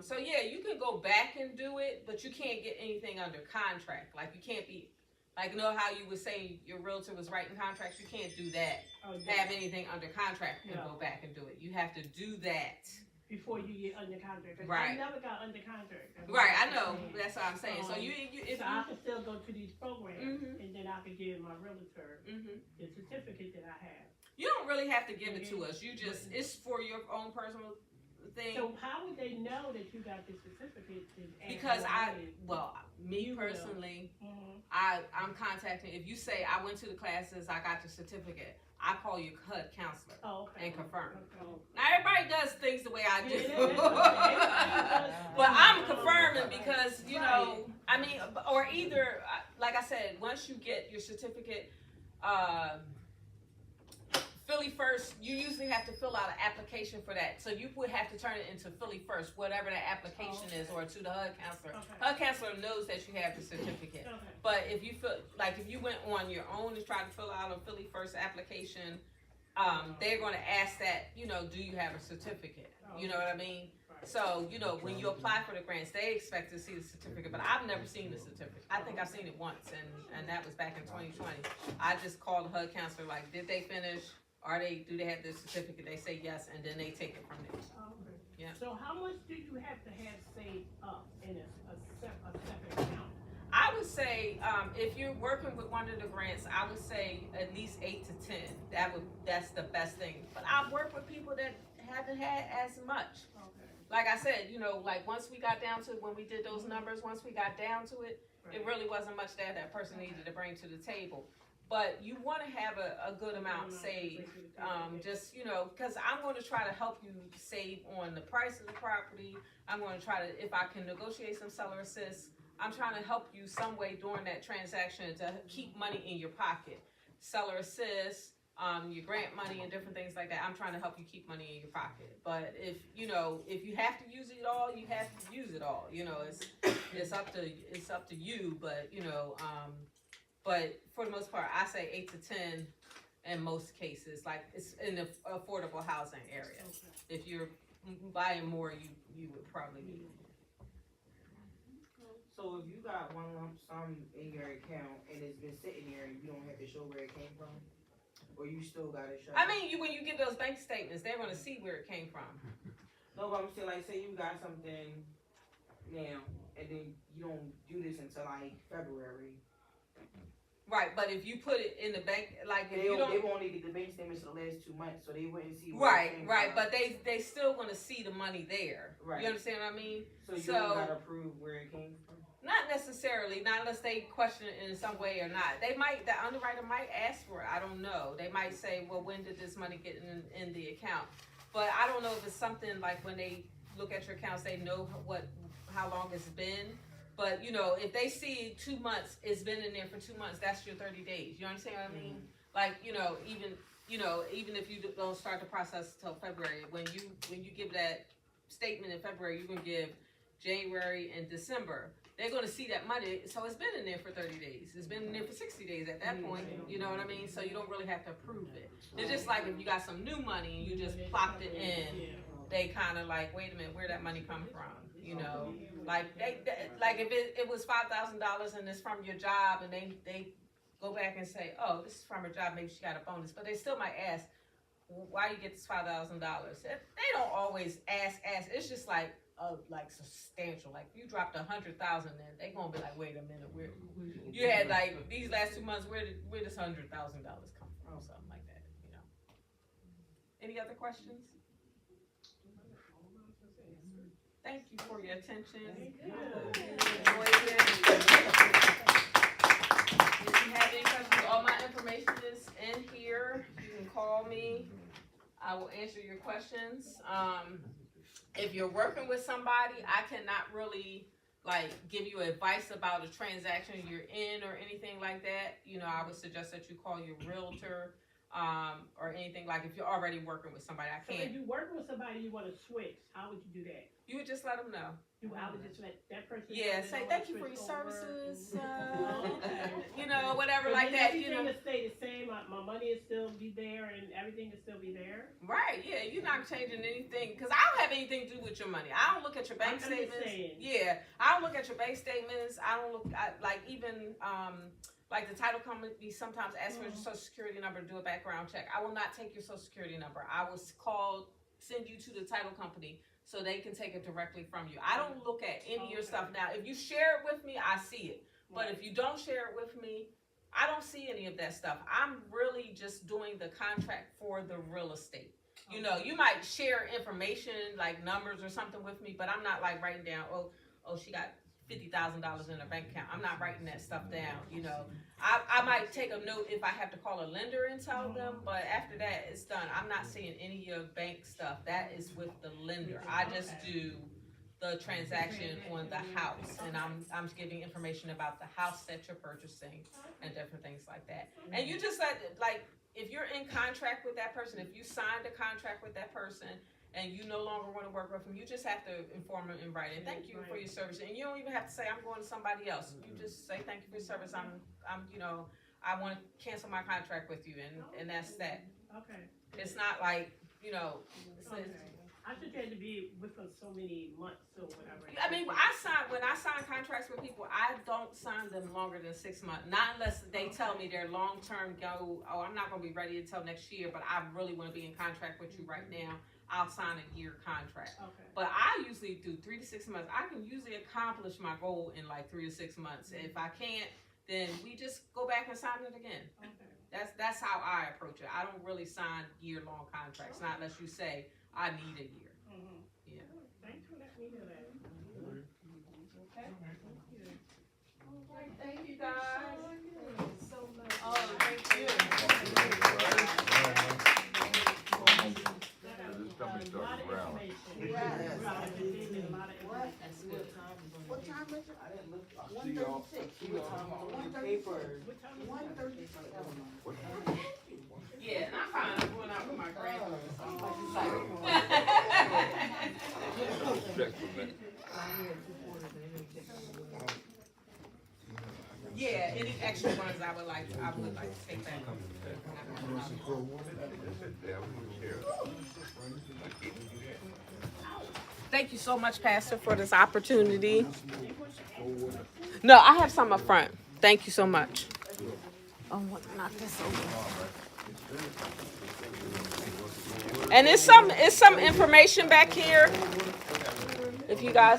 So yeah, you can go back and do it, but you can't get anything under contract. Like you can't be, like how you would say your realtor was writing contracts, you can't do that. Oh, Have anything under contract and Yeah. go back and do it. You have to do that. before you get under contract. 'Cause Right. I never got under contract. That's Right, what I I'm know, saying. that's what I'm saying. So if So I can still go to these programs, Mhm. and then I can give my realtor Mhm. the certificate that I have. You don't really have to give it to us. You just, it's for your own personal thing. So how would they know that you got the certificate? Because me personally, I'm contacting, if you say I went to the classes, I got the certificate, I call your HUD counselor Oh, okay. and confirm. Okay. Now everybody does things the way I do. Yeah, that's okay. Everybody does But I'm things. confirming because, I mean, or either, like I said, once you get your certificate, Philly First, you usually have to fill out an application for that. So you would have to turn it into Philly First, whatever that application is, or to the HUD counselor. Okay. HUD counselor knows that you have the certificate. Okay. But if you feel, like if you went on your own to try to fill out a Philly First application, they're gonna ask that, you know, do you have a certificate? You know what I mean? Right. So, you know, when you apply for the grants, they expect to see the certificate, but I've never seen the certificate. I think I've seen it once, and that was back in 2020. I just called the HUD counselor, like, did they finish? Do they have the certificate? They say yes, and then they take it from there. Okay. Yeah. So how much do you have to have saved up in a separate account? I would say, if you're working with one of the grants, I would say at least 8 to 10. That's the best thing. But I've worked with people that haven't had as much. Okay. Like I said, you know, like once we got down to when we did those numbers, once we got down to it, it really wasn't much that person needed to bring to the table. But you want to have a good amount saved, just, you know, because I'm going to try to help you save on the price of the property. I'm going to try to, if I can negotiate some seller assist, I'm trying to help you some way during that transaction to keep money in your pocket. Seller assist, your grant money and different things like that. I'm trying to help you keep money in your pocket. But if you have to use it all, you have to use it all. You know, it's up to you. But you know, but for the most part, I say 8 to 10 in most cases. Like it's in the affordable housing area. If you're buying more, you would probably need more. So if you got one lump sum in your account and it's been sitting there and you don't have to show where it came from, or you still gotta show? I mean, when you get those bank statements, they're gonna see where it came from. No, but I'm saying, like, say you got something now, and then you don't do this until like February. Right, but if you put it in the bank, like if They you don't, won't need the bank statements for the last 2 months, so they wouldn't see where it came right, from. but they still gonna see the money there. Right. You understand what I mean? So you so- don't gotta prove where it came from. Not necessarily, not unless they question it in some way or not. The underwriter might ask for it. I don't know. They might say, well, when did this money get in the account? But I don't know if it's something like when they look at your accounts, they know how long it's been. But you know, if they see 2 months, it's been in there for 2 months, that's your 30 days. You understand what I mean? Like, even if you don't start the process till February, when you give that statement in February, you're gonna give January and December. They're gonna see that money, so it's been in there for 30 days. It's been in there for 60 days at that point. You know what I mean? So you don't really have to approve it. It's just like if you got some new money and you just plopped it in, they kind of like, wait a minute, where'd that money come from? You know, like like if it was $5,000 and it's from your job, and they go back and say, oh, this is from her job, maybe she got a bonus, but they still might ask, why you get this $5,000? They don't always ask. It's just like substantial. Like if you dropped 100,000, then they gonna be like, wait a minute, where you had like these last 2 months, where this $100,000 come from? Something like that, you know. Any other questions? Thank you for your attention. Enjoy it. If you have any questions, all my information is in here. You can call me. I will answer your questions. If you're working with somebody, I cannot really like give you advice about a transaction you're in or anything like that. You know, I would suggest that you call your realtor, or anything. Like if you're already working with somebody, I So if can't. you're working with somebody you want to switch, how would you do that? You would just let them know. I would just let that person know Yeah, that say I wanna thank you for switch your over. services. Okay. You know, whatever But like then that. You know. everything will stay the same. My money will still be there, and everything will still be there. Right, yeah, you're not changing anything, because I don't have anything to do with your money. I don't look at your bank I'm just statements. saying. Yeah, I don't look at your bank statements. I don't look at, like, even, like the title company sometimes ask for your social security number to do a background check. I will not take your social security number. I will send you to the title company so they can take it directly from you. I don't look at any of your stuff. Now, if you share it with me, I see it. But if you don't share it with me, I don't see any of that stuff. I'm really just doing the contract for the real estate. You know, you might share information like numbers or something with me, but I'm not like writing down, oh, she got $50,000 in her bank account. I'm not writing that stuff down. You know, I might take a note if I have to call a lender and tell them, but after that, it's done. I'm not seeing any of your bank stuff. That is with the lender. I just do the transaction on the house, and I'm giving information about the house that you're purchasing and different things like that. And you just like if you're in contract with that person, if you signed a contract with that person and you no longer want to work with them, you just have to inform them in writing. Thank you for your service, and you don't even have to say I'm going to somebody else. You just say thank you for your service. I'm I want to cancel my contract with you, and that's that. Okay. It's not like it's Okay. I just had to be with them so many months or whatever. I mean, when I sign contracts with people, I don't sign them longer than 6 months. Not unless they tell me their long-term goal, oh, I'm not gonna be ready until next year, but I really wanna be in contract with you right now. I'll sign a year contract. Okay. But I usually do 3 to 6 months. I can usually accomplish my goal in like 3 to 6 months. And if I can't, then we just go back and sign it again. Okay. That's how I approach it. I don't really sign year-long contracts, not unless you say, I need a year. Mm-hmm. Yeah. Thanks for letting me know that. Okay. Thank you guys. so much. Oh, thank you. This company A lot started of growling. information. Yes. Right, I've been getting a lot of information. That's good. What time is it? I didn't look. I'll see y'all. What time on the paper? What time is it? 1:36. Yeah, and I'm fine. I'm going out with my grandparents. Check for me. Yeah, any extra ones I would like to take back. Thank you so much, Pastor, for this opportunity. No, I have some up front. Thank you so much. Oh, what? Knock this over. And it's some information back here. If you guys